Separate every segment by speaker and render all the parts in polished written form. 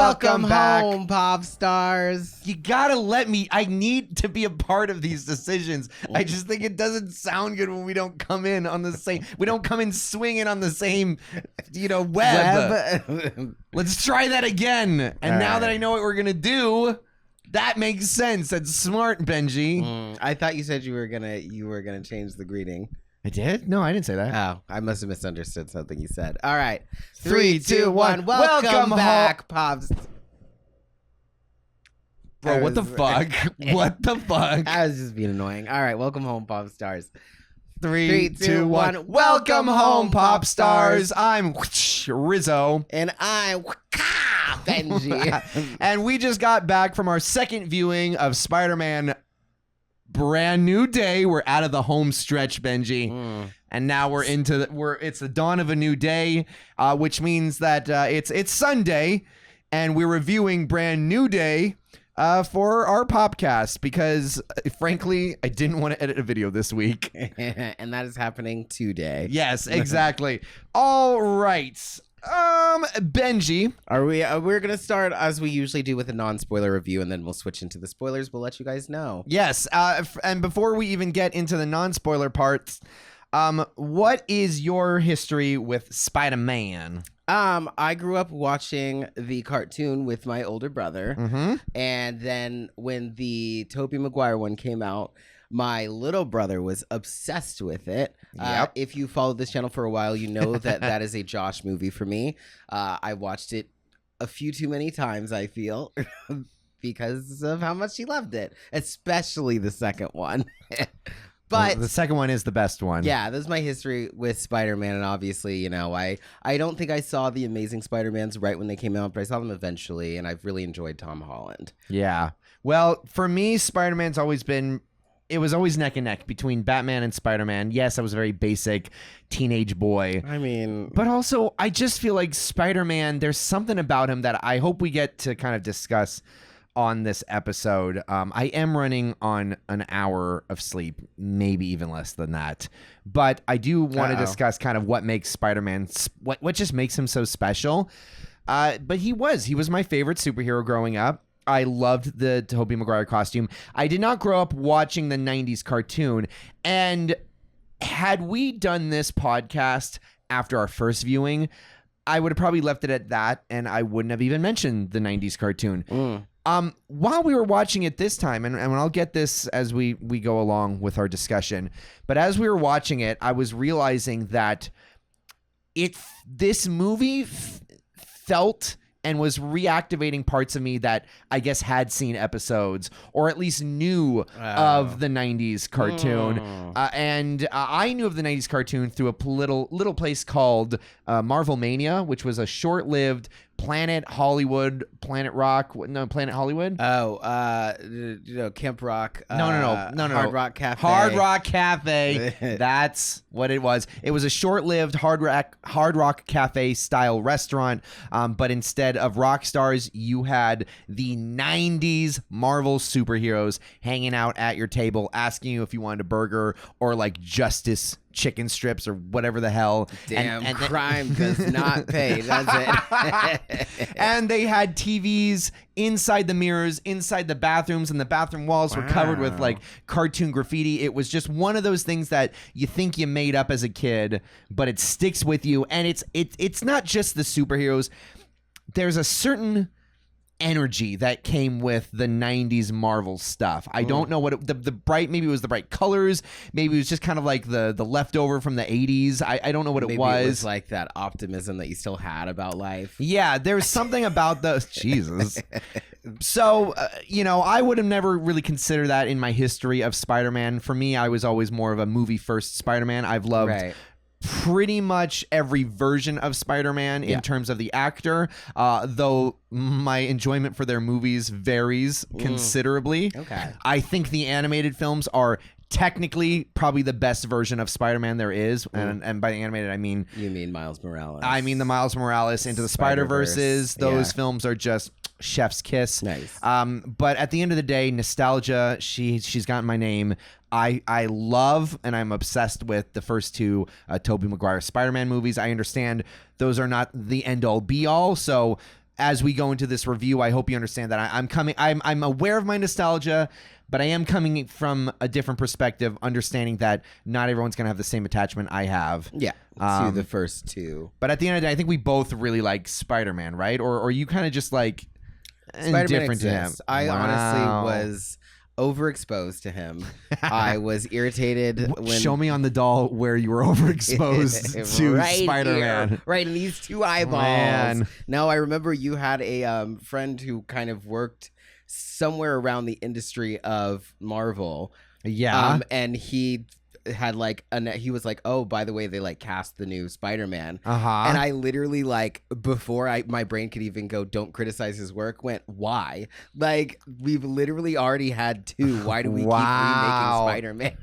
Speaker 1: Welcome
Speaker 2: back.
Speaker 1: home, pop stars.
Speaker 2: You gotta let me. I need to be a part of these decisions. I just think it doesn't sound good when we don't come in on the same. We don't come in swinging on the same, web. Let's try that again. And now that I know what we're gonna do, that makes sense. That's smart, Benji.
Speaker 1: I thought you said you were gonna change the greeting.
Speaker 2: I did? No, I didn't say that.
Speaker 1: Oh, I must have misunderstood something you said. All right, 3, 2, 1.
Speaker 2: Welcome
Speaker 1: back, pops.
Speaker 2: Bro, what the fuck? What the fuck?
Speaker 1: I was just being annoying. All right, welcome home, pop stars.
Speaker 2: 3, 2, 1. Welcome home, pop stars. I'm Rizzo.
Speaker 1: And I'm Benji.
Speaker 2: And we just got back from our second viewing of Spider-Man Brand New Day. We're out of the home stretch, Benji. And now we're into it's the dawn of a new day, which means that it's Sunday, and we're reviewing Brand New Day for our Popcast because, frankly, I didn't want to edit a video this week.
Speaker 1: And that is happening today.
Speaker 2: Yes, exactly. All right. Benji,
Speaker 1: we're gonna start as we usually do with a non-spoiler review, and then we'll switch into the spoilers. We'll let you guys know.
Speaker 2: Yes, and before we even get into the non-spoiler parts, what is your history with Spider-Man?
Speaker 1: I grew up watching the cartoon with my older brother, and then when the Tobey Maguire one came out, my little brother was obsessed with it.
Speaker 2: Yep.
Speaker 1: If you followed this channel for a while, you know that is a Josh movie for me. I watched it a few too many times, I feel, because of how much he loved it, especially the second one. But
Speaker 2: the second one is the best one.
Speaker 1: Yeah, this is my history with Spider-Man, and obviously, I don't think I saw the Amazing Spider-Mans right when they came out, but I saw them eventually, and I've really enjoyed Tom Holland.
Speaker 2: Yeah. Well, for me, Spider-Man's always been... It was always neck and neck between Batman and Spider-Man. Yes, I was a very basic teenage boy.
Speaker 1: I mean...
Speaker 2: But also, I just feel like Spider-Man, there's something about him that I hope we get to kind of discuss on this episode. I am running on an hour of sleep, maybe even less than that. But I do want to discuss kind of what makes Spider-Man, what just makes him so special. But he was my favorite superhero growing up. I loved the Tobey Maguire costume. I did not grow up watching the 90s cartoon. And had we done this podcast after our first viewing, I would have probably left it at that, and I wouldn't have even mentioned the 90s cartoon. While we were watching it this time, and I'll get this as we go along with our discussion, but as we were watching it, I was realizing that this movie felt and was reactivating parts of me that I guess had seen episodes or at least knew of the 90s cartoon. And I knew of the 90s cartoon through a little place called Marvel Mania, which was a short-lived Planet Hollywood. Camp Rock.
Speaker 1: No. Hard Rock Cafe.
Speaker 2: Hard Rock Cafe. That's what it was. It was a short-lived Hard Rock Cafe style restaurant, but instead of rock stars, you had the 90s Marvel superheroes hanging out at your table, asking you if you wanted a burger or like Justice chicken strips or whatever the hell.
Speaker 1: Damn, and crime does not pay, does it?
Speaker 2: And they had TVs inside the mirrors, inside the bathrooms, and the bathroom walls were covered with like cartoon graffiti. It was just one of those things that you think you made up as a kid, but it sticks with you. And it's not just the superheroes. There's a certain energy that came with the 90s Marvel stuff. I don't know what the bright, maybe it was the bright colors, maybe it was just kind of like the leftover from the 80s. I don't know what it was.
Speaker 1: Maybe it was like that optimism that you still had about life.
Speaker 2: Yeah, there's something about the Jesus. So, I would have never really considered that in my history of Spider-Man. For me, I was always more of a movie first Spider-Man. I've loved pretty much every version of Spider-Man in terms of the actor, though my enjoyment for their movies varies considerably.
Speaker 1: Okay.
Speaker 2: I think the animated films are technically probably the best version of Spider-Man there is, and by animated I mean...
Speaker 1: You mean Miles Morales.
Speaker 2: I mean the Miles Morales Into the Spider-Verses. Those films are just chef's kiss.
Speaker 1: Nice.
Speaker 2: But at the end of the day, nostalgia, she's gotten my name. I love and I'm obsessed with the first two Tobey Maguire Spider-Man movies. I understand those are not the end-all be-all, so as we go into this review, I hope you understand that I'm aware of my nostalgia, but I am coming from a different perspective, understanding that not everyone's going to have the same attachment I have.
Speaker 1: Yeah, to the first two.
Speaker 2: But at the end of the day, I think we both really like Spider-Man, right? Or you kind of just like
Speaker 1: Spider-Man
Speaker 2: indifferent to him.
Speaker 1: exists. I honestly was overexposed to him. I was irritated when...
Speaker 2: Show me on the doll where you were overexposed to
Speaker 1: right
Speaker 2: Spider-Man.
Speaker 1: Here, right in these two eyeballs.
Speaker 2: Man.
Speaker 1: No, I remember you had a friend who kind of worked somewhere around the industry of Marvel.
Speaker 2: Yeah.
Speaker 1: And he had like he was like, oh, by the way, they like cast the new Spider-Man. And I literally like before my brain could even go, don't criticize his work, went, why? Like, we've literally already had two. Why do we keep remaking Spider-Man?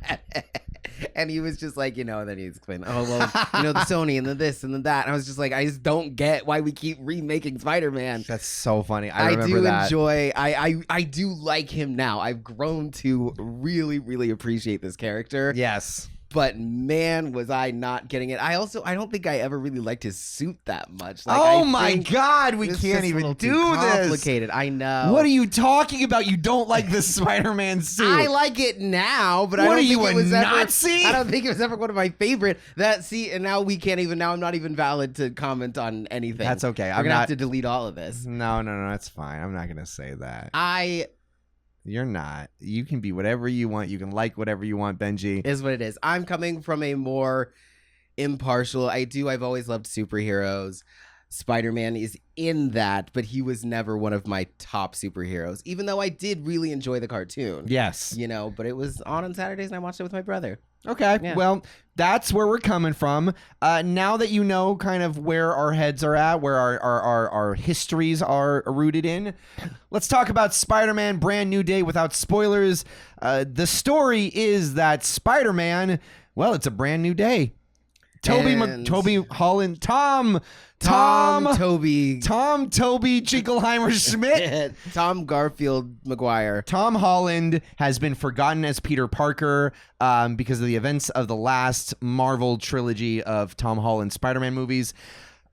Speaker 1: And he was just like, and then he explained, oh, well, the Sony and the this and the that. And I was just like, I just don't get why we keep remaking Spider-Man.
Speaker 2: That's so funny. I remember that.
Speaker 1: Enjoy. I do like him now. I've grown to really, really appreciate this character.
Speaker 2: Yes.
Speaker 1: But man, was I not getting it. I don't think I ever really liked his suit that much. Like,
Speaker 2: oh my God, we
Speaker 1: it's
Speaker 2: can't
Speaker 1: just
Speaker 2: even
Speaker 1: a little
Speaker 2: do
Speaker 1: too
Speaker 2: this.
Speaker 1: complicated. I know.
Speaker 2: What are you talking about? You don't like the Spider-Man suit.
Speaker 1: I like it now, but
Speaker 2: What
Speaker 1: I don't
Speaker 2: are
Speaker 1: think
Speaker 2: you,
Speaker 1: it was
Speaker 2: a
Speaker 1: ever,
Speaker 2: Nazi?
Speaker 1: I don't think it was ever one of my favorite. And now we can't even. Now I'm not even valid to comment on anything.
Speaker 2: That's okay.
Speaker 1: We're gonna have to delete all of this.
Speaker 2: No, that's fine. I'm not gonna say that. You're not. You can be whatever you want. You can like whatever you want, Benji.
Speaker 1: Is what it is. I'm coming from a more impartial. I've always loved superheroes. Spider-Man is in that, but he was never one of my top superheroes, even though I did really enjoy the cartoon.
Speaker 2: Yes.
Speaker 1: But it was on Saturdays and I watched it with my brother.
Speaker 2: Okay.
Speaker 1: Yeah.
Speaker 2: Well, that's where we're coming from. Now that you know kind of where our heads are at, where our histories are rooted in, let's talk about Spider-Man Brand New Day without spoilers. The story is that Spider-Man, well, it's a brand new day. Toby Holland, Tom Toby Jingleheimer Schmidt,
Speaker 1: Tom Garfield Maguire.
Speaker 2: Tom Holland has been forgotten as Peter Parker because of the events of the last Marvel trilogy of Tom Holland Spider-Man movies.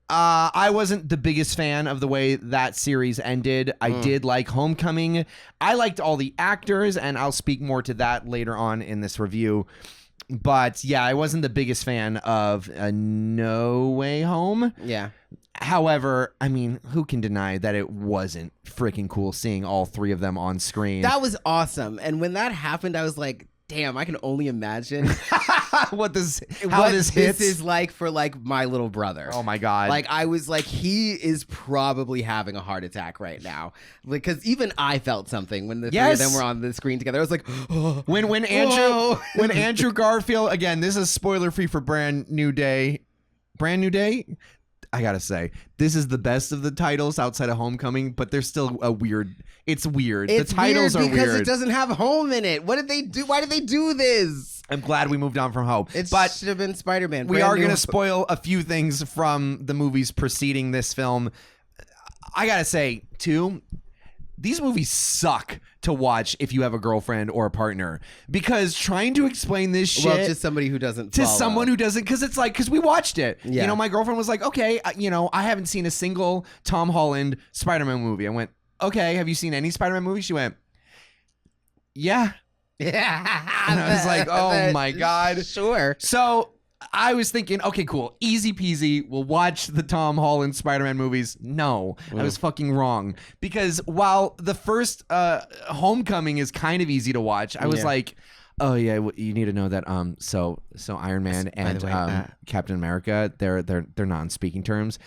Speaker 2: I wasn't the biggest fan of the way that series ended. I did like Homecoming. I liked all the actors, and I'll speak more to that later on in this review. But yeah, I wasn't the biggest fan of No Way Home.
Speaker 1: Yeah.
Speaker 2: However, I mean, who can deny that it wasn't freaking cool seeing all three of them on screen?
Speaker 1: That was awesome. And when that happened, I was like, damn, I can only imagine
Speaker 2: how this hits.
Speaker 1: Is like for like my little brother.
Speaker 2: Oh my God.
Speaker 1: Like I was like, he is probably having a heart attack right now. Because even I felt something when the three of them were on the screen together. I was like, oh,
Speaker 2: when Andrew Garfield, again, this is spoiler free for Brand New Day. I gotta say, this is the best of the titles outside of Homecoming, but there's still it's weird. The titles are
Speaker 1: because
Speaker 2: weird.
Speaker 1: It doesn't have home in it. What did they do? Why did they do this?
Speaker 2: I'm glad we moved on from Home.
Speaker 1: It should have been Spider-Man.
Speaker 2: We are going to spoil a few things from the movies preceding this film. I gotta say, too, these movies suck to watch if you have a girlfriend or a partner, because trying to explain this shit
Speaker 1: to somebody who doesn't
Speaker 2: someone who doesn't, because we watched it.
Speaker 1: Yeah.
Speaker 2: My girlfriend was like, okay, I haven't seen a single Tom Holland Spider-Man movie. I went, okay, have you seen any Spider-Man movie? She went, yeah.
Speaker 1: Yeah.
Speaker 2: And I was like, oh my God.
Speaker 1: Sure.
Speaker 2: So I was thinking, okay, cool, easy peasy, we'll watch the Tom Holland Spider-Man movies. No, I was fucking wrong. Because while the first Homecoming is kind of easy to watch, I was like, oh yeah, you need to know that so Iron Man and Captain America, they're non-speaking terms.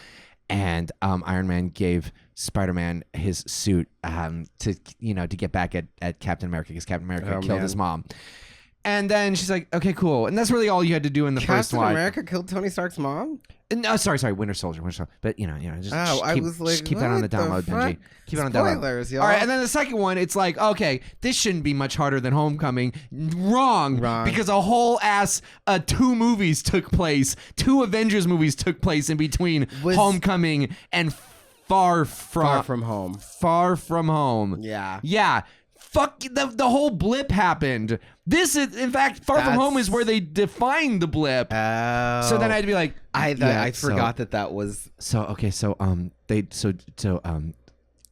Speaker 2: And Iron Man gave Spider-Man his suit to get back at Captain America, because Captain America killed his mom. And then she's like, okay, cool. And that's really all you had to do in the first one.
Speaker 1: Captain America killed Tony Stark's mom?
Speaker 2: No, sorry, Winter Soldier. But just keep that on the download, Benji. Keep it on the download.
Speaker 1: Spoilers, y'all.
Speaker 2: All right, and then the second one, it's like, okay, this shouldn't be much harder than Homecoming. Wrong. Because a whole ass 2 movies took place. 2 Avengers movies took place in between Homecoming and Far From Home.
Speaker 1: Far From Home. Yeah.
Speaker 2: Yeah. fuck the whole blip happened. This is, in fact, Far From Home is where they define the blip.
Speaker 1: Oh.
Speaker 2: So then I had to be like,
Speaker 1: I forgot that was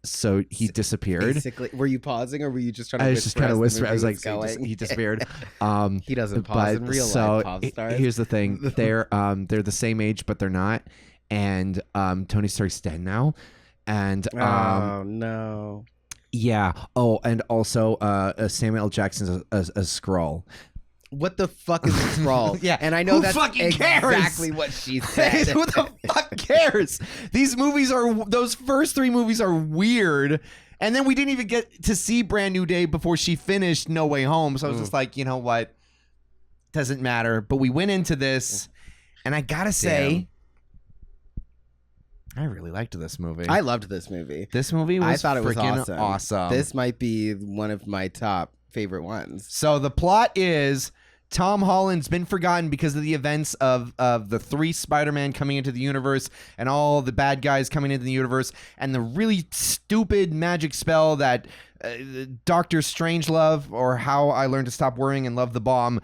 Speaker 2: so he disappeared.
Speaker 1: Basically, were you pausing or were you just trying to?
Speaker 2: I was just trying to whisper. I was like,
Speaker 1: going?
Speaker 2: he disappeared.
Speaker 1: He doesn't pause in real life. Pop stars.
Speaker 2: Here's the thing: they're the same age, but they're not. And Tony Stark's dead now. And
Speaker 1: oh no.
Speaker 2: Yeah. Oh, and also Samuel L. Jackson's a Skrull.
Speaker 1: What the fuck is a Skrull?
Speaker 2: Yeah,
Speaker 1: and I know that's
Speaker 2: exactly
Speaker 1: what she said.
Speaker 2: Who the fuck cares? Those first 3 movies are weird. And then we didn't even get to see Brand New Day before she finished No Way Home. So I was just like, you know what? Doesn't matter. But we went into this, and I gotta say, I really liked this movie.
Speaker 1: I loved this movie.
Speaker 2: This movie was
Speaker 1: I thought it was
Speaker 2: awesome.
Speaker 1: This might be one of my top favorite ones.
Speaker 2: So the plot is Tom Holland's been forgotten because of the events of the 3 Spider-Man coming into the universe and all the bad guys coming into the universe and the really stupid magic spell that Dr. Strangelove, or How I Learned to Stop Worrying and Love the Bomb,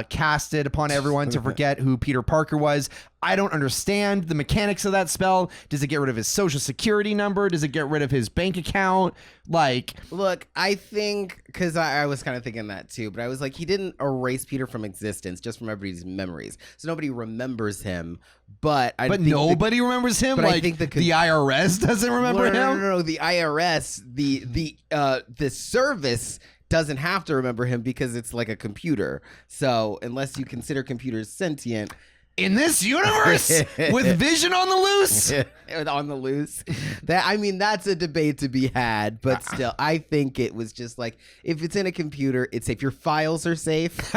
Speaker 2: casted upon everyone to forget who Peter Parker was. I don't understand the mechanics of that spell. Does it get rid of his social security number? Does it get rid of his bank account? Like,
Speaker 1: look, I think, because I was kind of thinking that too, but I was like, he didn't erase Peter from existence, just from everybody's memories. So nobody remembers him. But
Speaker 2: nobody remembers him. But like, I think the IRS doesn't remember him.
Speaker 1: No. The IRS, the service doesn't have to remember him because it's like a computer. So unless you consider computers sentient.
Speaker 2: In this universe, with Vision on the loose,
Speaker 1: that's a debate to be had. But still, I think it was just like, if it's in a computer, it's safe. Your files are safe,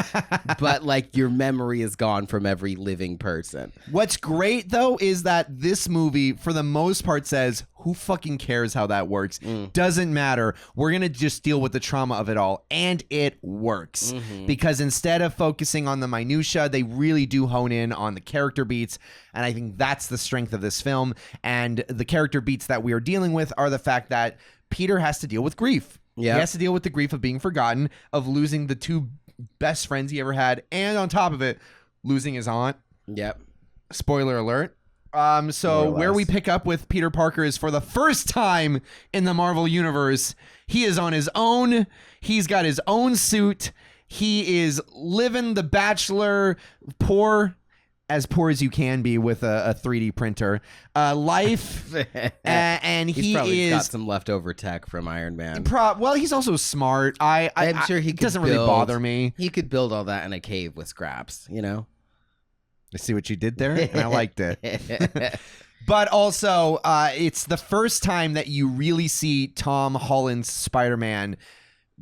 Speaker 1: but like your memory is gone from every living person.
Speaker 2: What's great though is that this movie, for the most part, says, who fucking cares how that works? Doesn't matter. We're gonna just deal with the trauma of it all, and it works because instead of focusing on the minutia, they really do hone in on the character beats, and I think that's the strength of this film. And the character beats that we are dealing with are the fact that Peter has to deal with grief. Yep. He has to deal with the grief of being forgotten, of losing the 2 best friends he ever had, and on top of it, losing his aunt.
Speaker 1: Yep.
Speaker 2: Spoiler alert. So where we pick up with Peter Parker is, for the first time in the Marvel Universe, he is on his own. He's got his own suit. He is living the bachelor as poor as you can be with a 3D printer life. And
Speaker 1: he's probably got some leftover tech from Iron Man.
Speaker 2: Well, he's also smart. I'm sure he doesn't really bother me.
Speaker 1: He could build all that in a cave with scraps, you know?
Speaker 2: I see what you did there, and I liked it. But also, it's the first time that you really see Tom Holland's Spider-Man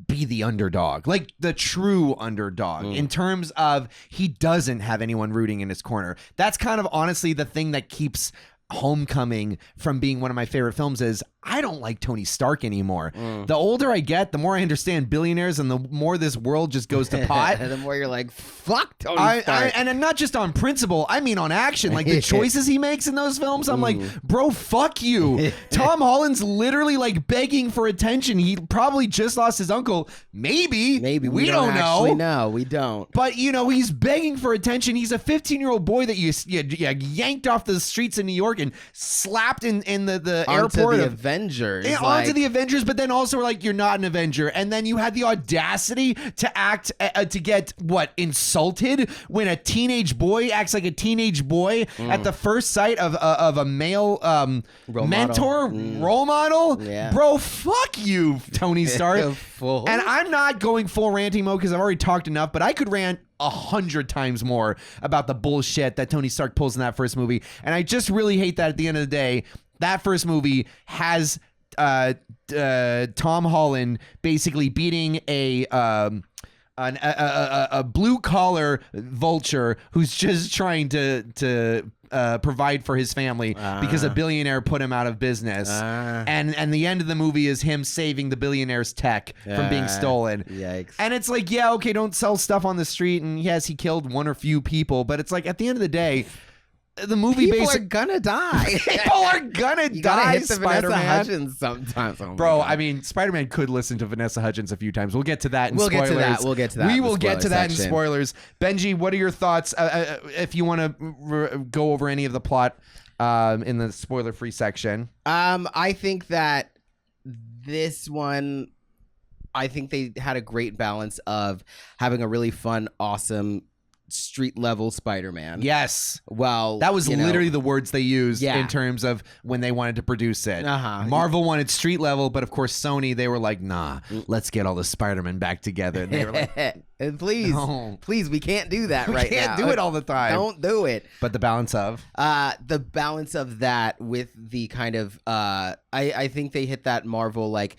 Speaker 2: be the underdog, like the true underdog, in terms of he doesn't have anyone rooting in his corner. That's kind of honestly the thing that keeps Homecoming from being one of my favorite films. Is I don't like Tony Stark anymore. The older I get, the more I understand billionaires, and the more this world just goes to pot.
Speaker 1: The more you're like, fuck Tony Stark.
Speaker 2: And not just on principle, I mean on action. Like the choices he makes in those films, I'm like, bro, fuck you. Tom Holland's literally like begging for attention. He probably just lost his uncle. Maybe we don't know.
Speaker 1: No, we don't.
Speaker 2: But he's begging for attention. He's a 15-year-old boy that you yanked off the streets of New York and slapped in the airport.
Speaker 1: The Avengers.
Speaker 2: Onto the Avengers, but then also like, you're not an Avenger. And then you had the audacity to act, to get, insulted when a teenage boy acts like a teenage boy at the first sight of a male role model.
Speaker 1: Yeah.
Speaker 2: Bro, fuck you, Tony Stark. And I'm not going full ranting mode because I've already talked enough, but I could rant 100 times more about the bullshit that Tony Stark pulls in that first movie. And I just really hate that at the end of the day, that first movie has Tom Holland basically beating a blue collar vulture who's just trying to provide for his family because a billionaire put him out of business. And the end of the movie is him saving the billionaire's tech from being stolen.
Speaker 1: Yikes.
Speaker 2: And it's like, yeah, okay, don't sell stuff on the street. And yes, he killed one or few people, but it's like, at the end of the day, the movie
Speaker 1: People are gonna die.
Speaker 2: People are gonna
Speaker 1: You gotta
Speaker 2: die,
Speaker 1: hit the Vanessa
Speaker 2: Spider-Man.
Speaker 1: Hudgens sometimes. Oh my
Speaker 2: Bro,
Speaker 1: God.
Speaker 2: I mean, Spider-Man could listen to Vanessa Hudgens a few times. We'll get to that in
Speaker 1: We'll
Speaker 2: spoilers.
Speaker 1: get to that. We'll get to that.
Speaker 2: We
Speaker 1: in the
Speaker 2: will get to
Speaker 1: spoiler
Speaker 2: that in
Speaker 1: section.
Speaker 2: spoilers. Benji, what are your thoughts? If you want to go over any of the plot in the spoiler-free section.
Speaker 1: I think that this one, I think they had a great balance of having a really fun, awesome street level Spider-Man.
Speaker 2: Yes.
Speaker 1: Well,
Speaker 2: That was
Speaker 1: you know,
Speaker 2: literally the words they used
Speaker 1: Yeah.
Speaker 2: in terms of when they wanted to produce it.
Speaker 1: Uh-huh.
Speaker 2: Marvel wanted street level, but of course Sony, they were like, nah, let's get all the Spider-Man back together. And they were like,
Speaker 1: and please,
Speaker 2: no.
Speaker 1: please, we can't do that
Speaker 2: We
Speaker 1: right
Speaker 2: can't
Speaker 1: now.
Speaker 2: do it all the time.
Speaker 1: Don't do it.
Speaker 2: But the balance of?
Speaker 1: The balance of that with the kind of I think they hit that Marvel like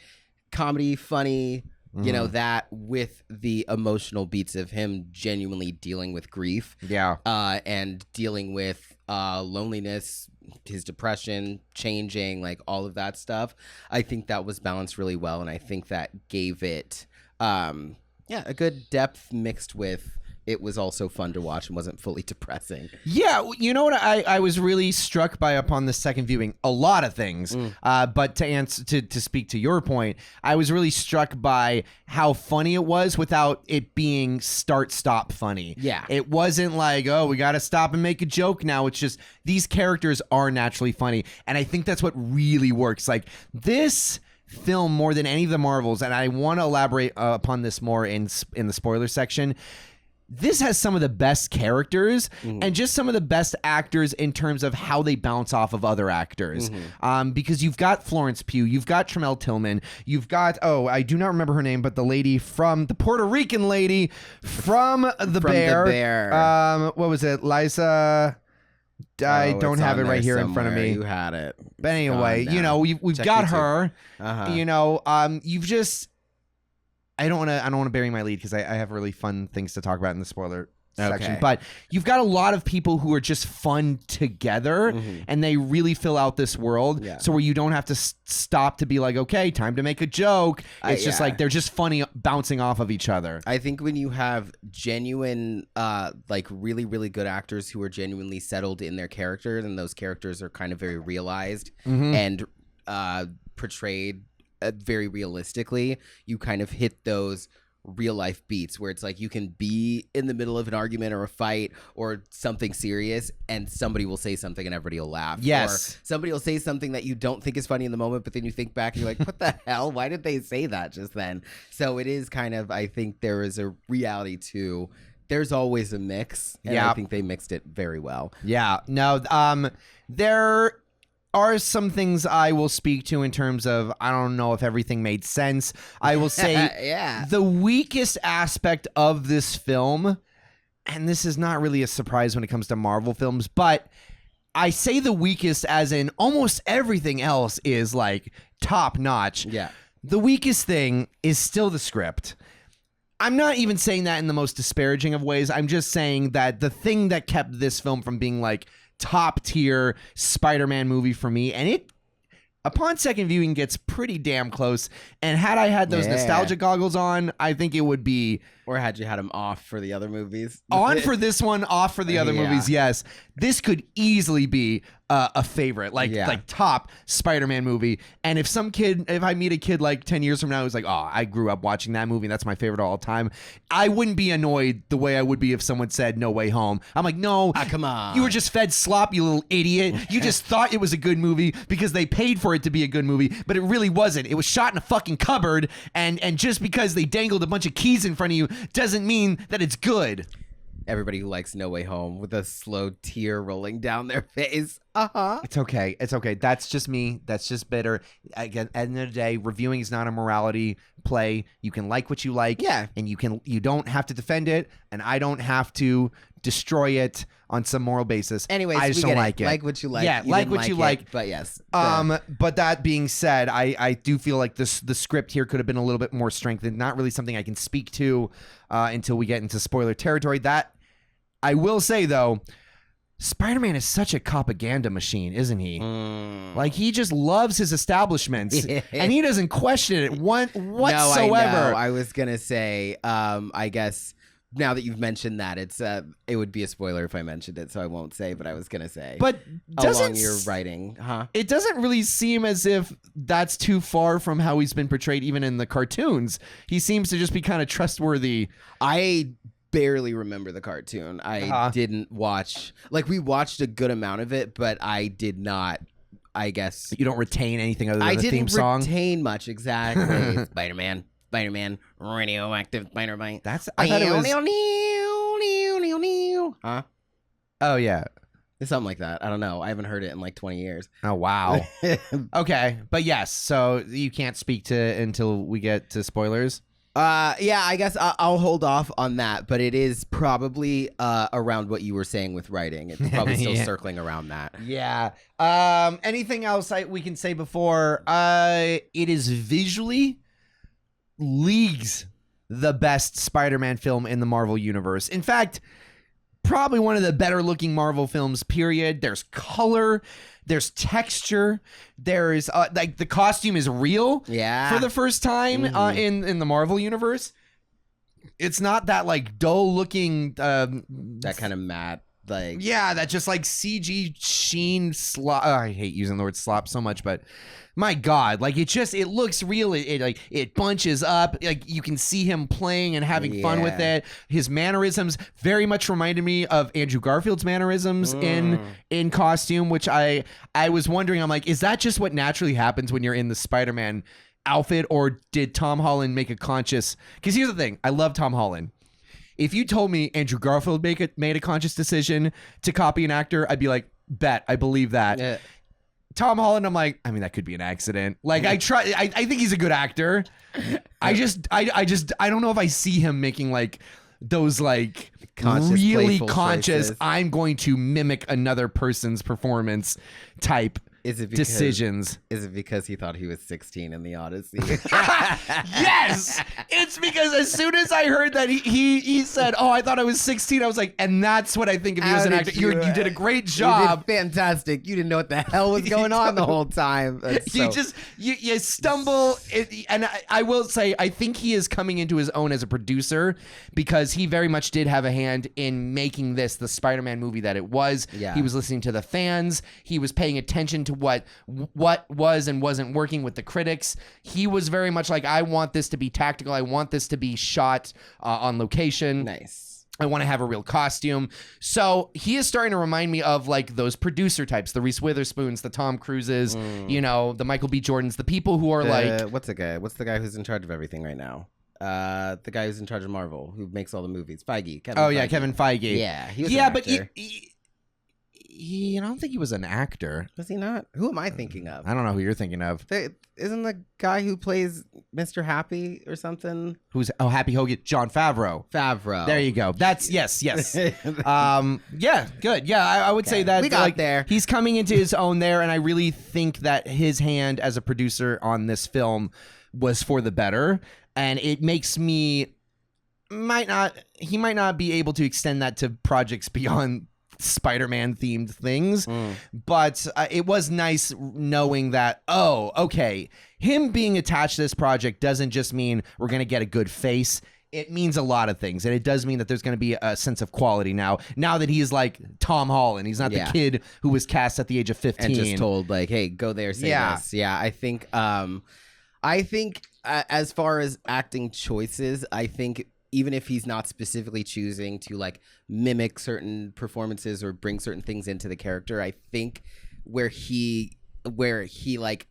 Speaker 1: comedy, funny, you know, that with the emotional beats of him genuinely dealing with grief.
Speaker 2: Yeah.
Speaker 1: And dealing with loneliness, his depression, changing, like all of that stuff. I think that was balanced really well, and I think that gave it a good depth mixed with it was also fun to watch and wasn't fully depressing.
Speaker 2: Yeah, you know what I was really struck by upon the second viewing? A lot of things. But to answer to speak to your point, I was really struck by how funny it was without it being start-stop funny.
Speaker 1: Yeah.
Speaker 2: It wasn't like, oh, we got to stop and make a joke now. It's just these characters are naturally funny. And I think that's what really works. Like this film, more than any of the Marvels, and I want to elaborate upon this more in the spoiler section, this has some of the best characters and just some of the best actors in terms of how they bounce off of other actors. Because you've got Florence Pugh, you've got Tremel Tillman, you've got, I do not remember her name, but the lady from, the Puerto Rican lady from The Bear.
Speaker 1: The Bear.
Speaker 2: What was it? Liza... I don't
Speaker 1: it's
Speaker 2: have
Speaker 1: on
Speaker 2: it right
Speaker 1: there
Speaker 2: here in front of
Speaker 1: somewhere.
Speaker 2: me.
Speaker 1: You had it.
Speaker 2: But anyway,
Speaker 1: gone
Speaker 2: you
Speaker 1: now.
Speaker 2: know, we've
Speaker 1: Check
Speaker 2: got
Speaker 1: YouTube.
Speaker 2: her. You know, you've just... I don't want to bury my lead because I have really fun things to talk about in the spoiler section.
Speaker 1: Okay.
Speaker 2: But you've got a lot of people who are just fun together, and they really fill out this world.
Speaker 1: Yeah.
Speaker 2: So where you don't have to stop to be like, okay, time to make a joke. It's just
Speaker 1: yeah.
Speaker 2: like they're just funny, bouncing off of each other.
Speaker 1: I think when you have genuine, like really, really good actors who are genuinely settled in their characters, and those characters are kind of very realized and portrayed very realistically, you kind of hit those real life beats where it's like you can be in the middle of an argument or a fight or something serious and somebody will say something and everybody will laugh.
Speaker 2: Yes.
Speaker 1: Or somebody will say something that you don't think is funny in the moment, but then you think back and you're like, what the hell? Why did they say that just then? So it is kind of, I think there is a reality to, there's always a mix, and I think they mixed it very well.
Speaker 2: Yeah. No, there are some things I will speak to in terms of, I don't know if everything made sense. I will say
Speaker 1: Yeah.
Speaker 2: the weakest aspect of this film, and this is not really a surprise when it comes to Marvel films, but I say the weakest as in almost everything else is like top notch.
Speaker 1: Yeah.
Speaker 2: The weakest thing is still the script. I'm not even saying that in the most disparaging of ways. I'm just saying that the thing that kept this film from being like top tier Spider-Man movie for me, and it upon second viewing gets pretty damn close, and had I had those nostalgia goggles on, I think it would be,
Speaker 1: or had you had them off for the other movies?
Speaker 2: on for this one, off for the other movies. Yes, this could easily be a favorite, like top Spider-Man movie. And if I meet a kid like 10 years from now who's like, oh, I grew up watching that movie, that's my favorite of all time, I wouldn't be annoyed the way I would be if someone said No Way Home. I'm like, no,
Speaker 1: come on,
Speaker 2: you were just fed slop, you little idiot. You just thought it was a good movie because they paid for it to be a good movie, but it really wasn't. It was shot in a fucking cupboard, and just because they dangled a bunch of keys in front of you doesn't mean that it's good.
Speaker 1: Everybody who likes No Way Home with a slow tear rolling down their face.
Speaker 2: It's okay. It's okay. That's just me. That's just bitter. Again, at the end of the day, reviewing is not a morality play. You can like what you like.
Speaker 1: Yeah.
Speaker 2: And you don't have to defend it, and I don't have to destroy it on some moral basis.
Speaker 1: Anyways,
Speaker 2: I just don't like it.
Speaker 1: Like what you like.
Speaker 2: Yeah,
Speaker 1: you
Speaker 2: like
Speaker 1: didn't
Speaker 2: what you
Speaker 1: it,
Speaker 2: like.
Speaker 1: But yes.
Speaker 2: But that being said, I do feel like the script here could have been a little bit more strengthened. Not really something I can speak to until we get into spoiler territory. That I will say though, Spider-Man is such a propaganda machine, isn't he? Like he just loves his establishments, and he doesn't question it whatsoever.
Speaker 1: No, I know. I was gonna say, I guess now that you've mentioned that, it would be a spoiler if I mentioned it, so I won't say. But I was gonna say,
Speaker 2: but
Speaker 1: along your writing,
Speaker 2: it doesn't really seem as if that's too far from how he's been portrayed, even in the cartoons. He seems to just be kind of trustworthy.
Speaker 1: I barely remember the cartoon. I didn't watch. Like, we watched a good amount of it, but I did not. I guess
Speaker 2: you don't retain anything other than the theme song.
Speaker 1: I didn't retain much, exactly. Spider-Man, radioactive Spider-Man.
Speaker 2: I thought it was.
Speaker 1: Huh?
Speaker 2: Oh yeah,
Speaker 1: something like that. I don't know. I haven't heard it in like 20 years.
Speaker 2: Oh wow. Okay, but yes. So you can't speak to until we get to spoilers.
Speaker 1: Yeah, I guess I'll hold off on that, but it is probably around what you were saying with writing. It's probably still circling around that.
Speaker 2: Yeah. Anything else we can say before? It is visually leagues the best Spider-Man film in the Marvel Universe. In fact, probably one of the better looking Marvel films, period. There's color. There's texture. There's like the costume is real for the first time in the Marvel universe. It's not that like dull looking
Speaker 1: that kind of matte
Speaker 2: that just like CG sheen slop. I hate using the word slop so much, but my God, like it looks real. It bunches up. Like you can see him playing and having fun with it. His mannerisms very much reminded me of Andrew Garfield's mannerisms in costume, which I was wondering. I'm like, is that just what naturally happens when you're in the Spider-Man outfit, or did Tom Holland make a conscious? Because here's the thing, I love Tom Holland. If you told me Andrew Garfield made a conscious decision to copy an actor, I'd be like, bet, I believe that. Yeah. Tom Holland, I'm like, I mean, that could be an accident. Like, I think he's a good actor. I don't know if I see him making like those like really conscious choices. I'm going to mimic another person's performance type decisions.
Speaker 1: Is it because he thought he was 16 in the Odyssey?
Speaker 2: Yes, it's because as soon as I heard that he said, "Oh, I thought I was 16," I was like, and that's what I think of you as an actor. You did a great job.
Speaker 1: You did fantastic. You didn't know what the hell was going on the whole time.
Speaker 2: You stumble, and I will say I think he is coming into his own as a producer, because he very much did have a hand in making this the Spider-Man movie that it was. Yeah. He was listening to the fans. He was paying attention to what was and wasn't working with the critics. He was very much like, I want this to be tactical. I want this to be shot on location.
Speaker 1: Nice.
Speaker 2: I want to have a real costume. So he is starting to remind me of like those producer types, the Reese Witherspoons, the Tom Cruises, the Michael B. Jordans, the people who are
Speaker 1: what's the guy who's in charge of everything right now? The guy who's in charge of Marvel, who makes all the movies. Kevin Feige.
Speaker 2: Kevin Feige.
Speaker 1: Yeah, he was an actor.
Speaker 2: But I don't think he was an actor.
Speaker 1: Was he not? Who am I thinking of?
Speaker 2: I don't know who you're thinking of.
Speaker 1: Isn't the guy who plays Mr. Happy or something?
Speaker 2: Happy Hogan? John Favreau. There you go. That's yes. Yeah, good. Yeah, I would say that
Speaker 1: we got there.
Speaker 2: He's coming into his own there, and I really think that his hand as a producer on this film was for the better, and it makes me he might not be able to extend that to projects beyond Spider-Man themed things, but it was nice knowing that, him being attached to this project doesn't just mean we're going to get a good face. It means a lot of things, and it does mean that there's going to be a sense of quality now that he's like Tom Holland. He's not the kid who was cast at the age of 15
Speaker 1: and just told like, hey, go there, say this. I think as far as acting choices, I think even if he's not specifically choosing to like mimic certain performances or bring certain things into the character, I think where he like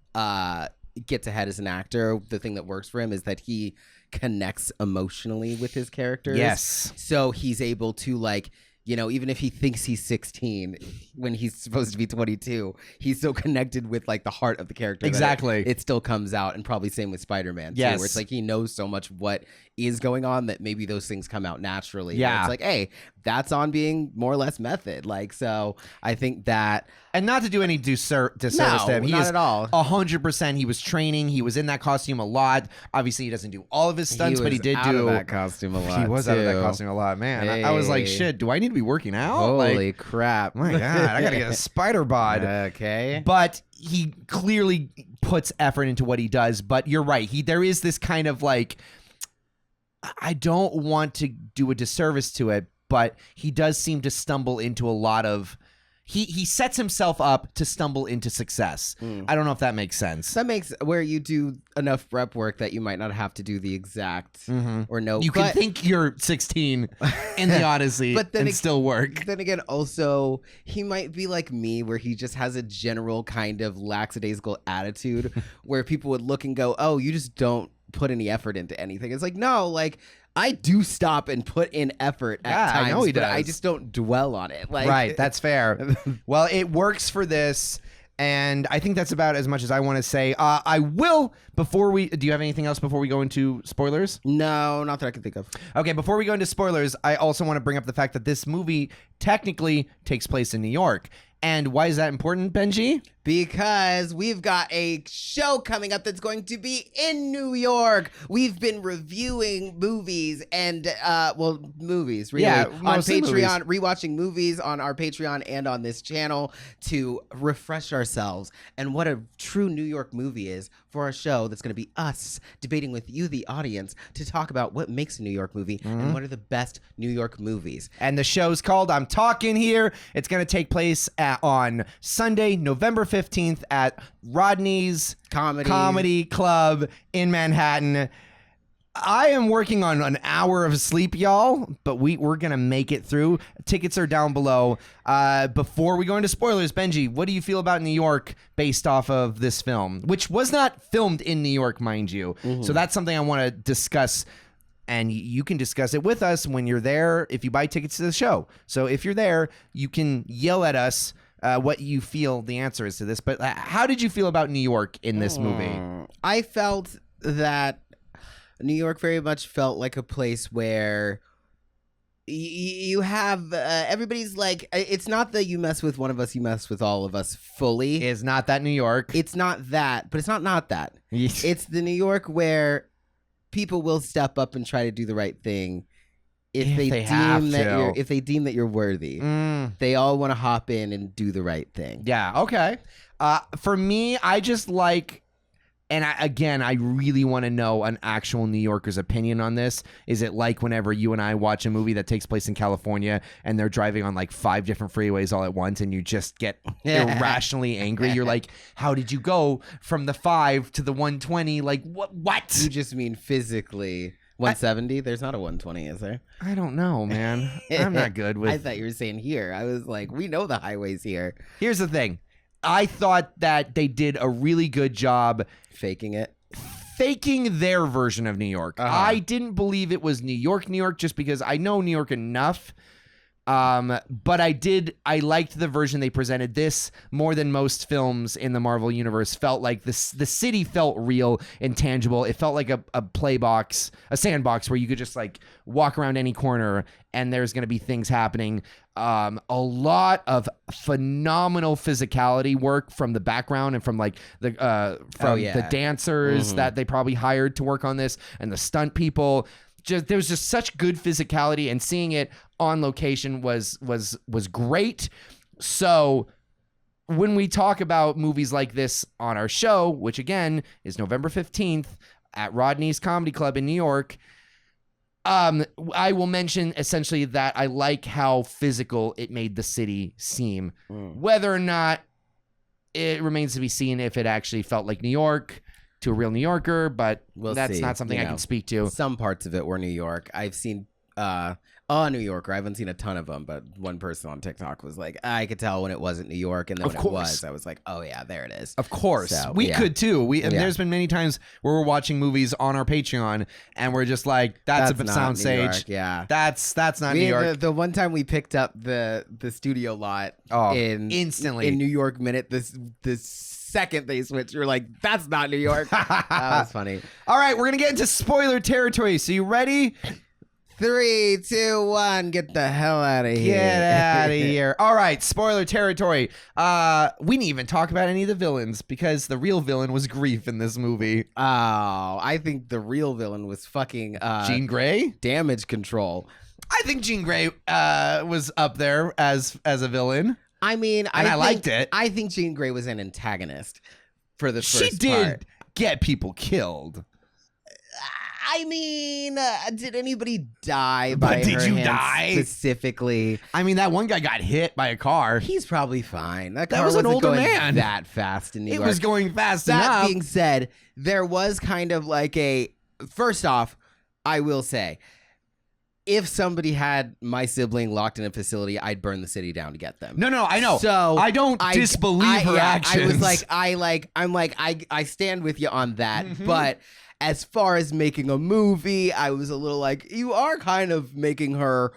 Speaker 1: gets ahead as an actor, the thing that works for him is that he connects emotionally with his characters.
Speaker 2: Yes.
Speaker 1: So he's able to like, even if he thinks he's 16 when he's supposed to be 22, he's so connected with like the heart of the character.
Speaker 2: Exactly.
Speaker 1: It still comes out, and probably same with Spider-Man too, where it's like he knows so much what is going on that maybe those things come out naturally.
Speaker 2: Yeah.
Speaker 1: It's like, hey, that's on being more or less method. Like, so I think that.
Speaker 2: And not to do any disservice to him.
Speaker 1: Not at all.
Speaker 2: 100%. He was training. He was in that costume a lot. Obviously, he doesn't do all of his stunts, but he did
Speaker 1: do that costume a lot.
Speaker 2: He was out of that costume a lot, man. Hey. I was like, shit, do I need to be working out?
Speaker 1: Holy crap.
Speaker 2: My God, I got to get a spider bod.
Speaker 1: Okay.
Speaker 2: But he clearly puts effort into what he does. But you're right. There is this kind of like, I don't want to do a disservice to it, but he does seem to stumble into a lot of. He sets himself up to stumble into success. I don't know if that makes sense.
Speaker 1: That makes where you do enough prep work that you might not have to do the exact or no.
Speaker 2: You can think you're 16 in the Odyssey
Speaker 1: but then
Speaker 2: and still work.
Speaker 1: Then again, also, he might be like me where he just has a general kind of lackadaisical attitude where people would look and go, oh, you just don't put any effort into anything. It's like, no, like, I do stop and put in effort at times,
Speaker 2: I know he
Speaker 1: but
Speaker 2: does.
Speaker 1: I just don't dwell on it. Like,
Speaker 2: Right, that's fair. Well, it works for this, and I think that's about as much as I want to say. I will, do you have anything else before we go into spoilers?
Speaker 1: No, not that I can think of.
Speaker 2: Okay, before we go into spoilers, I also want to bring up the fact that this movie technically takes place in New York. And why is that important, Benji?
Speaker 1: Because we've got a show coming up that's going to be in New York. We've been reviewing movies and, movies, really.
Speaker 2: Yeah,
Speaker 1: on
Speaker 2: mostly
Speaker 1: Patreon, rewatching movies on our Patreon and on this channel to refresh ourselves and what a true New York movie is for our show that's going to be us debating with you, the audience, to talk about what makes a New York movie and what are the best New York movies.
Speaker 2: And the show's called I'm Talking Here. It's going to take place on Sunday, November 15th at Rodney's Comedy Club in Manhattan. I am working on an hour of sleep, y'all, but we're going to make it through. Tickets are down below. Before we go into spoilers, Benji, what do you feel about New York based off of this film, which was not filmed in New York, mind you? So that's something I want to discuss. And you can discuss it with us when you're there if you buy tickets to the show. So if you're there, you can yell at us what you feel the answer is to this. But how did you feel about New York in this movie?
Speaker 1: I felt that New York very much felt like a place where you have everybody's like, it's not that you mess with one of us, you mess with all of us fully.
Speaker 2: Is not that New York?
Speaker 1: It's not that, but it's not that. It's the New York where people will step up and try to do the right thing if they deem that you're worthy. They all want to hop in and do the right thing.
Speaker 2: Yeah, okay. For me, I just like, and I really want to know an actual New Yorker's opinion on this. Is it like whenever you and I watch a movie that takes place in California and they're driving on like 5 different freeways all at once and you just get irrationally angry? You're like, how did you go from the 5 to the 120? Like, what?
Speaker 1: You just mean physically. 170? There's not a 120, is there?
Speaker 2: I don't know, man. I'm not good with...
Speaker 1: I thought you were saying here. I was like, we know the highways here.
Speaker 2: Here's the thing. I thought that they did a really good job
Speaker 1: faking
Speaker 2: their version of New York. I didn't believe it was New York, just because I know New York enough. But I liked the version they presented. This, more than most films in the Marvel universe, felt like the city felt real and tangible. It felt like a sandbox where you could just like walk around any corner and there's going to be things happening. A lot of phenomenal physicality work from the background and from like the dancers that they probably hired to work on this and the stunt people. There was just such good physicality, and seeing it on location was great. So when we talk about movies like this on our show, which again is November 15th at Rodney's Comedy Club in New York, I will mention essentially that I like how physical it made the city seem. Whether or not, it remains to be seen if it actually felt like New York to a real New Yorker, but that's not something I can speak to.
Speaker 1: Some parts of it were New York. I've seen a New Yorker. I haven't seen a ton of them, but one person on TikTok was like, I could tell when it wasn't New York, and then when it was, I was like, oh yeah, there it is.
Speaker 2: Of course. So, we could too. There's been many times where we're watching movies on our Patreon and we're just like, that's a soundstage.
Speaker 1: Yeah.
Speaker 2: That's not New York.
Speaker 1: The one time we picked up the studio lot
Speaker 2: instantly
Speaker 1: in New York Minute, this second they switched, you're like, that's not New York. That was funny.
Speaker 2: All right, we're gonna get into spoiler territory. So you ready?
Speaker 1: 3, 2, 1, get the hell out of here.
Speaker 2: Get out of here. All right, spoiler territory. We didn't even talk about any of the villains because the real villain was Grief in this movie.
Speaker 1: Oh, I think the real villain was fucking
Speaker 2: Jean Grey?
Speaker 1: Damage Control.
Speaker 2: I think Jean Grey was up there as a villain.
Speaker 1: I mean,
Speaker 2: I liked it.
Speaker 1: I think Jean Grey was an antagonist for the first part.
Speaker 2: She did get people killed.
Speaker 1: I mean, did anybody die by
Speaker 2: did
Speaker 1: her
Speaker 2: you
Speaker 1: hands
Speaker 2: die?
Speaker 1: specifically?
Speaker 2: I mean, that one guy got hit by a car.
Speaker 1: He's probably fine. That car
Speaker 2: was an
Speaker 1: wasn't
Speaker 2: older
Speaker 1: going
Speaker 2: man.
Speaker 1: that fast in New York.
Speaker 2: It was going fast
Speaker 1: That
Speaker 2: enough.
Speaker 1: being said, there was kind of like first off, I will say, if somebody had my sibling locked in a facility, I'd burn the city down to get them.
Speaker 2: No, I know.
Speaker 1: So
Speaker 2: I don't disbelieve her actions.
Speaker 1: I was like, I stand with you on that.
Speaker 2: Mm-hmm.
Speaker 1: But as far as making a movie, I was a little like, you are kind of making her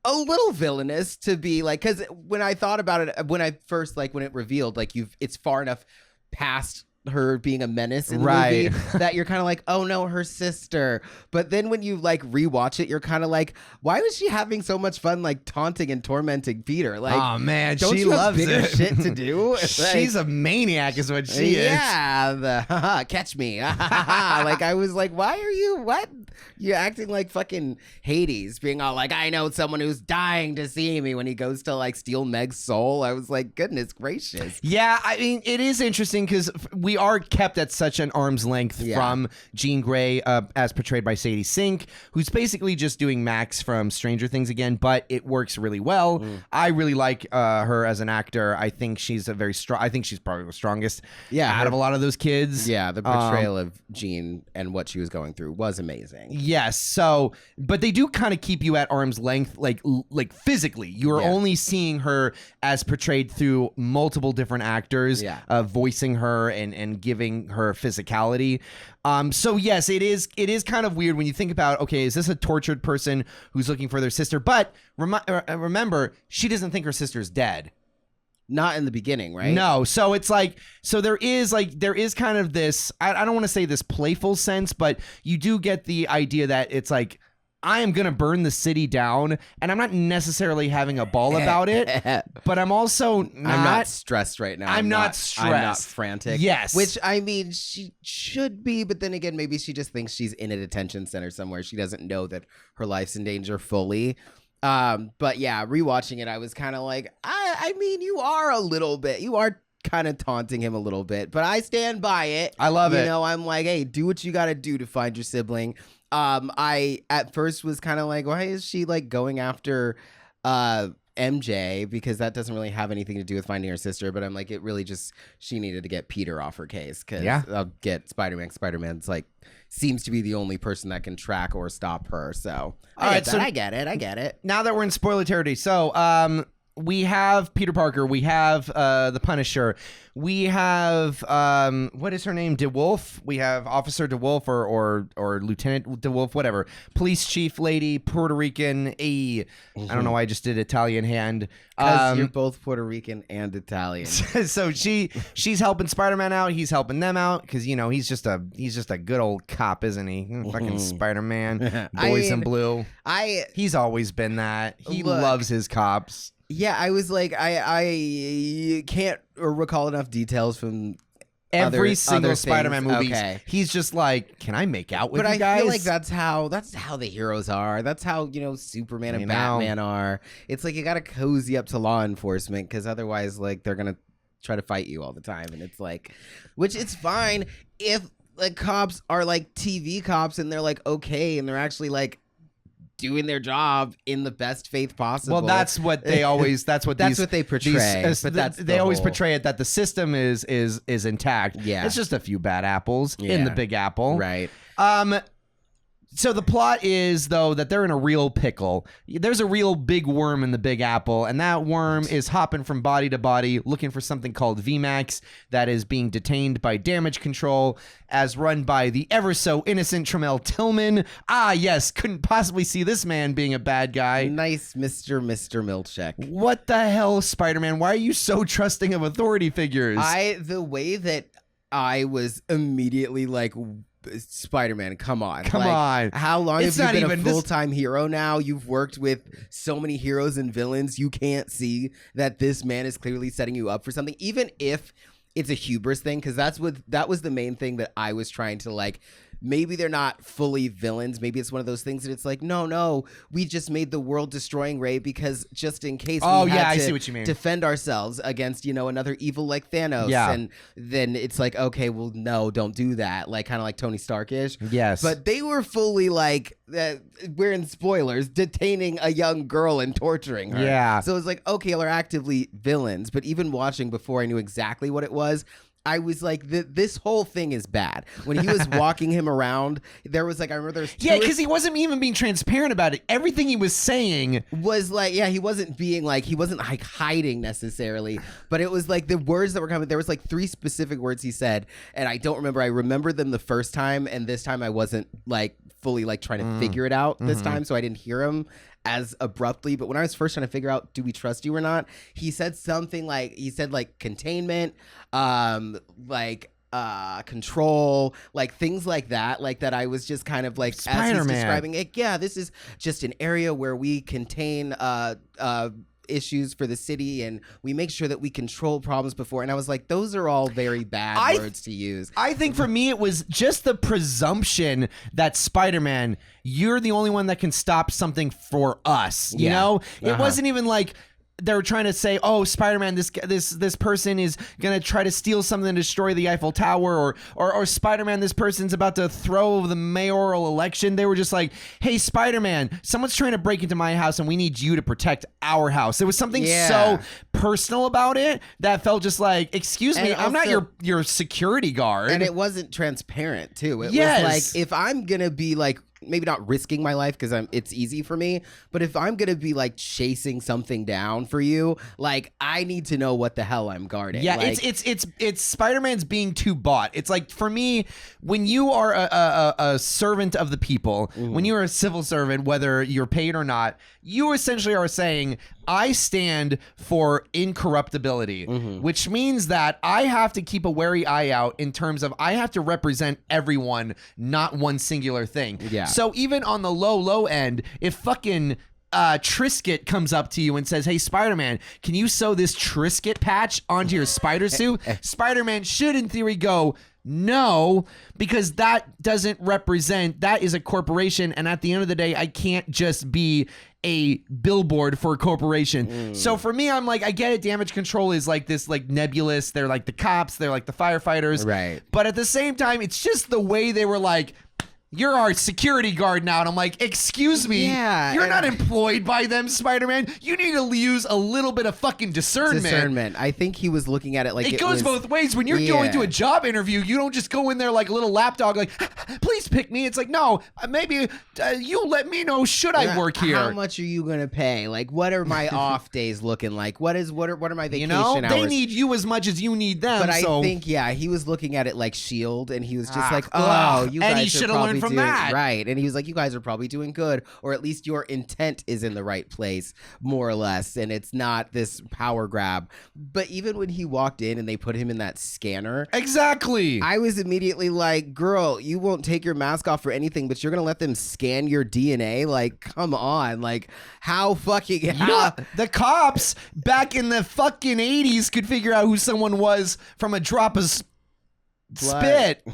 Speaker 1: a little villainous to be like, because when I thought about it, when it revealed, like it's far enough past her being a menace in the movie that you're kind of like, oh no, her sister. But then when you like rewatch it, you're kind of like, why was she having so much fun like taunting and tormenting Peter? Like,
Speaker 2: oh man,
Speaker 1: don't
Speaker 2: she
Speaker 1: you
Speaker 2: loves
Speaker 1: have bigger
Speaker 2: it.
Speaker 1: shit to do?
Speaker 2: She's a maniac, is what she is.
Speaker 1: Yeah, the catch me. Like I was like, why are you? What? You're acting like fucking Hades, being all like, I know someone who's dying to see me when he goes to like steal Meg's soul. I was like, goodness gracious.
Speaker 2: Yeah, I mean, it is interesting because we are kept at such an arm's length from Jean Grey, as portrayed by Sadie Sink, who's basically just doing Max from Stranger Things again, but it works really well. I really like her as an actor. I think she's I think she's probably the strongest out of a lot of those kids.
Speaker 1: Yeah, the portrayal of Jean and what she was going through was amazing.
Speaker 2: Yes, so, but they do kind of keep you at arm's length, like physically. You are only seeing her as portrayed through multiple different actors, voicing her and giving her physicality. So yes, it is kind of weird when you think about, okay, is this a tortured person who's looking for their sister? But remember, she doesn't think her sister's dead.
Speaker 1: Not in the beginning, right?
Speaker 2: No. So it's like, there is kind of this, I don't want to say this playful sense, but you do get the idea that it's like, I am going to burn the city down, and I'm not necessarily having a ball about it, but I'm also not.
Speaker 1: I'm not stressed right now.
Speaker 2: I'm not stressed.
Speaker 1: I'm not frantic.
Speaker 2: Yes.
Speaker 1: Which, I mean, she should be, but then again, maybe she just thinks she's in a detention center somewhere. She doesn't know that her life's in danger fully. But yeah, rewatching it, I was kind of like, I mean, you are kind of taunting him a little bit, but I stand by it.
Speaker 2: I love it.
Speaker 1: You know, I'm like, hey, do what you got to do to find your sibling. I at first was kind of like, why is she like going after MJ, because that doesn't really have anything to do with finding her sister, but I'm like, it really just, she needed to get Peter off her case, because I'll get Spider-Man's like seems to be the only person that can track or stop her. So I get it.
Speaker 2: Now that we're in spoiler territory, so we have Peter Parker, we have the Punisher, we have what is her name, DeWolf, we have Officer DeWolf or Lieutenant DeWolf, whatever, police chief lady, Puerto Rican. I don't know why I just did Italian hand,
Speaker 1: because you're both Puerto Rican and Italian.
Speaker 2: So she's helping Spider-Man out, he's helping them out, because you know he's just a good old cop, isn't he? Fucking Spider-Man, boys in blue. He's always been that. He loves his cops.
Speaker 1: Yeah, I was like, I can't recall enough details from
Speaker 2: every single
Speaker 1: other
Speaker 2: Spider-Man movie.
Speaker 1: Okay.
Speaker 2: He's just like, can I make out with
Speaker 1: you guys? But I feel like that's how the heroes are. That's how, you know, Superman and Batman are. It's like you got to cozy up to law enforcement, because otherwise, like, they're gonna try to fight you all the time, and it's like, which it's fine if like cops are like TV cops and they're like okay and they're actually like doing their job in the best faith possible.
Speaker 2: Well, that's what they always. That's what they
Speaker 1: portray. But
Speaker 2: they always portray it, that the system is intact.
Speaker 1: Yeah,
Speaker 2: it's just a few bad apples in the Big Apple.
Speaker 1: Right.
Speaker 2: So the plot is, though, that they're in a real pickle. There's a real big worm in the Big Apple, and that worm is hopping from body to body, looking for something called VMAX that is being detained by Damage Control, as run by the ever-so-innocent Tremel Tillman. Ah, yes, couldn't possibly see this man being a bad guy.
Speaker 1: Nice Mr. Milchek.
Speaker 2: What the hell, Spider-Man? Why are you so trusting of authority figures?
Speaker 1: The way that I was immediately like, Spider-Man, come on. How long have you been a full-time hero now? You've worked with so many heroes and villains. You can't see that this man is clearly setting you up for something, even if it's a hubris thing, because that was the main thing that I was trying to like maybe they're not fully villains. Maybe it's one of those things that it's like, no, we just made the world destroying ray because just in case we had
Speaker 2: I
Speaker 1: to
Speaker 2: see what you mean.
Speaker 1: defend ourselves against, another evil like Thanos.
Speaker 2: Yeah.
Speaker 1: And then it's like, okay, well, no, don't do that. Like kind of like Tony Stark-ish.
Speaker 2: Yes.
Speaker 1: But they were fully like, we're in spoilers, detaining a young girl and torturing her.
Speaker 2: Yeah.
Speaker 1: So it's like, okay, they're actively villains. But even watching before I knew exactly what it was, I was like, this whole thing is bad. When he was walking him around, there was like, I remember there's
Speaker 2: because he wasn't even being transparent about it. Everything he was saying
Speaker 1: was like, he wasn't being like, he wasn't like hiding necessarily, but it was like the words that were coming. There was like 3 specific words he said, and I don't remember. I remember them the first time, and this time I wasn't like fully like trying to figure it out this time, so I didn't hear him as abruptly. But when I was first trying to figure out, do we trust you or not, he said something like, containment, control, like things like that I was just kind of like,
Speaker 2: Spider-Man.
Speaker 1: as he's describing it, this is just an area where we contain issues for the city, and we make sure that we control problems before. And I was like, those are all very bad words to use.
Speaker 2: I think for me it was just the presumption that Spider-Man, you're the only one that can stop something for us. You know, it wasn't even like they were trying to say, oh, Spider-Man, this person is gonna try to steal something to destroy the Eiffel Tower, or Spider-Man, this person's about to throw the mayoral election. They were just like, hey, Spider-Man, someone's trying to break into my house and we need you to protect our house. There was something so personal about it that felt just like, excuse me, I'm not your security guard.
Speaker 1: And it wasn't transparent too. It was like, if I'm gonna be like, maybe not risking my life because it's easy for me, but if I'm gonna be like chasing something down for you, like I need to know what the hell I'm guarding.
Speaker 2: Yeah,
Speaker 1: like,
Speaker 2: it's Spider-Man's being too bought. It's like, for me, when you are a servant of the people, when you're a civil servant, whether you're paid or not, you essentially are saying, I stand for incorruptibility, which means that I have to keep a wary eye out in terms of I have to represent everyone, not one singular thing.
Speaker 1: Yeah.
Speaker 2: So even on the low end, if fucking Trisket comes up to you and says, hey, Spider-Man, can you sew this Trisket patch onto your spider suit? Spider-Man should, in theory, go, no, because that doesn't represent, that is a corporation, and at the end of the day, I can't just be a billboard for a corporation. So for me, I'm like, I get it, damage control is like this like nebulous, they're like the cops, they're like the firefighters,
Speaker 1: right?
Speaker 2: But at the same time, it's just the way they were like, you're our security guard now. And I'm like, excuse me, you're not employed by them, Spider-Man. You need to use a little bit of fucking discernment.
Speaker 1: I think he was looking at it like
Speaker 2: it goes both ways. When you're going to a job interview, you don't just go in there like a little lapdog, like, please pick me. It's like, no, maybe you let me know, should I work here?
Speaker 1: How much are you going to pay? Like, what are my off days looking like? What are my vacation hours?
Speaker 2: They need you as much as you need them.
Speaker 1: But I think, he was looking at it like S.H.I.E.L.D. and he was just like, oh, you guys
Speaker 2: and he should have learned from that.
Speaker 1: Right. And he was like, you guys are probably doing good, or at least your intent is in the right place, more or less, and it's not this power grab. But even when he walked in and they put him in that scanner,
Speaker 2: exactly,
Speaker 1: I was immediately like, girl, you won't take your mask off for anything, but you're gonna let them scan your DNA? Like, come on. Like, how fucking
Speaker 2: the cops back in the fucking 80s could figure out who someone was from a drop of spit.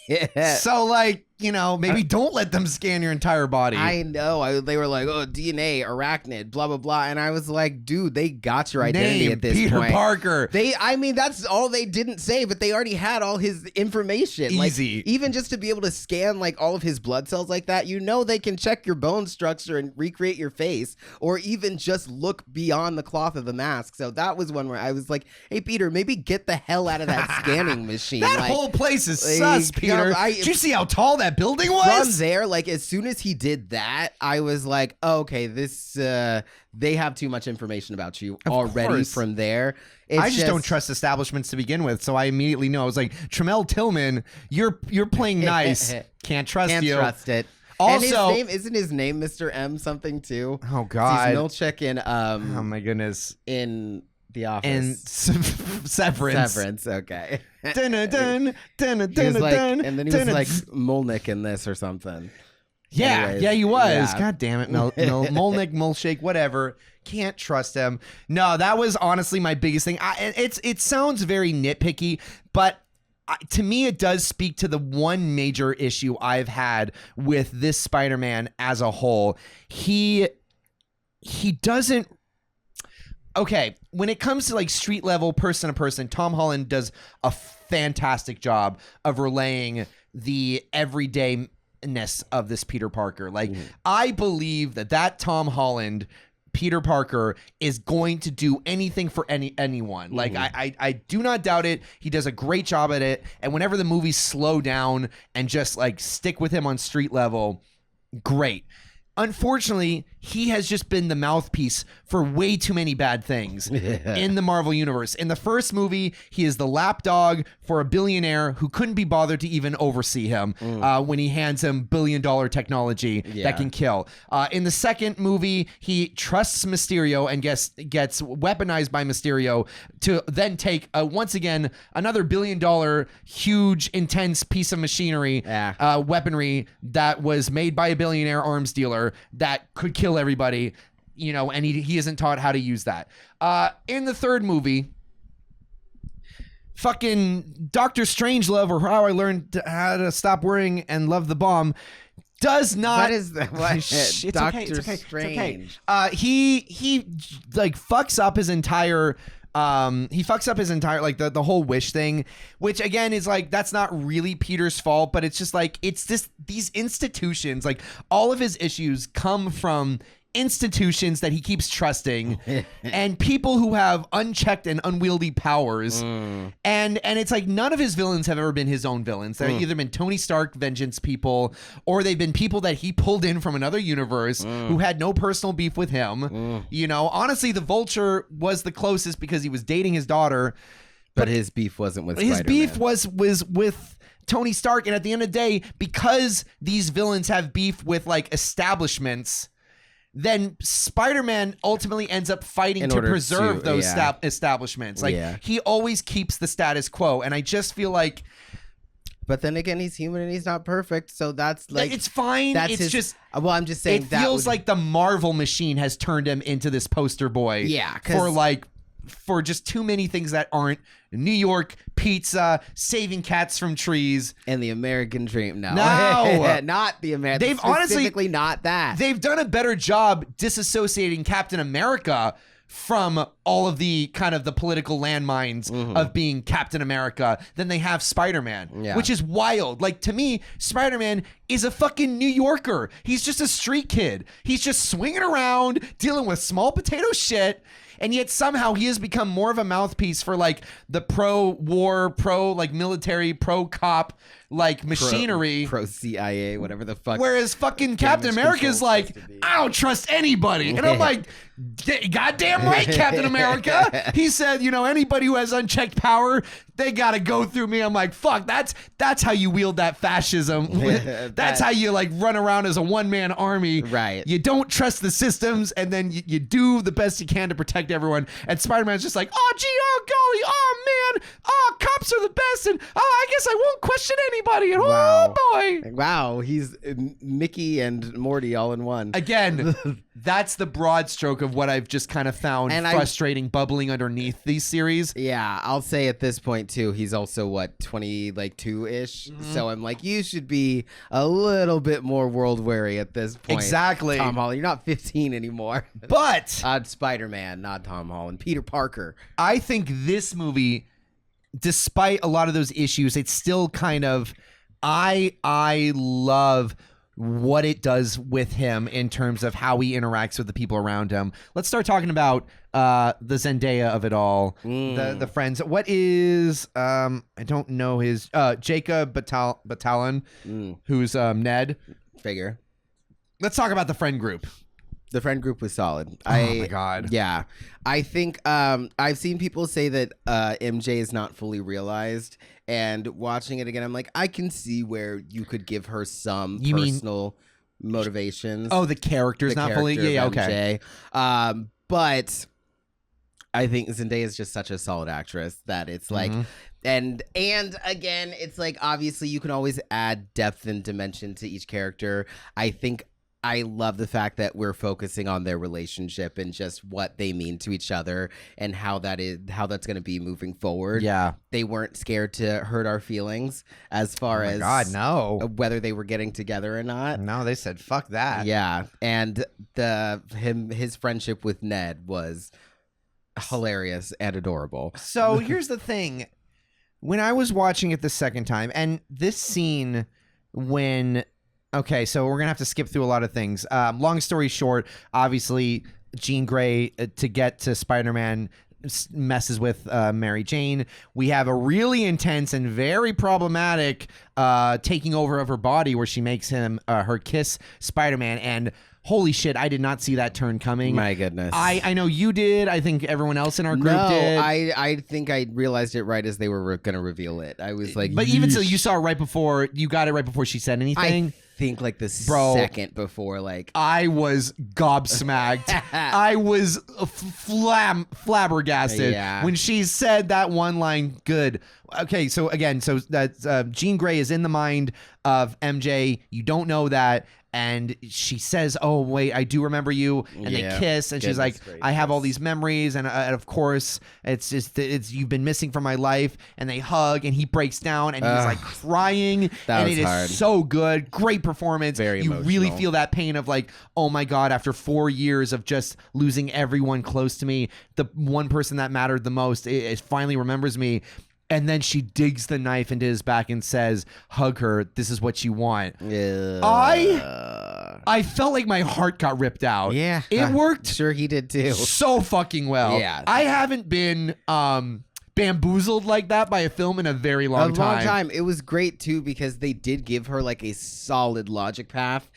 Speaker 1: Yeah.
Speaker 2: So, like, maybe don't let them scan your entire body.
Speaker 1: I know. They were like, oh, DNA, arachnid, blah, blah, blah. And I was like, dude, they got your identity at this
Speaker 2: Peter
Speaker 1: point.
Speaker 2: Parker.
Speaker 1: That's all they didn't say, but they already had all his information.
Speaker 2: Easy.
Speaker 1: Like, even just to be able to scan like all of his blood cells like that, they can check your bone structure and recreate your face, or even just look beyond the cloth of the mask. So that was one where I was like, hey, Peter, maybe get the hell out of that scanning machine.
Speaker 2: That whole place is sus, Peter. Did you see how tall that building was?
Speaker 1: From there, like, as soon as he did that, I was like, oh, okay, this they have too much information about you already. From there,
Speaker 2: I just don't trust establishments to begin with, so I immediately know. I was like, Tremel Tillman, you're playing nice. Can't trust you.
Speaker 1: Can't trust it.
Speaker 2: Also,
Speaker 1: and isn't his name Mr. M something too?
Speaker 2: Oh God,
Speaker 1: he's Milchick in
Speaker 2: oh my goodness,
Speaker 1: in The Office
Speaker 2: and Severance.
Speaker 1: Severance, okay.
Speaker 2: Dun, dun, dun, dun, dun,
Speaker 1: He was like,
Speaker 2: dun,
Speaker 1: and then he
Speaker 2: dun,
Speaker 1: was like Molnick in this or something.
Speaker 2: Yeah,
Speaker 1: Anyways,
Speaker 2: yeah, he was.
Speaker 1: yeah.
Speaker 2: God damn it, Molnick, Molshake, whatever. Can't trust him. No, that was honestly my biggest thing. It sounds very nitpicky, but to me, it does speak to the one major issue I've had with this Spider-Man as a whole. He doesn't. Okay, when it comes to like street level, person to person, Tom Holland does a fantastic job of relaying the everydayness of this Peter Parker. Like, I believe that Tom Holland Peter Parker is going to do anything for anyone. Like, I do not doubt it. He does a great job at it. And whenever the movies slow down and just like stick with him on street level, great. Unfortunately, he has just been the mouthpiece for way too many bad things in the Marvel Universe. In the first movie, he is the lapdog for a billionaire who couldn't be bothered to even oversee him when he hands him billion-dollar technology that can kill. In the second movie, he trusts Mysterio and gets weaponized by Mysterio to then take, once again, another billion-dollar, huge, intense piece of machinery, weaponry that was made by a billionaire arms dealer that could kill everybody, and he isn't taught how to use that. In the third movie, fucking Dr. Strangelove, or How I Learned how to Stop Worrying and Love the Bomb, does not.
Speaker 1: What is that? What?
Speaker 2: It's
Speaker 1: Doctor
Speaker 2: okay.
Speaker 1: Strange.
Speaker 2: He like fucks up his entire. Like the whole wish thing, which again is like, that's not really Peter's fault, but it's just like, it's just these institutions, like all of his issues come from institutions that he keeps trusting and people who have unchecked and unwieldy powers. And it's like, none of his villains have ever been his own villains. They've either been Tony Stark vengeance people, or they've been people that he pulled in from another universe who had no personal beef with him. Honestly, the Vulture was the closest because he was dating his daughter.
Speaker 1: But his beef wasn't with
Speaker 2: His
Speaker 1: Spider-Man.
Speaker 2: beef was with Tony Stark. And at the end of the day, because these villains have beef with like establishments, then Spider-Man ultimately ends up fighting to preserve those establishments. Like, he always keeps the status quo. And I just feel like...
Speaker 1: But then again, he's human and he's not perfect. So that's like...
Speaker 2: It's fine. It's just...
Speaker 1: Well, I'm just saying
Speaker 2: it feels like the Marvel machine has turned him into this poster boy.
Speaker 1: Yeah.
Speaker 2: For just too many things that aren't New York, pizza, saving cats from trees.
Speaker 1: And the American dream. No. Not the American.
Speaker 2: They've
Speaker 1: specifically not that.
Speaker 2: They've done a better job disassociating Captain America from all of the kind of the political landmines of being Captain America than they have Spider-Man, which is wild. Like, to me, Spider-Man is a fucking New Yorker. He's just a street kid. He's just swinging around, dealing with small potato shit. And yet somehow he has become more of a mouthpiece for like the pro-war, like military, pro-cop, like machinery.
Speaker 1: Pro-CIA, whatever the fuck.
Speaker 2: Whereas fucking Captain America is like, I don't trust anybody. And I'm like, goddamn right, Captain America. He said, anybody who has unchecked power, they gotta go through me. I'm like, fuck, that's how you wield that fascism. That's how you like run around as a one-man army.
Speaker 1: Right.
Speaker 2: You don't trust the systems, and then you do the best you can to protect everyone. And Spider-Man's just like, oh gee, oh golly, oh man, oh cops are the best, and I guess I won't question anybody. And oh boy.
Speaker 1: Wow, he's Mickey and Morty all in one.
Speaker 2: Again, that's the broad stroke of what I've just kind of found frustrating bubbling underneath these series.
Speaker 1: Yeah, I'll say at this point too, he's also 22-ish. So I'm like, you should be a little bit more world weary at this point.
Speaker 2: Exactly.
Speaker 1: Tom Holland, you're not 15 anymore.
Speaker 2: But
Speaker 1: Spider-Man, not Tom Holland. Peter Parker.
Speaker 2: I think this movie, despite a lot of those issues, it's still kind of, I love what it does with him in terms of how he interacts with the people around him. Let's start talking about the Zendaya of it all, the friends. What is I don't know his Jacob Batalon, who's Ned.
Speaker 1: Figure.
Speaker 2: Let's talk about the friend group.
Speaker 1: The friend group was solid.
Speaker 2: Oh my god.
Speaker 1: Yeah. I think I've seen people say that MJ is not fully realized, and watching it again, I'm like, I can see where you could give her some personal motivations.
Speaker 2: Oh, the character's not fully. Yeah, okay.
Speaker 1: But I think Zendaya is just such a solid actress that it's like, and again, it's like, obviously you can always add depth and dimension to each character. I think I love the fact that we're focusing on their relationship and just what they mean to each other and how that's going to be moving forward.
Speaker 2: Yeah.
Speaker 1: They weren't scared to hurt our feelings as far as
Speaker 2: God, no.
Speaker 1: whether they were getting together or not.
Speaker 2: No, they said fuck that.
Speaker 1: Yeah, and his friendship with Ned was hilarious and adorable.
Speaker 2: So here's the thing. When I was watching it the second time, and this scene when... Okay, so we're going to have to skip through a lot of things. Long story short, obviously, Jean Grey, to get to Spider-Man, messes with Mary Jane. We have a really intense and very problematic taking over of her body where she makes him her kiss Spider-Man, and holy shit, I did not see that turn coming.
Speaker 1: My goodness.
Speaker 2: I know you did. I think everyone else in our group did.
Speaker 1: I think I realized it right as they were going to reveal it. I was like,
Speaker 2: but even so, you saw it right before, you got it right before she said anything.
Speaker 1: I think like the second before, like
Speaker 2: I was gobsmacked. I was flabbergasted when she said that one line. Good. Okay, so again, so that Jean Grey is in the mind of MJ. You don't know that. And she says, "Oh wait, I do remember you." And they kiss, and she's like, "I have all these memories, and of course, it's you've been missing from my life." And they hug, and he breaks down, and he's like crying, and it is so good, great performance.
Speaker 1: Very emotional.
Speaker 2: You really feel that pain of like, oh my god, after 4 years of just losing everyone close to me, the one person that mattered the most, it finally remembers me. And then she digs the knife into his back and says, hug her. This is what you want. I felt like my heart got ripped out.
Speaker 1: Yeah.
Speaker 2: It worked.
Speaker 1: Sure he did too.
Speaker 2: So fucking well.
Speaker 1: Yeah.
Speaker 2: I haven't been bamboozled like that by a film in a very long time.
Speaker 1: It was great too because they did give her like a solid logic path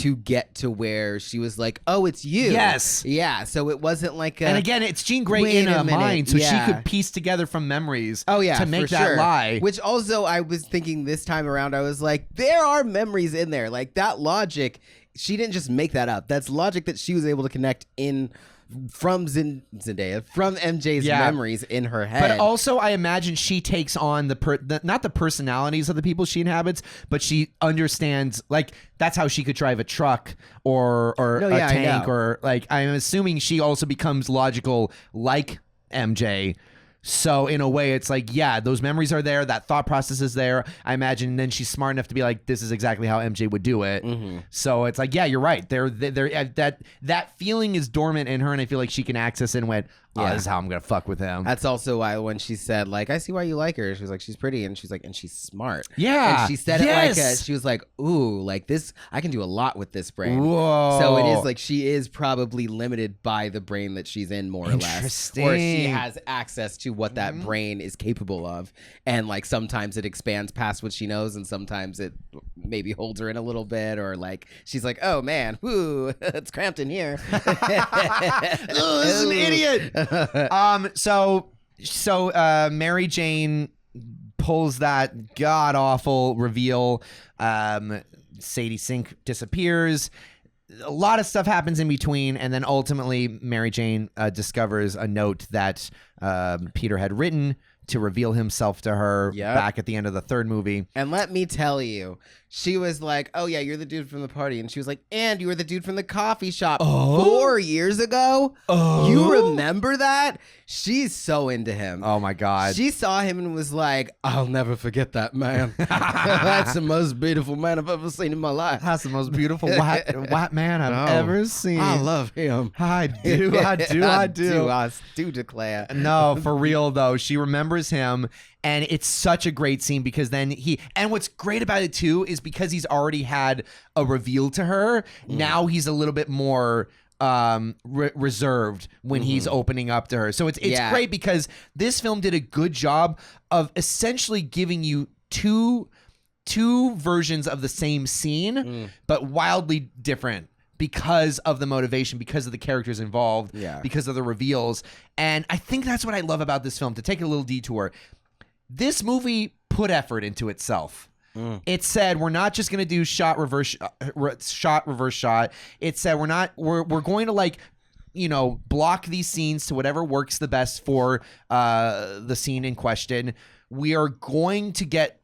Speaker 1: to get to where she was like, "Oh, it's you."
Speaker 2: Yes.
Speaker 1: Yeah. So it wasn't like
Speaker 2: and again, it's Jean Grey in a mind, so she could piece together from memories.
Speaker 1: Oh yeah,
Speaker 2: to make that lie.
Speaker 1: Which also, I was thinking this time around, I was like, there are memories in there, like that logic. She didn't just make that up. That's logic that she was able to connect in. From Zendaya, from MJ's memories in her head.
Speaker 2: But also, I imagine she takes on not the personalities of the people she inhabits, but she understands, like, that's how she could drive a truck or a tank, or, like, I'm assuming she also becomes logical like MJ. So in a way, it's like, yeah, those memories are there. That thought process is there. I imagine then she's smart enough to be like, this is exactly how MJ would do it. So it's like, yeah, you're right. That feeling is dormant in her, and I feel like she can access it and went, this is how I'm gonna fuck with him.
Speaker 1: That's also why when she said, like, I see why you like her. She was like, she's pretty, and she's like, and she's smart.
Speaker 2: Yeah.
Speaker 1: And she said it like she was like, ooh, like this, I can do a lot with this brain.
Speaker 2: Whoa.
Speaker 1: So it is like she is probably limited by the brain that she's in, more or less. Or she has access to what that brain is capable of, and like sometimes it expands past what she knows, and sometimes it maybe holds her in a little bit, or like she's like, oh man, whoo, it's cramped in here.
Speaker 2: Oh, this is an idiot. So Mary Jane pulls that god awful reveal. Sadie Sink disappears. A lot of stuff happens in between, and then ultimately Mary Jane discovers a note that Peter had written to reveal himself to her back at the end of the third movie.
Speaker 1: And let me tell you, she was like, oh yeah, you're the dude from the party. And she was like, and you were the dude from the coffee shop 4 years ago? You remember that? She's so into him.
Speaker 2: Oh my God.
Speaker 1: She saw him and was like, I'll never forget that man. That's the most beautiful man I've ever seen in my life.
Speaker 2: That's the most beautiful white man I've ever seen.
Speaker 1: I love him.
Speaker 2: I do. I
Speaker 1: do declare.
Speaker 2: No, for real though. She remembers him, and it's such a great scene because then and what's great about it too is because he's already had a reveal to her. Now he's a little bit more reserved when he's opening up to her. So it's great because this film did a good job of essentially giving you two versions of the same scene, but wildly different because of the motivation, because of the characters involved, because of the reveals. And I think that's what I love about this film. To take a little detour, this movie put effort into itself. It said, we're not just going to do shot, reverse shot. It said, we're going to, like, you know, block these scenes to whatever works the best for the scene in question. We are going to get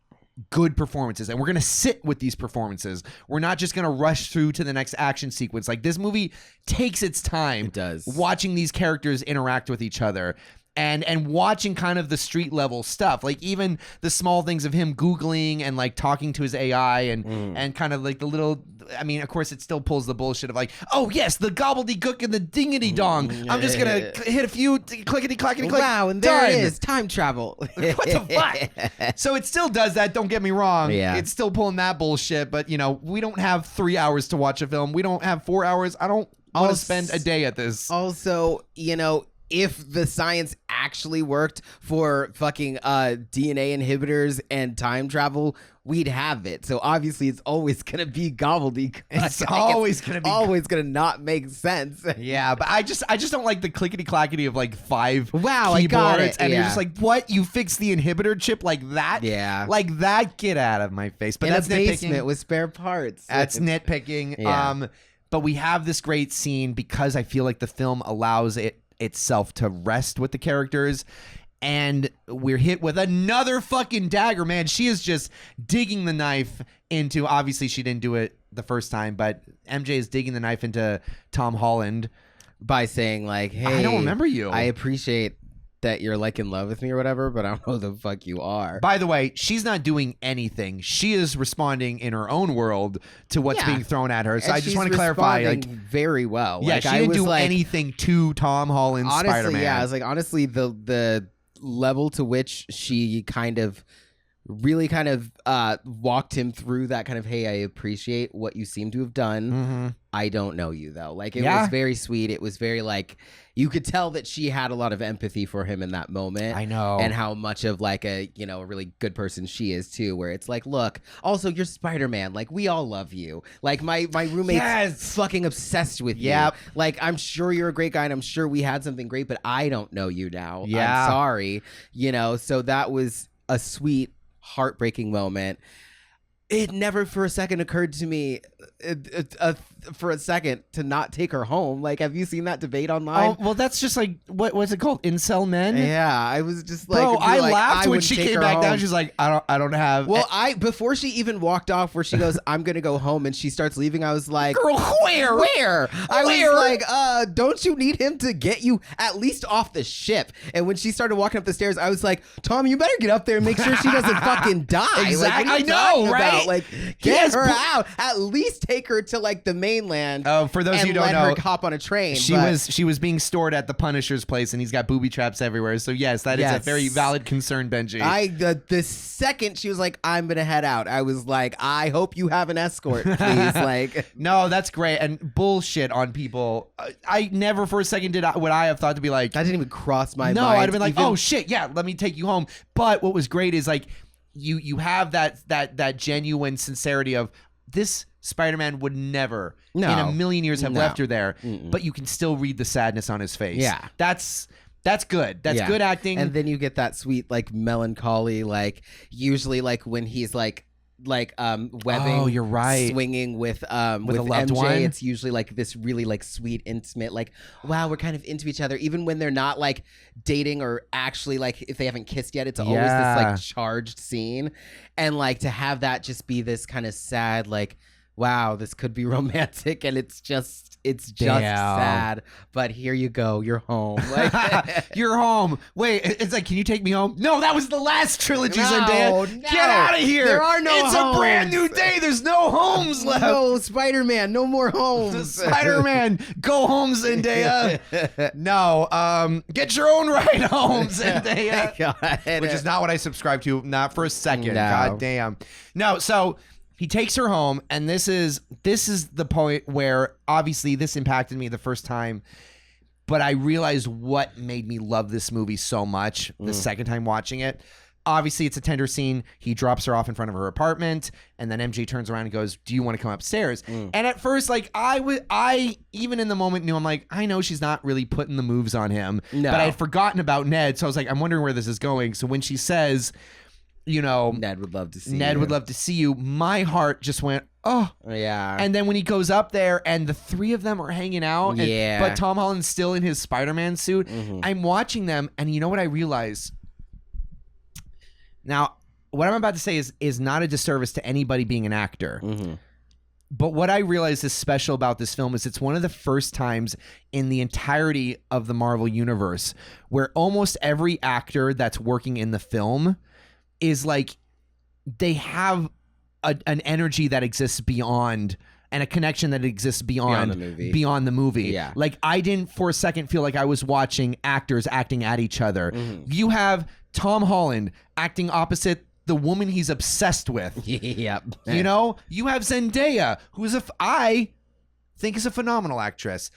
Speaker 2: good performances, and we're going to sit with these performances. We're not just going to rush through to the next action sequence. Like, this movie takes its time.
Speaker 1: It does.
Speaker 2: Watching these characters interact with each other. And watching kind of the street level stuff, like even the small things of him Googling and like talking to his AI and kind of like the little, I mean, of course it still pulls the bullshit of like, oh yes, the gobbledygook and the dingity dong. I'm just going to hit a few clickety clackety click.
Speaker 1: Wow, and there it is, time travel.
Speaker 2: What the fuck? So it still does that, don't get me wrong.
Speaker 1: Yeah.
Speaker 2: It's still pulling that bullshit, but you know, we don't have 3 hours to watch a film. We don't have 4 hours. I don't want to spend a day at this.
Speaker 1: Also, you know, if the science actually worked for fucking DNA inhibitors and time travel, we'd have it. So obviously it's always going to be gobbledygook.
Speaker 2: It's always going to be
Speaker 1: always going to not make sense.
Speaker 2: Yeah, but I just don't like the clickety clackety of like 5
Speaker 1: Wow,
Speaker 2: keyboards,
Speaker 1: I got it.
Speaker 2: and
Speaker 1: Yeah.
Speaker 2: you're just like, what? You fixed the inhibitor chip like that?
Speaker 1: Yeah.
Speaker 2: Like that? Get out of my face. But
Speaker 1: In
Speaker 2: that's
Speaker 1: a basement
Speaker 2: nitpicking.
Speaker 1: with spare parts.
Speaker 2: That's nitpicking.
Speaker 1: Yeah.
Speaker 2: But we have this great scene because I feel like the film allows itself to rest with the characters. And we're hit with another fucking dagger, man. She is just digging the knife into, obviously she didn't do it the first time, but MJ is digging the knife into Tom Holland.
Speaker 1: By saying like, hey,
Speaker 2: I don't remember you.
Speaker 1: I appreciate that you're like in love with me or whatever, but I don't know who the fuck you are.
Speaker 2: By the way, she's not doing anything. She is responding in her own world to what's being thrown at her. So
Speaker 1: And
Speaker 2: I just
Speaker 1: she's
Speaker 2: want to clarify, like,
Speaker 1: very well.
Speaker 2: yeah,
Speaker 1: Like,
Speaker 2: she
Speaker 1: I
Speaker 2: didn't
Speaker 1: was
Speaker 2: do
Speaker 1: like,
Speaker 2: anything to Tom Holland's
Speaker 1: honestly,
Speaker 2: Spider-Man.
Speaker 1: yeah, I was like, honestly, the level to which she really walked him through that kind of, hey, I appreciate what you seem to have done.
Speaker 2: Mm-hmm.
Speaker 1: I don't know you though. Like, it was very sweet. It was very like, you could tell that she had a lot of empathy for him in that moment.
Speaker 2: I know.
Speaker 1: And how much of like a really good person she is too, where it's like, look, also you're Spider-Man. Like, we all love you. Like, my roommate's fucking obsessed with you. Like, I'm sure you're a great guy and I'm sure we had something great, but I don't know you now.
Speaker 2: Yeah.
Speaker 1: I'm sorry. So that was a sweet, heartbreaking moment. It never for a second occurred to me for a second to not take her home. Like, have you seen that debate online?
Speaker 2: Oh, well, that's just like, what's it called? Incel men?
Speaker 1: Yeah, I was just like,
Speaker 2: Bro, I laughed when
Speaker 1: wouldn't
Speaker 2: she
Speaker 1: take
Speaker 2: came
Speaker 1: her
Speaker 2: back
Speaker 1: home.
Speaker 2: down. She's like, I don't have.
Speaker 1: Well, before she even walked off, where she goes, I'm gonna go home, and she starts leaving, I was like,
Speaker 2: girl, where?
Speaker 1: I was like, don't you need him to get you at least off the ship? And when she started walking up the stairs, I was like, Tom, you better get up there and make sure she doesn't fucking die.
Speaker 2: Exactly.
Speaker 1: Like, what are you
Speaker 2: I know,
Speaker 1: talking
Speaker 2: right?
Speaker 1: about? Like, get her out. At least take her to like the mainland.
Speaker 2: Oh, for those
Speaker 1: and
Speaker 2: who don't
Speaker 1: let
Speaker 2: know,
Speaker 1: her hop on a train.
Speaker 2: She was being stored at the Punisher's place, and he's got booby traps everywhere. So yes, that is a very valid concern, Benji.
Speaker 1: The second she was like, I'm gonna head out, I was like, I hope you have an escort, please. Like,
Speaker 2: no, that's great. And bullshit on people. I never for a second did what I have thought to be like.
Speaker 1: that didn't even cross my mind.
Speaker 2: No, I'd have been like, oh shit, yeah, let me take you home. But what was great is like you have that genuine sincerity of this Spider-Man would never in a million years have left her there, but you can still read the sadness on his face.
Speaker 1: Yeah.
Speaker 2: That's good. That's good acting.
Speaker 1: And then you get that sweet like melancholy, like usually like when he's like webbing,
Speaker 2: oh, you're right,
Speaker 1: swinging with a
Speaker 2: loved
Speaker 1: MJ,
Speaker 2: one.
Speaker 1: it's usually like this really like sweet, intimate, like, wow, we're kind of into each other, even when they're not like dating or actually like if they haven't kissed yet. It's always this like charged scene, and like to have that just be this kind of sad, like, wow, this could be romantic, and it's just sad. But here you go, you're home. Like,
Speaker 2: you're home. Wait, it's like, can you take me home? No, that was the last trilogy,
Speaker 1: No,
Speaker 2: Zendaya.
Speaker 1: no.
Speaker 2: Get out of here.
Speaker 1: There are no
Speaker 2: It's
Speaker 1: homes.
Speaker 2: a brand new day. There's no homes left.
Speaker 1: No, Spider-Man, no more homes.
Speaker 2: Spider-Man, go home, Zendaya. No, get your own ride home, Zendaya.
Speaker 1: God.
Speaker 2: Which is not what I subscribe to, not for a second.
Speaker 1: No.
Speaker 2: God damn. No, so he takes her home, and this is the point where obviously this impacted me the first time, but I realized what made me love this movie so much the second time watching it. Obviously, it's a tender scene. He drops her off in front of her apartment, and then MJ turns around and goes, "Do you want to come upstairs?" And at first, like, I even in the moment knew, I'm like, I know she's not really putting the moves on him,
Speaker 1: No.
Speaker 2: but I had forgotten about Ned, so I was like, I'm wondering where this is going. So when she says, you know,
Speaker 1: Ned would love to see
Speaker 2: Ned
Speaker 1: you.
Speaker 2: would love to see you, my heart just went, oh.
Speaker 1: Yeah.
Speaker 2: And then when he goes up there and the three of them are hanging out, but Tom Holland's still in his Spider-Man suit, I'm watching them, and you know what I realized? Now, what I'm about to say is not a disservice to anybody being an actor.
Speaker 1: Mm-hmm.
Speaker 2: But what I realized is special about this film is it's one of the first times in the entirety of the Marvel universe where almost every actor that's working in the film is like, they have an energy that exists beyond, and a connection that exists beyond the movie.
Speaker 1: Yeah.
Speaker 2: Like, I didn't for a second feel like I was watching actors acting at each other. Mm-hmm. You have Tom Holland acting opposite the woman he's obsessed with.
Speaker 1: Yep.
Speaker 2: You know, you have Zendaya, who is I think is a phenomenal actress.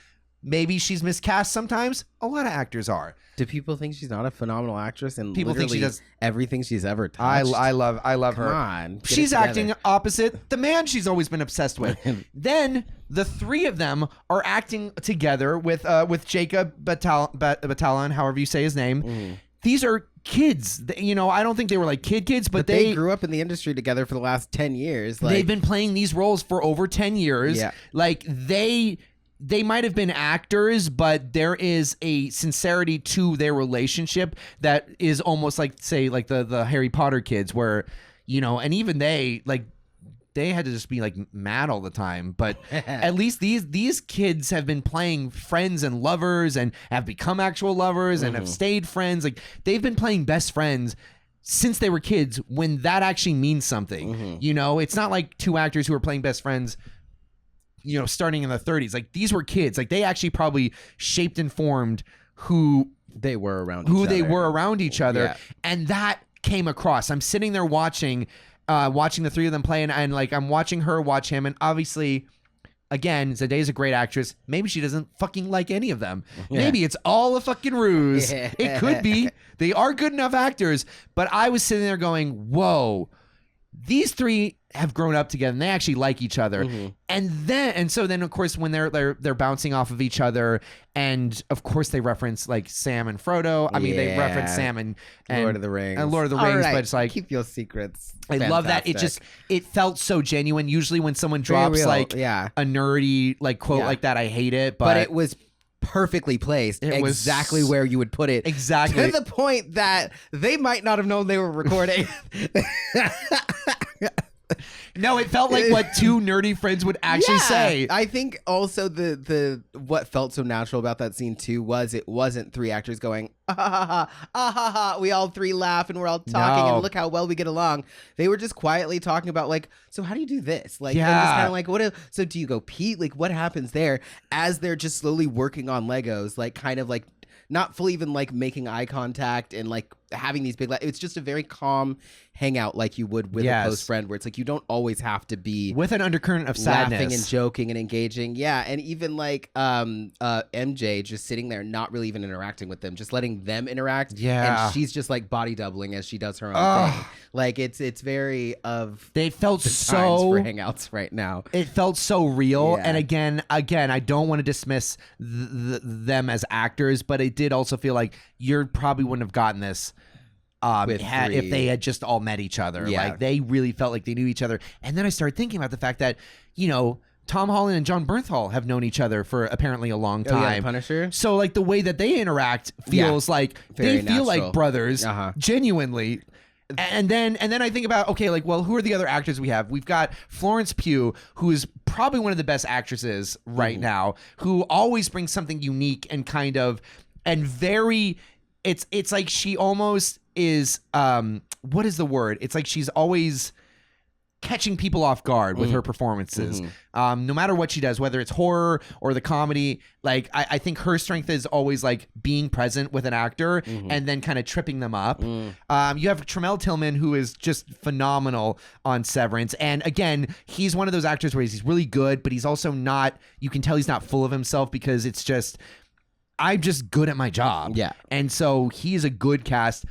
Speaker 2: Maybe she's miscast sometimes. A lot of actors are.
Speaker 1: Do people think she's not a phenomenal actress? And
Speaker 2: people think she does
Speaker 1: everything she's ever touched.
Speaker 2: I love
Speaker 1: Come
Speaker 2: her.
Speaker 1: on,
Speaker 2: she's acting opposite the man she's always been obsessed with. Then the three of them are acting together with Jacob Batalon, however you say his name. Mm. These are kids. You know, I don't think they were like kids, but they
Speaker 1: grew up in the industry together for the last 10 years.
Speaker 2: Like, they've been playing these roles for over 10 years.
Speaker 1: Yeah.
Speaker 2: Like, they might have been actors, but there is a sincerity to their relationship that is almost like, say, like the Harry Potter kids, where, you know, and even they had to just be like mad all the time. But at least these kids have been playing friends and lovers and have become actual lovers and have stayed friends. Like, they've been playing best friends since they were kids, when that actually means something. Mm-hmm. You know, it's not like two actors who are playing best friends, you know, starting in the 30s. Like, these were kids. Like, they actually probably shaped and formed who
Speaker 1: they were around each other.
Speaker 2: Yeah. And that came across. I'm sitting there watching the three of them play, and like, I'm watching her watch him, and obviously, again, Zendaya's a great actress. Maybe she doesn't fucking like any of them. Yeah. Maybe it's all a fucking ruse. Yeah. It could be. They are good enough actors, but I was sitting there going, whoa, these three have grown up together and they actually like each other. Mm-hmm. And so then of course when they're bouncing off of each other, and of course they reference like Sam and Frodo. I mean, they reference Sam and
Speaker 1: Lord of the Rings.
Speaker 2: And Lord of the Rings, right. But it's like,
Speaker 1: keep your secrets.
Speaker 2: I love that. It felt so genuine. Usually when someone drops like a nerdy like quote like that, I hate it. But
Speaker 1: it was perfectly placed. It was exactly where you would put it.
Speaker 2: Exactly.
Speaker 1: To the point that they might not have known they were recording.
Speaker 2: No, it felt like what two nerdy friends would actually say.
Speaker 1: I think also the what felt so natural about that scene too was it wasn't three actors going, ah ha ha, ah ha ha, we all three laugh and we're all talking and look how well we get along. They were just quietly talking about like, so how do you do this? Like, and just kind of like, so do you go pee? Like, what happens there as they're just slowly working on Legos, like kind of like not fully even like making eye contact and like having these big it's just a very calm hangout like you would with a close friend, where it's like you don't always have to be
Speaker 2: with an undercurrent of sadness,
Speaker 1: laughing and joking and engaging. And even like MJ just sitting there not really even interacting with them, just letting them interact, and she's just like body doubling as she does her own thing. Like it's very they felt so for hangouts right now.
Speaker 2: It felt so real. And again I don't want to dismiss them as actors, but it did also feel like you probably wouldn't have gotten this if they had just all met each other. Like, they really felt like they knew each other. And then I started thinking about the fact that, you know, Tom Holland and John Bernthal have known each other for apparently a long time.
Speaker 1: Oh, yeah, the Punisher.
Speaker 2: So like the way that they interact feels like they feel like brothers, genuinely. And then I think about, okay, like, well, who are the other actors we have? We've got Florence Pugh, who is probably one of the best actresses right now, who always brings something unique and kind of, and very, it's like she almost is, what is the word? It's like she's always catching people off guard with her performances. No matter what she does, whether it's horror or the comedy, like I think her strength is always like being present with an actor and then kind of tripping them up. You have Tremel Tillman, who is just phenomenal on Severance. And again, he's one of those actors where he's really good, but he's also not, you can tell he's not full of himself, because it's just, I'm just good at my job. Yeah. And so he's a good cast.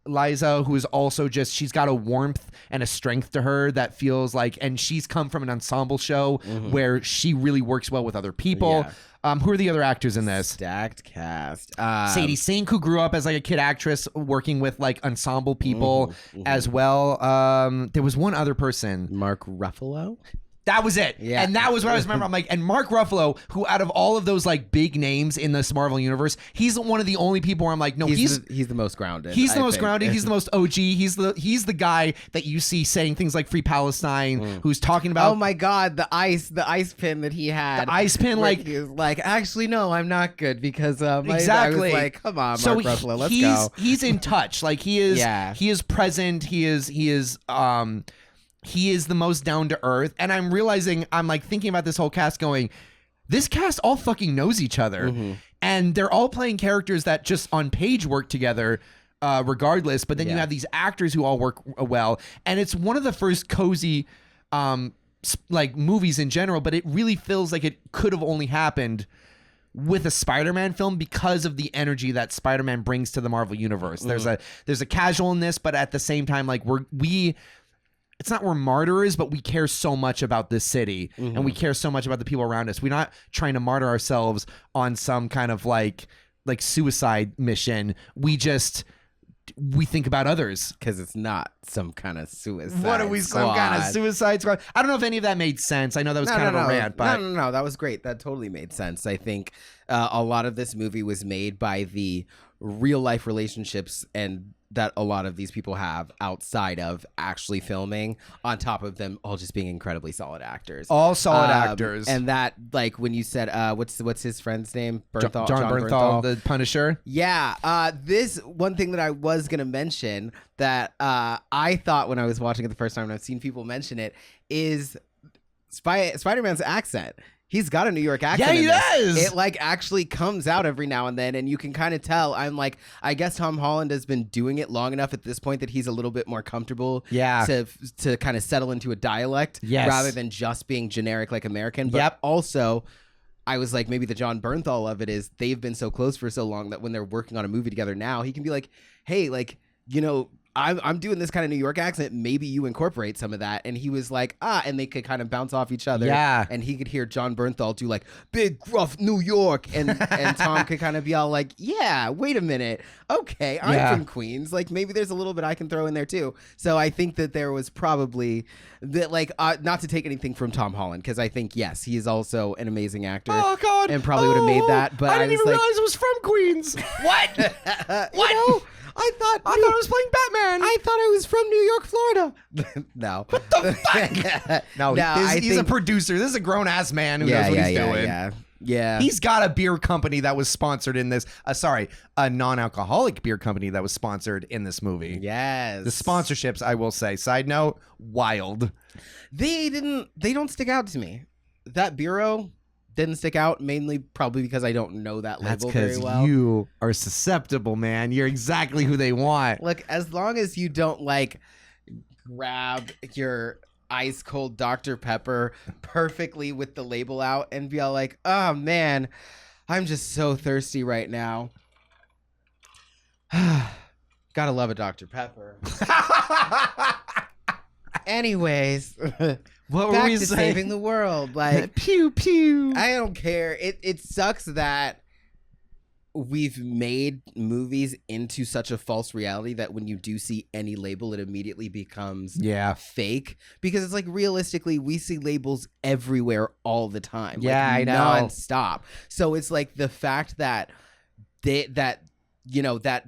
Speaker 2: Liza, who is also just, she's got a warmth and a strength to her that feels like, and she's come from an ensemble show where she really works well with other people. Who are the other actors in this?
Speaker 1: Stacked cast.
Speaker 2: Sadie Sink, who grew up as like a kid actress working with like ensemble people as well. There was one other person.
Speaker 1: Mark Ruffalo?
Speaker 2: That was it.
Speaker 1: Yeah.
Speaker 2: And that was what I was remembering. I'm like, and Mark Ruffalo, who out of all of those like big names in this Marvel universe, he's one of the only people where I'm like, no, he's
Speaker 1: the most grounded.
Speaker 2: He's the most grounded. He's the most OG. He's the guy that you see saying things like Free Palestine, who's talking about.
Speaker 1: Oh my God, the ice pin that he had.
Speaker 2: The ice pin, like
Speaker 1: he was like, actually, no, I'm not good because
Speaker 2: exactly.
Speaker 1: I was like, come on, Mark
Speaker 2: so
Speaker 1: Ruffalo, let's go.
Speaker 2: He's in touch. Like he is.
Speaker 1: Yeah.
Speaker 2: He is present. He is the most down to earth. And I'm realizing, I'm like thinking about this whole cast going, this cast all fucking knows each other. And they're all playing characters that just on page work together regardless. But then you have these actors who all work well. And it's one of the first cozy like movies in general, but it really feels like it could have only happened with a Spider-Man film because of the energy that Spider-Man brings to the Marvel universe. There's a casualness, but at the same time, like it's not we're martyrs, but we care so much about this city and we care so much about the people around us. We're not trying to martyr ourselves on some kind of like suicide mission. We think about others.
Speaker 1: Because it's not some kind of suicide
Speaker 2: What are we, some kind of suicide squad? I don't know if any of that made sense. I know that was kind of a rant, but...
Speaker 1: No, that was great. That totally made sense. I think a lot of this movie was made by the real-life relationships and that a lot of these people have outside of actually filming, on top of them all just being incredibly solid acters.
Speaker 2: All solid actors.
Speaker 1: And that, like, when you said, what's his friend's name?
Speaker 2: John Bernthal, the Punisher.
Speaker 1: Yeah. This one thing that I was going to mention that I thought when I was watching it the first time, and I've seen people mention it, is Spider-Man's accent. He's got a New York accent.
Speaker 2: Yeah, he does.
Speaker 1: It like actually comes out every now and then, and you can kind of tell. I'm like, I guess Tom Holland has been doing it long enough at this point that he's a little bit more comfortable.
Speaker 2: Yeah.
Speaker 1: To kind of settle into a dialect.
Speaker 2: Yes.
Speaker 1: Rather than just being generic like American. But also, I was like, maybe the John Bernthal of it is they've been so close for so long that when they're working on a movie together now, he can be like, hey, like, you know, I'm doing this kind of New York accent. Maybe you incorporate some of that. And he was like, and they could kind of bounce off each other.
Speaker 2: Yeah.
Speaker 1: And he could hear John Bernthal do like big, gruff New York. And Tom could kind of be all like, yeah, wait a minute. Okay, I'm from Queens. Like maybe there's a little bit I can throw in there too. So I think that there was probably that, like, not to take anything from Tom Holland, because I think, yes, he is also an amazing actor.
Speaker 2: Oh, God.
Speaker 1: And probably would have made that. But
Speaker 2: I didn't even realize it was from Queens. What?
Speaker 1: What? You know, I thought
Speaker 2: I was playing Batman.
Speaker 1: I thought I was from New York, Florida. No. What the
Speaker 2: fuck? No, he's a producer. This is a grown-ass man who knows what he's doing.
Speaker 1: Yeah.
Speaker 2: He's got a beer company that was sponsored in this. A non-alcoholic beer company that was sponsored in this movie.
Speaker 1: Yes.
Speaker 2: The sponsorships, I will say. Side note, wild.
Speaker 1: They don't stick out to me. That bureau didn't stick out, mainly probably because I don't know that label very well.
Speaker 2: That's because you are susceptible, man. You're exactly who they want.
Speaker 1: Look, as long as you don't like grab your ice cold Dr. Pepper perfectly with the label out and be all like, oh man, I'm just so thirsty right now. Gotta love a Dr. Pepper. Anyways,
Speaker 2: what
Speaker 1: back
Speaker 2: were we
Speaker 1: to
Speaker 2: saying?
Speaker 1: saving the world. Like,
Speaker 2: pew pew.
Speaker 1: I don't care. It sucks that we've made movies into such a false reality that when you do see any label, it immediately becomes fake. Because it's like, realistically, we see labels everywhere all the time.
Speaker 2: Yeah,
Speaker 1: like,
Speaker 2: I know.
Speaker 1: nonstop. So it's like the fact that that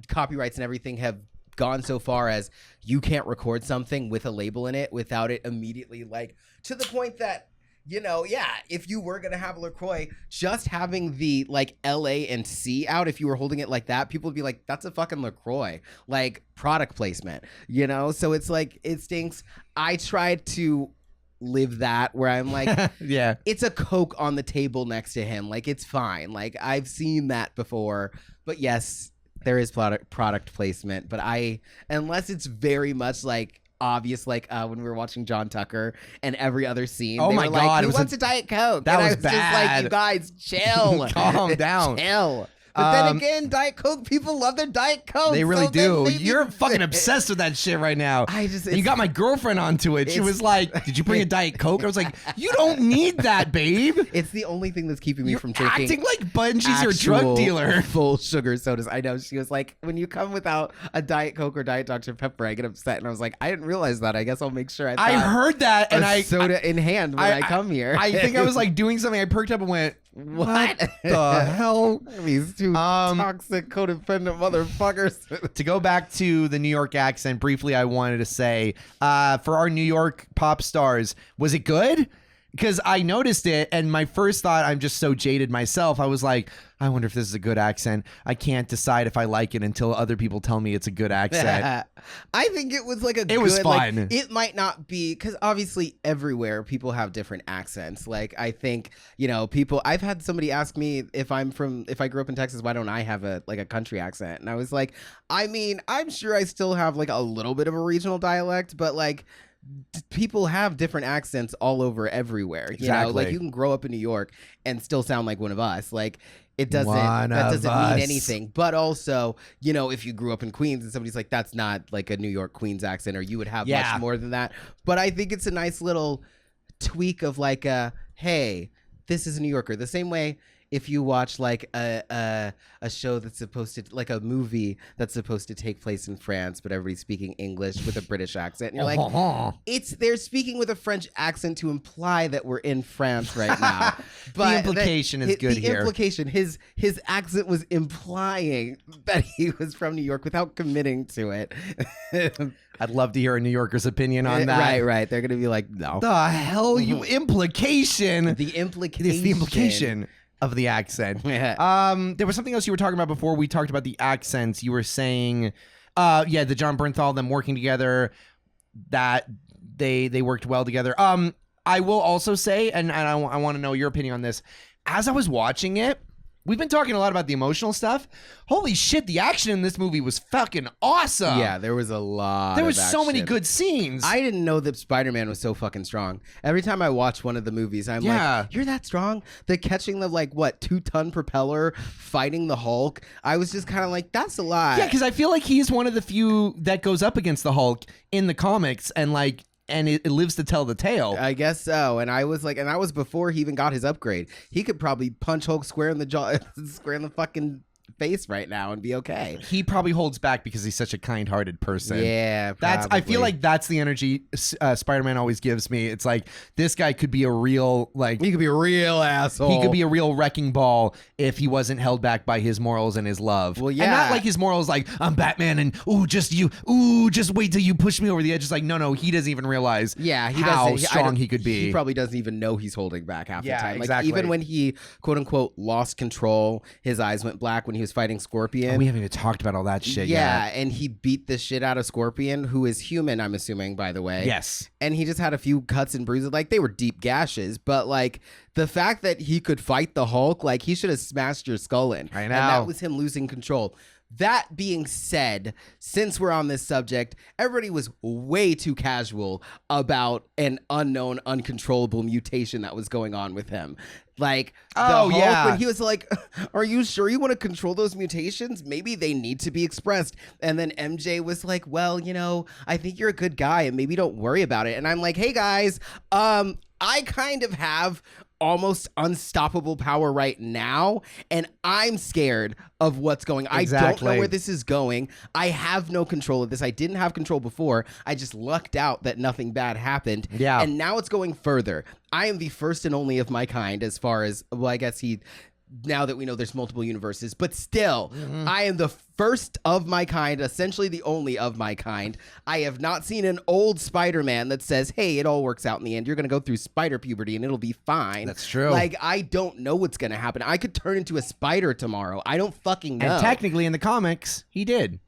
Speaker 1: copyrights and everything have gone so far as you can't record something with a label in it without it immediately, like, to the point that, if you were going to have LaCroix, just having the, like, L-A and C out, if you were holding it like that, people would be like, that's a fucking LaCroix. Like, product placement, So it's like, it stinks. I tried to live that where I'm like, it's a Coke on the table next to him. Like, it's fine. Like, I've seen that before. But yes, there is product placement. But unless it's very much like, obvious, like when we were watching John Tucker and every other scene.
Speaker 2: Oh my God!
Speaker 1: Who wants a Diet Coke?
Speaker 2: That was
Speaker 1: just
Speaker 2: bad.
Speaker 1: like, you guys, chill,
Speaker 2: calm down.
Speaker 1: Chill. But then again, Diet Coke people love their Diet Coke.
Speaker 2: They really do.
Speaker 1: Maybe
Speaker 2: You're fucking obsessed with that shit right now. You got my girlfriend onto it. She was like, "Did you bring a Diet Coke?" I was like, "You don't need that, babe."
Speaker 1: It's the only thing that's keeping me from drinking.
Speaker 2: Acting like Bungie's your drug dealer.
Speaker 1: Full sugar sodas. I know. She was like, when you come without a Diet Coke or Diet Dr. Pepper, I get upset. And I was like, I didn't realize that. I guess I'll make sure
Speaker 2: I heard that, and
Speaker 1: soda in hand when I come here.
Speaker 2: I think I was like doing something. I perked up and went, "What the hell?"
Speaker 1: These two toxic, codependent motherfuckers.
Speaker 2: To go back to the New York accent briefly, I wanted to say, for our New York pop stars, was it good? Because I noticed it, and my first thought, I'm just so jaded myself. I was like, I wonder if this is a good accent. I can't decide if I like it until other people tell me it's a good accent.
Speaker 1: I think it was like
Speaker 2: it was fun.
Speaker 1: Like, it might not be, because obviously everywhere people have different accents. Like, I think, I've had somebody ask me if I grew up in Texas, why don't I have a country accent? And I was like, I mean, I'm sure I still have like a little bit of a regional dialect, but like, people have different accents all over everywhere.
Speaker 2: Exactly.
Speaker 1: Like you can grow up in New York and still sound like one of us. Like that doesn't mean anything. But also, if you grew up in Queens and somebody's like, that's not like a New York Queens accent, or you would have much more than that. But I think it's a nice little tweak of like hey, this is a New Yorker. The same way if you watch like a show that's supposed to, like a movie that's supposed to take place in France, but everybody's speaking English with a British accent, and you're like, they're speaking with a French accent to imply that we're in France right now. But
Speaker 2: the implication is good here.
Speaker 1: The implication, his accent was implying that he was from New York without committing to it.
Speaker 2: I'd love to hear a New Yorker's opinion on that.
Speaker 1: Right. They're gonna be like, no.
Speaker 2: The hell, you implication.
Speaker 1: The implication.
Speaker 2: It's the implication of the accent. There was something else you were talking about before we talked about the accents. You were saying, the John Bernthal, them working together, that they worked well together. I will also say, and I want to know your opinion on this. As I was watching it, we've been talking a lot about the emotional stuff. Holy shit, the action in this movie was fucking awesome.
Speaker 1: Yeah, there was a lot.
Speaker 2: There was so many good scenes.
Speaker 1: I didn't know that Spider-Man was so fucking strong. Every time I watch one of the movies, I'm like, you're that strong? The catching the 2-ton propeller, fighting the Hulk. I was just kind of like, that's a lot.
Speaker 2: Yeah, because I feel like he's one of the few that goes up against the Hulk in the comics, and it lives to tell the tale.
Speaker 1: I guess so. And I was like, and that was before he even got his upgrade. He could probably punch Hulk square in the jaw, square in the fucking face right now and be okay.
Speaker 2: He probably holds back because he's such a kind-hearted person.
Speaker 1: Yeah,
Speaker 2: I feel like that's the energy Spider-Man always gives me. It's like, this guy could be a real,
Speaker 1: he could be a real asshole.
Speaker 2: He could be a real wrecking ball if he wasn't held back by his morals and his love.
Speaker 1: Well, yeah.
Speaker 2: And not like his morals like, I'm Batman and just wait till you push me over the edge. It's like, no, he doesn't even realize how strong he could be.
Speaker 1: He probably doesn't even know he's holding back half the time. Like,
Speaker 2: exactly.
Speaker 1: Even when he, quote unquote, lost control, his eyes went black when he was fighting Scorpion.
Speaker 2: We haven't even talked about all that shit yet.
Speaker 1: Yeah, and he beat the shit out of Scorpion, who is human, I'm assuming, by the way.
Speaker 2: Yes.
Speaker 1: And he just had a few cuts and bruises. Like, they were deep gashes, but the fact that he could fight the Hulk, he should have smashed your skull in.
Speaker 2: I know.
Speaker 1: And that was him losing control. That being said, since we're on this subject, everybody was way too casual about an unknown, uncontrollable mutation that was going on with him. Hulk, when he was like, are you sure you want to control those mutations? Maybe they need to be expressed. And then MJ was like, well, I think you're a good guy and maybe don't worry about it. And I'm like, hey guys, I kind of have almost unstoppable power right now, and I'm scared of what's going on.
Speaker 2: Exactly.
Speaker 1: I don't know where this is going. I have no control of this. I didn't have control before. I just lucked out that nothing bad happened.
Speaker 2: Yeah.
Speaker 1: And now it's going further. I am the first and only of my kind as far as, I guess now that we know there's multiple universes, but still, I am the first of my kind, essentially the only of my kind. I have not seen an old Spider-Man that says, hey, it all works out in the end. You're going to go through spider puberty and it'll be fine.
Speaker 2: That's true.
Speaker 1: I don't know what's going to happen. I could turn into a spider tomorrow. I don't fucking know.
Speaker 2: And technically in the comics, he did.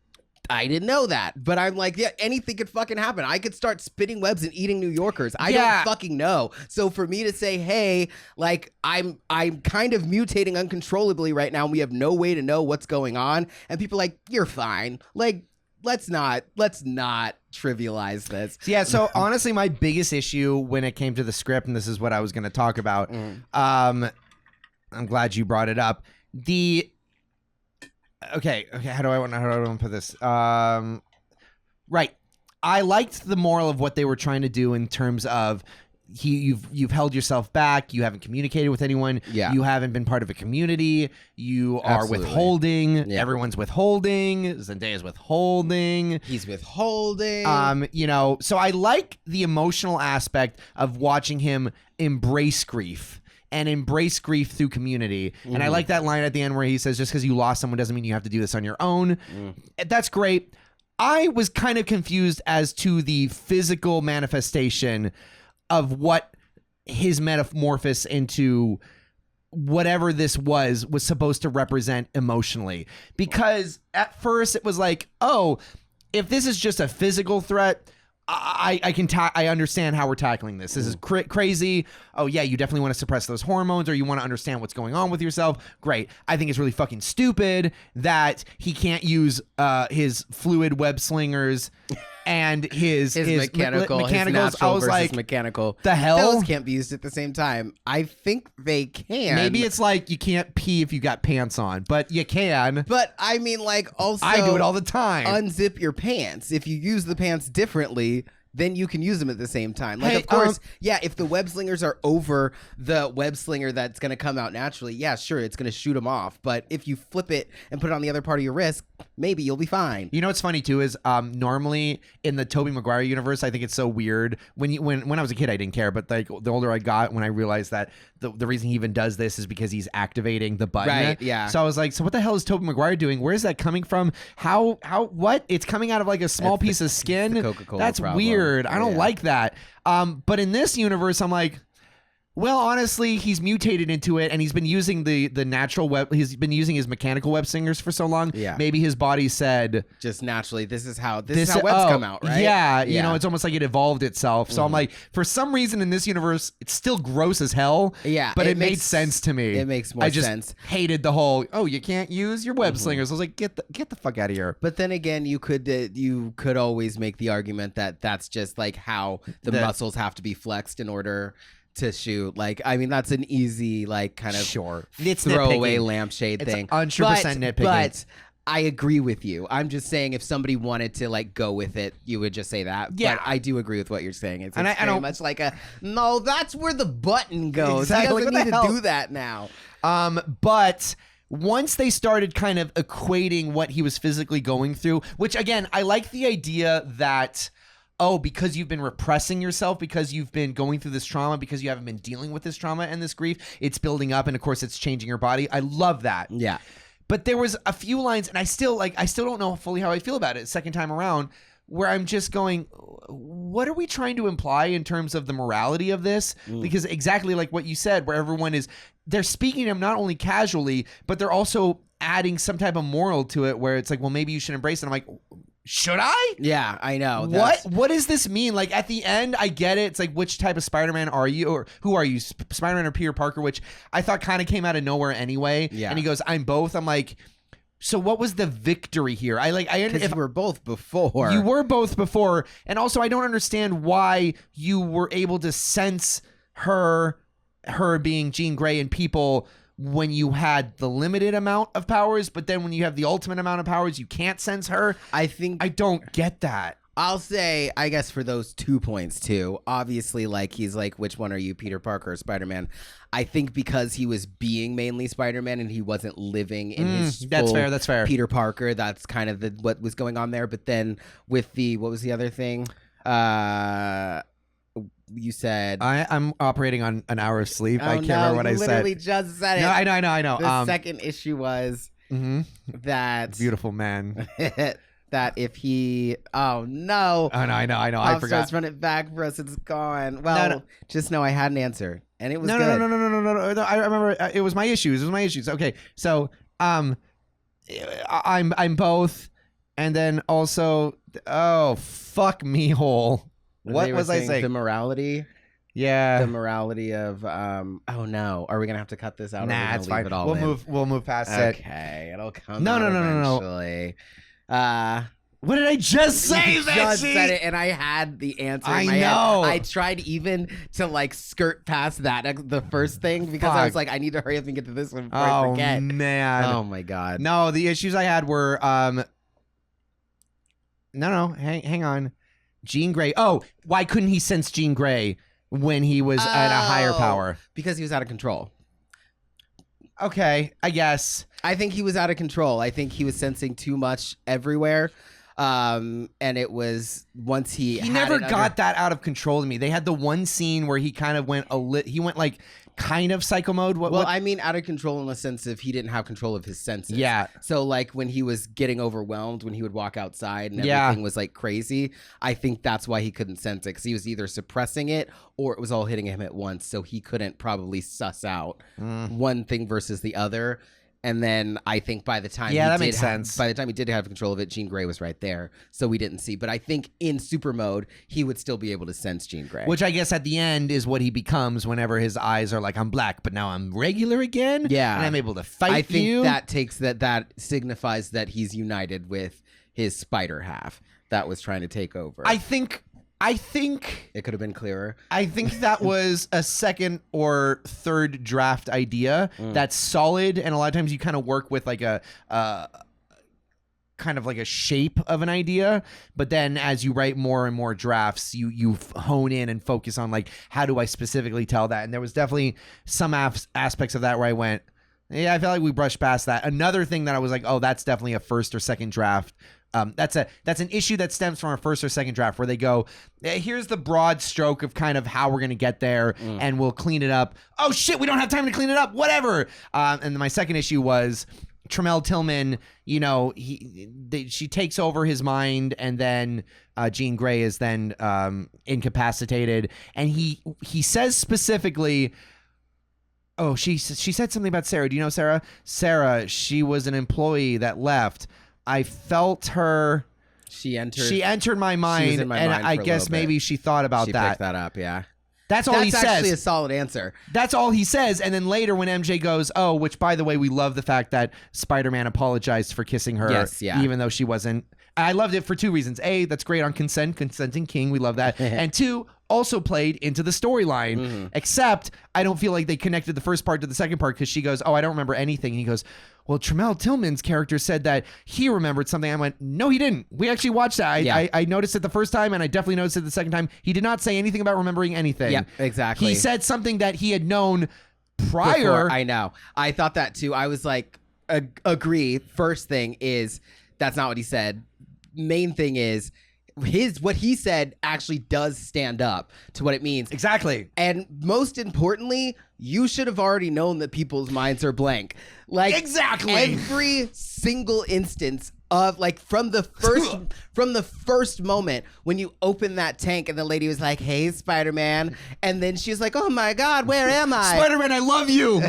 Speaker 1: I didn't know that, but I'm like, yeah, anything could fucking happen. I could start spitting webs and eating New Yorkers. I don't fucking know. So for me to say, hey, I'm kind of mutating uncontrollably right now, and we have no way to know what's going on, and people are like, you're fine. Let's not trivialize this.
Speaker 2: Yeah, so honestly, my biggest issue when it came to the script, and this is what I was going to talk about, I'm glad you brought it up. Okay. How do I want to put this? Right. I liked the moral of what they were trying to do in terms of you've held yourself back. You haven't communicated with anyone.
Speaker 1: Yeah.
Speaker 2: You haven't been part of a community. You are
Speaker 1: Absolutely.
Speaker 2: withholding.
Speaker 1: Yeah.
Speaker 2: Everyone's withholding. Zendaya's withholding.
Speaker 1: He's withholding.
Speaker 2: So I like the emotional aspect of watching him embrace grief. And embrace grief through community. And I like that line at the end where he says, just because you lost someone doesn't mean you have to do this on your own. That's great. I was kind of confused as to the physical manifestation of what his metamorphosis into whatever this was supposed to represent emotionally. Because at first it was like, oh, if this is just a physical threat, I understand how we're tackling this. This is crazy. Oh yeah, you definitely want to suppress those hormones, or you want to understand what's going on with yourself. Great. I think it's really fucking stupid that he can't use his fluid web slingers and his mechanicals.
Speaker 1: His
Speaker 2: I was like,
Speaker 1: mechanical.
Speaker 2: The hell?
Speaker 1: Those can't be used at the same time. I think they can.
Speaker 2: Maybe it's like you can't pee if you got pants on, but you can.
Speaker 1: But I mean, like, also,
Speaker 2: I do it all the time.
Speaker 1: Unzip your pants. If you use the pants differently, then you can use them at the same time. Like,
Speaker 2: Hey,
Speaker 1: of course, yeah, if the web slingers are over the web slinger that's going to come out naturally, yeah, sure, it's going to shoot them off. But if you flip it and put it on the other part of your wrist, maybe you'll be fine.
Speaker 2: You know what's funny too is normally in the Tobey Maguire universe, I think it's so weird. When I was a kid, I didn't care, but like the older I got, when I realized that the reason he even does this is because he's activating the button.
Speaker 1: Right, yeah.
Speaker 2: So I was like, so what the hell is Tobey Maguire doing? Where is that coming from? How what? It's coming out of like a small piece of skin.
Speaker 1: The Coca-Cola
Speaker 2: That's
Speaker 1: problem.
Speaker 2: weird. I don't like that. But in this universe, I'm like, well, honestly, he's mutated into it, and he's been using the natural web. He's been using his mechanical web slingers for so long.
Speaker 1: Yeah.
Speaker 2: Maybe his body said,
Speaker 1: just naturally, this is how webs come out, right?
Speaker 2: Yeah, you know, it's almost like it evolved itself. So I'm like, for some reason in this universe, it's still gross as hell.
Speaker 1: Yeah,
Speaker 2: but it made sense to me.
Speaker 1: It makes more sense.
Speaker 2: Hated the whole, oh, you can't use your web slingers. I was like, get the fuck out of here.
Speaker 1: But then again, you could always make the argument that that's just like how the muscles have to be flexed in order to shoot. Like, I mean, that's an easy, like, kind of throwaway lampshade thing.
Speaker 2: It's 100% nitpicking.
Speaker 1: But I agree with you. I'm just saying, if somebody wanted to like go with it, you would just say that.
Speaker 2: Yeah.
Speaker 1: But I do agree with what you're saying. It's
Speaker 2: I
Speaker 1: very much like no, that's where the button goes.
Speaker 2: Exactly.
Speaker 1: He doesn't need to do that now.
Speaker 2: But once they started kind of equating what he was physically going through, which again, I like the idea that, oh, because you've been repressing yourself, because you've been going through this trauma, because you haven't been dealing with this trauma and this grief, it's building up, and of course it's changing your body. I love that.
Speaker 1: Yeah.
Speaker 2: But there was a few lines, and I still don't know fully how I feel about it second time around, where I'm just going, what are we trying to imply in terms of the morality of this? Because exactly like what you said, where they're speaking to him not only casually, but they're also adding some type of moral to it, where it's like, well, maybe you should embrace it. I'm like, should I?
Speaker 1: Yeah, I know.
Speaker 2: What does this mean? Like, at the end, I get it. It's like, which type of Spider-Man are you? Or who are you? Spider-Man or Peter Parker? Which I thought kind of came out of nowhere anyway.
Speaker 1: Yeah.
Speaker 2: And he goes, I'm both. I'm like, so what was the victory here?
Speaker 1: Because you were both before.
Speaker 2: You were both before. And also, I don't understand why you were able to sense her being Jean Grey and people when you had the limited amount of powers, but then when you have the ultimate amount of powers, you can't sense her. I don't get that.
Speaker 1: I'll say, I guess, for those 2 points too, obviously, like, he's like, which one are you, Peter Parker or Spider-Man? I think because he was being mainly Spider-Man and he wasn't living in his
Speaker 2: that's fair.
Speaker 1: Peter Parker, that's kind of what was going on there. But then with what was the other thing? You said
Speaker 2: I'm operating on an hour of sleep. I can't remember what I said.
Speaker 1: Literally just said it.
Speaker 2: No, I know.
Speaker 1: The second issue was that
Speaker 2: beautiful man.
Speaker 1: That if he, oh no,
Speaker 2: I know. I forgot.
Speaker 1: Run it back for us. It's gone. Well, just know I had an answer, and it was good.
Speaker 2: No. I remember it was my issues. Okay, so I'm both, and then also, oh fuck me hole. What was I saying?
Speaker 1: The morality.
Speaker 2: Yeah.
Speaker 1: The morality of oh no. Are we gonna have to cut this out?
Speaker 2: Nah, it's fine. We'll move past it.
Speaker 1: Okay, it'll come. No.
Speaker 2: What did I just say?
Speaker 1: You just said it, and I had the answer.
Speaker 2: I
Speaker 1: in my
Speaker 2: know.
Speaker 1: Head. I tried even to like skirt past that the first thing because I was like, I need to hurry up and get to this one before I forget.
Speaker 2: Oh man.
Speaker 1: Oh my god.
Speaker 2: No, the issues I had were No, hang on. Jean Grey. Oh, why couldn't he sense Jean Grey when he was at a higher power?
Speaker 1: Because he was out of control.
Speaker 2: Okay, I guess.
Speaker 1: I think he was out of control. I think he was sensing too much everywhere. And it was once he
Speaker 2: never got that out of control to me. They had the one scene where he kind of went he went like kind of psycho mode.
Speaker 1: I mean out of control in the sense of he didn't have control of his senses.
Speaker 2: Yeah.
Speaker 1: So like when he was getting overwhelmed, when he would walk outside and everything was like crazy, I think that's why he couldn't sense it, because he was either suppressing it or it was all hitting him at once. So he couldn't probably suss out one thing versus the other. And then I think by the time
Speaker 2: makes sense.
Speaker 1: By the time he did have control of it, Jean Grey was right there, so we didn't see. But I think in super mode, he would still be able to sense Jean Grey.
Speaker 2: Which I guess at the end is what he becomes whenever his eyes are like, I'm black, but now I'm regular again.
Speaker 1: Yeah,
Speaker 2: and I'm able to fight you.
Speaker 1: I think that takes that signifies that he's united with his spider half that was trying to take over.
Speaker 2: I think
Speaker 1: it could have been clearer.
Speaker 2: I think that was a second or third draft idea that's solid, and a lot of times you kind of work with like a kind of like a shape of an idea, but then as you write more and more drafts, you hone in and focus on like, how do I specifically tell that? And there was definitely some aspects of that where I went, yeah, I feel like we brushed past that. Another thing that I was like, oh, that's definitely a first or second draft. That's an issue that stems from a first or second draft where they go, here's the broad stroke of kind of how we're going to get there and we'll clean it up. Oh shit, we don't have time to clean it up. Whatever. And my second issue was Tremel Tillman, you know, she takes over his mind, and then Jean Grey is then incapacitated, and he says specifically, oh, she said something about Sarah. Do you know Sarah? Sarah, she was an employee that left. I felt her. She entered my mind, and I guess maybe she thought about that.
Speaker 1: She picked that up, yeah.
Speaker 2: That's all he says.
Speaker 1: That's actually a solid answer.
Speaker 2: That's all he says. And then later when MJ goes, oh, which by the way, we love the fact that Spider-Man apologized for kissing her,
Speaker 1: yes, yeah.
Speaker 2: even though she wasn't. I loved it for two reasons. A, that's great on consenting king. We love that. And two, also played into the storyline. Except I don't feel like they connected the first part to the second part, because she goes, oh, I don't remember anything. And he goes, well, Tremel Tillman's character said that he remembered something. I went, no, he didn't. We actually watched that. I noticed it the first time, and I definitely noticed it the second time. He did not say anything about remembering anything.
Speaker 1: Yeah, exactly.
Speaker 2: He said something that he had known prior.
Speaker 1: Before, I know. I thought that too. I was like, agree. First thing is, that's not what he said. Main thing is, what he said actually does stand up to what it means.
Speaker 2: Exactly.
Speaker 1: And most importantly, you should have already known that people's minds are blank. Like,
Speaker 2: exactly.
Speaker 1: Every single instance of, like, from the first moment when you open that tank and the lady was like, hey, Spider-Man, and then she was like, oh my God, where am I?
Speaker 2: Spider-Man, I love you.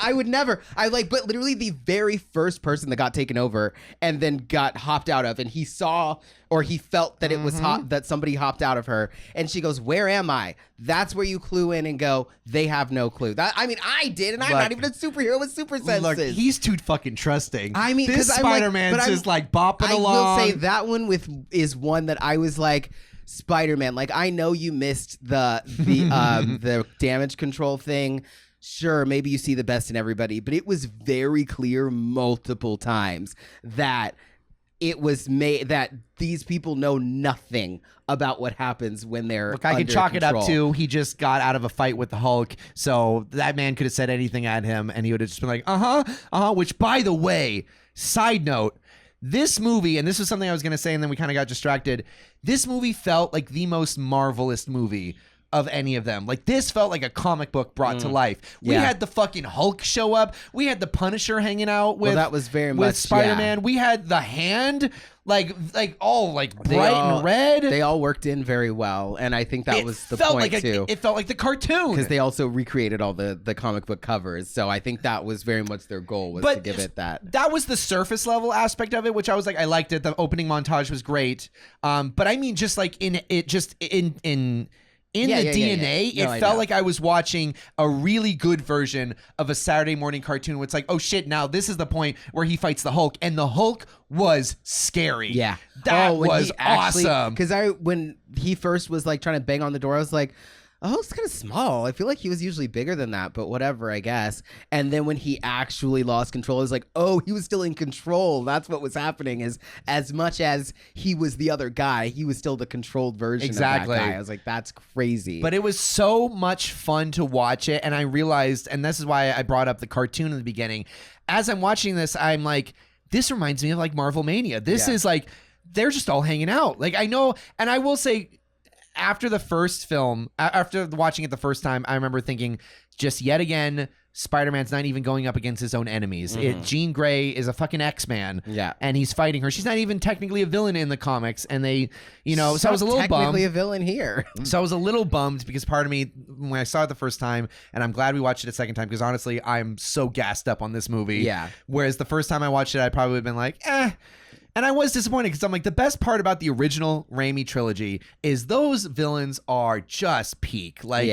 Speaker 1: I would never. But literally the very first person that got taken over and then got hopped out of, and he saw or he felt that it was that somebody hopped out of her, and she goes, where am I? That's where you clue in and go, they have no clue. I did, and I'm not even a superhero with super senses.
Speaker 2: Look, he's too fucking trusting.
Speaker 1: I mean,
Speaker 2: this Spider-Man's just like bopping along.
Speaker 1: I will say that one is one that I was like, Spider-Man, like, I know you missed the the damage control thing. Sure, maybe you see the best in everybody, but it was very clear multiple times that it was made that these people know nothing about what happens when they're
Speaker 2: Look, I can chalk it up to he just got out of a fight with the Hulk, so that man could have said anything at him, and he would have just been like, which, by the way, side note, this movie, and this was something I was going to say, and then we kind of got distracted, this movie felt like the most Marvelous movie of any of them. Like, this felt like a comic book brought to life. We had the fucking Hulk show up. We had the Punisher hanging out with,
Speaker 1: that was very much
Speaker 2: Spider-Man.
Speaker 1: Yeah.
Speaker 2: We had the Hand, like all like bright and red.
Speaker 1: They all worked in very well, and I think that was the point too.
Speaker 2: It felt like the cartoon,
Speaker 1: because they also recreated all the comic book covers. So I think that was very much their goal, was to give it that.
Speaker 2: That was the surface level aspect of it, which I was like, I liked it. The opening montage was great, but I mean, just like in in the DNA,
Speaker 1: No,
Speaker 2: it
Speaker 1: I
Speaker 2: felt
Speaker 1: know.
Speaker 2: like I was watching a really good version of a Saturday morning cartoon where it's like, oh shit, now this is the point where he fights the Hulk, and the Hulk was scary.
Speaker 1: Yeah.
Speaker 2: That
Speaker 1: when
Speaker 2: was
Speaker 1: he actually,
Speaker 2: awesome.
Speaker 1: Because when he first was like trying to bang on the door, I was like, oh, it's kind of small. I feel like he was usually bigger than that, but whatever, I guess. And then when he actually lost control, I was like, oh, he was still in control. That's what was happening. Is as much as he was the other guy, he was still the controlled version
Speaker 2: Exactly.
Speaker 1: of that guy. I was like, that's crazy.
Speaker 2: But it was so much fun to watch it, and I realized, and this is why I brought up the cartoon in the beginning. As I'm watching this, I'm like, this reminds me of like Marvel Mania. This is like, they're just all hanging out. Like I know, and I will say, after the first film, after watching it the first time, I remember thinking, just yet again, Spider-Man's not even going up against his own enemies. Jean Grey is a fucking X-Man.
Speaker 1: Yeah.
Speaker 2: And he's fighting her. She's not even technically a villain in the comics. And they, so I was a little bummed.
Speaker 1: Technically a villain here.
Speaker 2: So I was a little bummed because part of me, when I saw it the first time, and I'm glad we watched it a second time because honestly, I'm so gassed up on this movie.
Speaker 1: Yeah.
Speaker 2: Whereas the first time I watched it, I probably would have been like, eh. And I was disappointed because I'm like, the best part about the original Raimi trilogy is those villains are just peak. Like,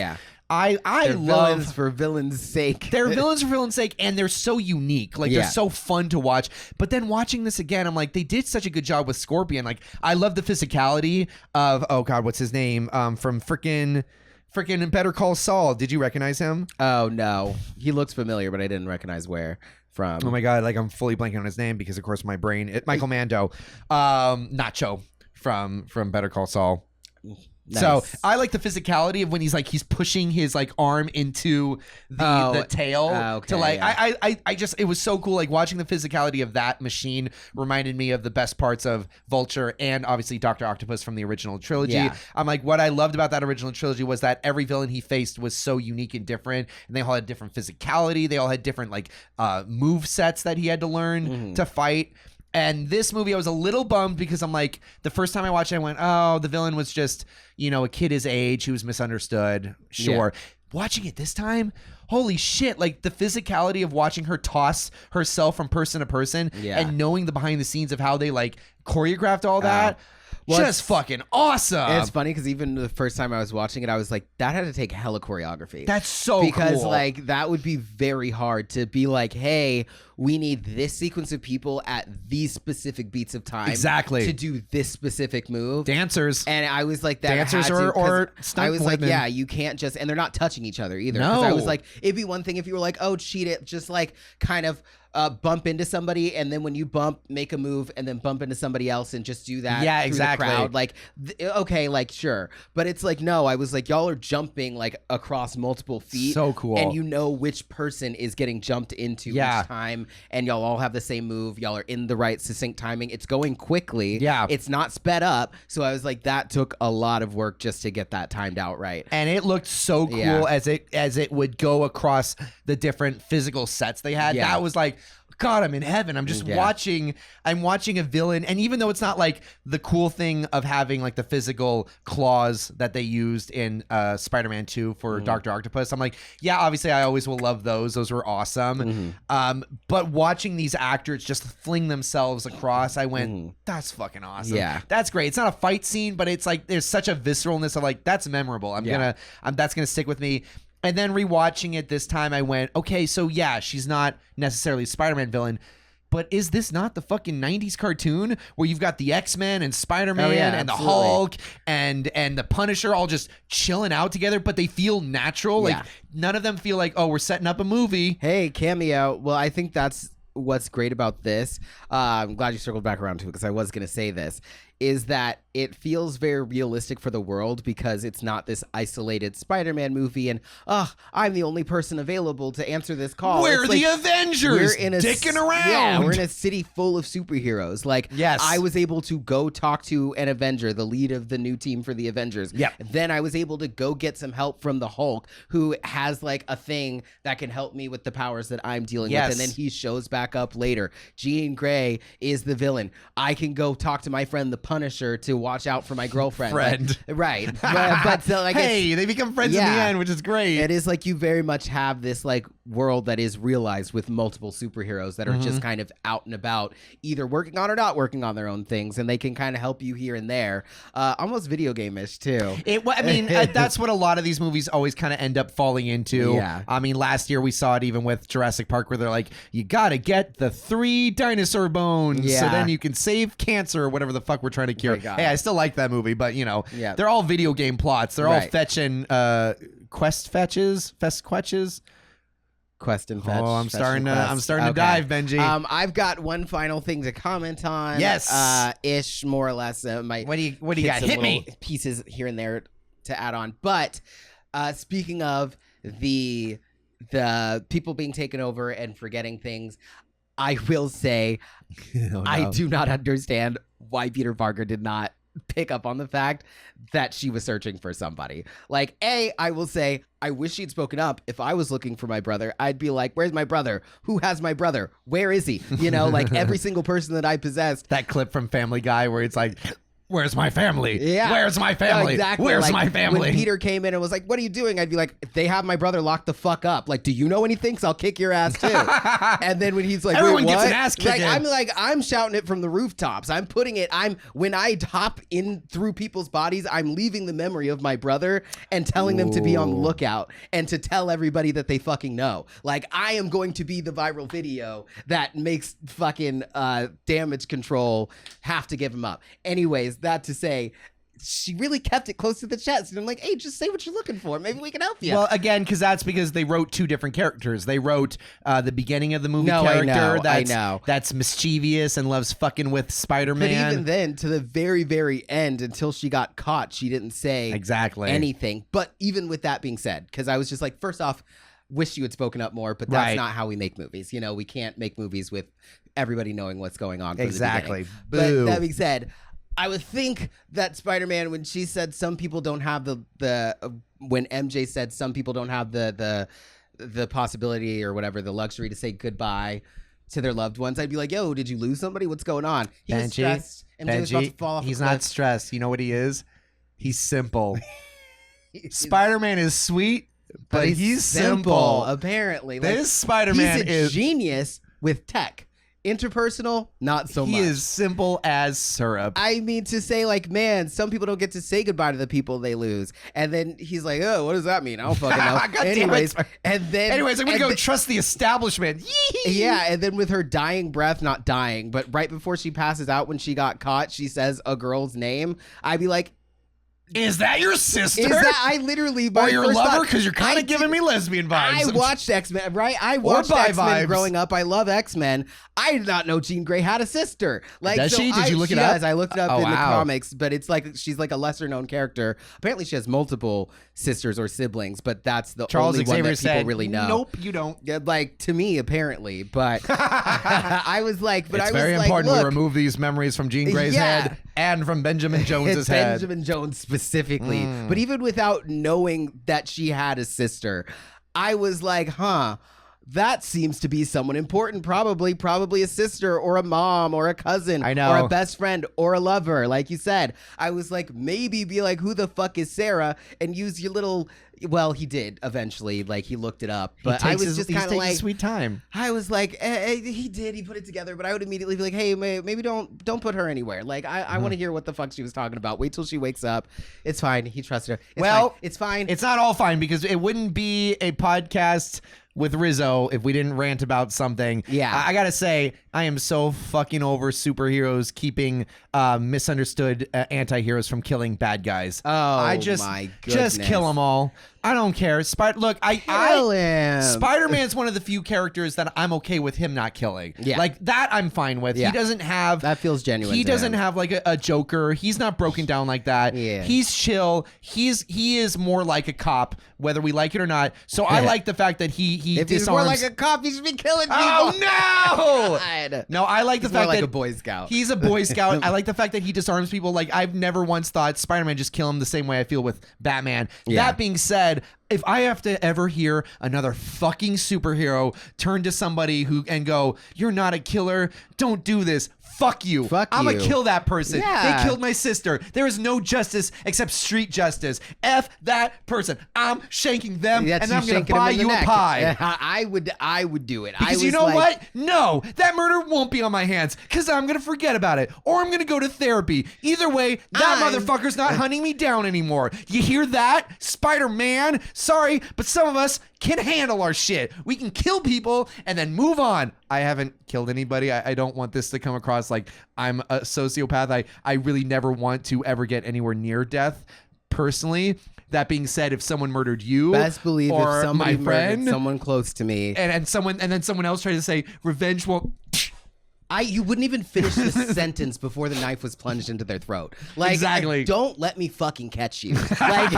Speaker 2: I
Speaker 1: They're
Speaker 2: love
Speaker 1: villains for villains' sake.
Speaker 2: they're villains for villains' sake, and they're so unique. Like they're so fun to watch. But then watching this again, I'm like, they did such a good job with Scorpion. Like I love the physicality of what's his name? From freaking Better Call Saul. Did you recognize him?
Speaker 1: Oh no, he looks familiar, but I didn't recognize where from.
Speaker 2: Oh my god, like I'm fully blanking on his name because of course my brain. Michael Mando, Nacho from Better Call Saul.
Speaker 1: Nice.
Speaker 2: So I like the physicality of when he's pushing his like arm into the tail to like I just it was so cool like watching the physicality of that machine reminded me of the best parts of Vulture and obviously Dr. Octopus from the original trilogy.
Speaker 1: Yeah.
Speaker 2: I'm like what I loved about that original trilogy was that every villain he faced was so unique and different, and they all had different physicality. They all had different like move sets that he had to learn to fight. And this movie, I was a little bummed because I'm like, the first time I watched it, I went, oh, the villain was just, a kid his age who was misunderstood. Sure. Yeah. Watching it this time, holy shit, like the physicality of watching her toss herself from person to person and knowing the behind the scenes of how they like choreographed all that. Just fucking awesome.
Speaker 1: And it's funny because even the first time I was watching it, I was like, that had to take hella choreography.
Speaker 2: That's so
Speaker 1: because
Speaker 2: cool.
Speaker 1: like that would be very hard to be like, hey, we need this sequence of people at these specific beats of time to do this specific move.
Speaker 2: Dancers.
Speaker 1: And I was like, that
Speaker 2: dancers or stunt
Speaker 1: I was
Speaker 2: women.
Speaker 1: like, yeah, you can't just, and they're not touching each other either.
Speaker 2: No.
Speaker 1: I was like, it'd be one thing if you were like, oh, cheat it, just like kind of bump into somebody, and then when you bump, make a move, and then bump into somebody else, and just do that.
Speaker 2: Yeah,
Speaker 1: through
Speaker 2: exactly.
Speaker 1: The crowd. Like, okay, like sure, but it's like no. I was like, y'all are jumping like across multiple feet.
Speaker 2: So cool.
Speaker 1: And you know which person is getting jumped into each time, and y'all all have the same move. Y'all are in the right succinct timing. It's going quickly.
Speaker 2: Yeah,
Speaker 1: it's not sped up. So I was like, that took a lot of work just to get that timed out right.
Speaker 2: And it looked so cool as it would go across the different physical sets they had. That was like, God, I'm in heaven. I'm just watching a villain. And even though it's not like the cool thing of having like the physical claws that they used in Spider-Man 2 for Dr. Octopus, I'm like, yeah, obviously I always will love those. Those were awesome. But watching these actors just fling themselves across, I went, that's fucking awesome.
Speaker 1: Yeah.
Speaker 2: That's great. It's not a fight scene, but it's like there's such a visceralness of like, that's memorable. That's gonna stick with me. And then rewatching it this time, I went, okay, so yeah, she's not necessarily a Spider-Man villain, but is this not the fucking 90s cartoon where you've got the X-Men and Spider-Man and the Hulk and the Punisher all just chilling out together, but they feel natural? Like none of them feel like, oh, we're setting up a movie.
Speaker 1: Hey, cameo. Well, I think that's what's great about this. I'm glad you circled back around to it because I was going to say this. Is that it feels very realistic for the world because it's not this isolated Spider-Man movie and, I'm the only person available to answer this call.
Speaker 2: We're
Speaker 1: it's
Speaker 2: the
Speaker 1: like,
Speaker 2: Avengers
Speaker 1: we're in
Speaker 2: dicking around.
Speaker 1: Yeah, we're in a city full of superheroes. Like,
Speaker 2: yes.
Speaker 1: I was able to go talk to an Avenger, the lead of the new team for the Avengers.
Speaker 2: Yep.
Speaker 1: Then I was able to go get some help from the Hulk, who has like a thing that can help me with the powers that I'm dealing with. And then he shows back up later. Jean Grey is the villain. I can go talk to my friend, the Punisher to watch out for my girlfriend.
Speaker 2: Friend.
Speaker 1: Right. But so, like,
Speaker 2: hey, they become friends in the end, which is great.
Speaker 1: It is like you very much have this like world that is realized with multiple superheroes that are just kind of out and about, either working on or not working on their own things, and they can kind of help you here and there. Almost video game-ish too.
Speaker 2: I mean, that's what a lot of these movies always kind of end up falling into.
Speaker 1: Yeah.
Speaker 2: I mean, last year we saw it even with Jurassic Park, where they're like, you gotta get the 3 dinosaur bones so then you can save cancer or whatever the fuck we're trying to cure. Hey, I still like that movie, but you know, they're all video game plots. They're all fetching quest quetches.
Speaker 1: Quest and fetch.
Speaker 2: Oh, I'm starting to dive, Benji.
Speaker 1: I've got one final thing to comment on.
Speaker 2: Yes,
Speaker 1: ish, more or less.
Speaker 2: What do you got? Hit me.
Speaker 1: Pieces here and there to add on. But speaking of the people being taken over and forgetting things, I will say I do not understand why Peter Parker did not pick up on the fact that she was searching for somebody. Like, I will say, I wish she'd spoken up. If I was looking for my brother, I'd be like, where's my brother? Who has my brother? Where is he? You know, like every single person that I possessed.
Speaker 2: That clip from Family Guy where it's like, where's my family?
Speaker 1: Yeah.
Speaker 2: Where's my family?
Speaker 1: Exactly.
Speaker 2: Where's
Speaker 1: like,
Speaker 2: my family?
Speaker 1: When Peter came in and was like, what are you doing? I'd be like, they have my brother locked the fuck up. Like, do you know anything? Because I'll kick your ass too. And then when he's like,
Speaker 2: everyone
Speaker 1: wait,
Speaker 2: gets
Speaker 1: what?
Speaker 2: an ass kicking.
Speaker 1: I'm shouting it from the rooftops. I'm putting it, when I hop in through people's bodies, I'm leaving the memory of my brother and telling them to be on the lookout and to tell everybody that they fucking know. Like, I am going to be the viral video that makes fucking damage control have to give him up. Anyways, that to say, she really kept it close to the chest. And I'm like, hey, just say what you're looking for. Maybe we can help you.
Speaker 2: Well, again, because they wrote 2 different characters. They wrote the beginning of the movie character that's mischievous and loves fucking with Spider-Man.
Speaker 1: But even then, to the very, very end, until she got caught, she didn't say anything. But even with that being said, because I was just like, first off, wish you had spoken up more, but that's not how we make movies. You know, we can't make movies with everybody knowing what's going on from the beginning. But that being said, I would think that Spider-Man, when she said some people don't have when MJ said some people don't have the possibility or whatever, the luxury to say goodbye to their loved ones, I'd be like, yo, did you lose somebody? What's going on? He was stressed. MJ was about to fall off
Speaker 2: he's not stressed. You know what he is? He's simple. Spider-Man is sweet, but he's simple.
Speaker 1: Apparently.
Speaker 2: This Spider-Man
Speaker 1: is a genius with tech. Interpersonal, not so much.
Speaker 2: He is simple as syrup.
Speaker 1: I mean to say, like, man, some people don't get to say goodbye to the people they lose. And then he's like, oh, what does that mean? I don't fucking know. Anyways, I'm
Speaker 2: going to go trust the establishment.
Speaker 1: Yeah, and then with her dying breath, not dying, but right before she passes out when she got caught, she says a girl's name. I'd be like,
Speaker 2: is that your sister?
Speaker 1: Is that I literally
Speaker 2: or your lover? Because you're kind of giving me lesbian vibes.
Speaker 1: I watched X-Men, right? I watched X-Men growing up. I love X-Men. I did not know Jean Grey had a sister. Like,
Speaker 2: does she? Did you look it up?
Speaker 1: Does. I looked it up in the comics, but it's like she's like a lesser known character. Apparently, she has multiple sisters or siblings, but that's the only one that people really know.
Speaker 2: Nope, you don't.
Speaker 1: Like, to me, apparently, but I was like, but
Speaker 2: it's
Speaker 1: I was
Speaker 2: very important to remove these memories from Jean Grey's head and from Benjamin Jones's head.
Speaker 1: Benjamin Jones specifically. But even without knowing that she had a sister, I was like, that seems to be someone important. Probably a sister or a mom or a cousin or a best friend or a lover. Like you said, I was like, maybe be like, who the fuck is Sarah? And use your little. Well, he did eventually. Like, he looked it up, but I was just kind of like,
Speaker 2: sweet time.
Speaker 1: I was like, he did. He put it together, but I would immediately be like, hey, maybe don't put her anywhere. Like, I want to hear what the fuck she was talking about. Wait till she wakes up. It's fine. He trusted her. It's fine.
Speaker 2: It's not all fine, because it wouldn't be a podcast with Rizzo if we didn't rant about something.
Speaker 1: Yeah.
Speaker 2: I gotta say, I am so fucking over superheroes keeping misunderstood anti-heroes from killing bad guys.
Speaker 1: Oh,
Speaker 2: my goodness. Just kill them all. I don't care. Look,
Speaker 1: kill him.
Speaker 2: Spider-Man's one of the few characters that I'm okay with him not killing. Yeah. Like, that I'm fine with.
Speaker 1: Yeah.
Speaker 2: He doesn't have...
Speaker 1: That feels genuine.
Speaker 2: He doesn't have, like, a Joker. He's not broken down like that.
Speaker 1: Yeah.
Speaker 2: He's chill. He is more like a cop, whether we like it or not. So I like the fact that he
Speaker 1: if
Speaker 2: disarms...
Speaker 1: he's more like a cop, he should be killing people.
Speaker 2: Oh, no!
Speaker 1: God.
Speaker 2: No, I like the fact
Speaker 1: like
Speaker 2: that...
Speaker 1: a Boy Scout.
Speaker 2: He's a Boy Scout. I like the fact that he disarms people. Like, I've never once thought Spider-Man just kill him the same way I feel with Batman. Yeah. That being said, if I have to ever hear another fucking superhero turn to somebody and go, "You're not a killer, don't do this. Fuck you. I'm gonna kill that person.
Speaker 1: Yeah.
Speaker 2: They killed my sister. There is no justice except street justice. F that person. I'm shanking them, and I'm gonna buy you a pie."
Speaker 1: I would do it.
Speaker 2: Because you know what? No, that murder won't be on my hands because I'm going to forget about it or I'm going to go to therapy. Either way, that motherfucker's not hunting me down anymore. You hear that? Spider-Man? Sorry, but some of us can handle our shit. We can kill people and then move on. I haven't killed anybody. I don't want this to come across like I'm a sociopath. I really never want to ever get anywhere near death personally. That being said, if someone murdered you,
Speaker 1: best believe
Speaker 2: or
Speaker 1: if somebody
Speaker 2: my friend,
Speaker 1: murdered someone close to me,
Speaker 2: and then someone else tried to say revenge won't.
Speaker 1: You wouldn't even finish the sentence before the knife was plunged into their throat. Like,
Speaker 2: exactly.
Speaker 1: Don't let me fucking catch you. Like,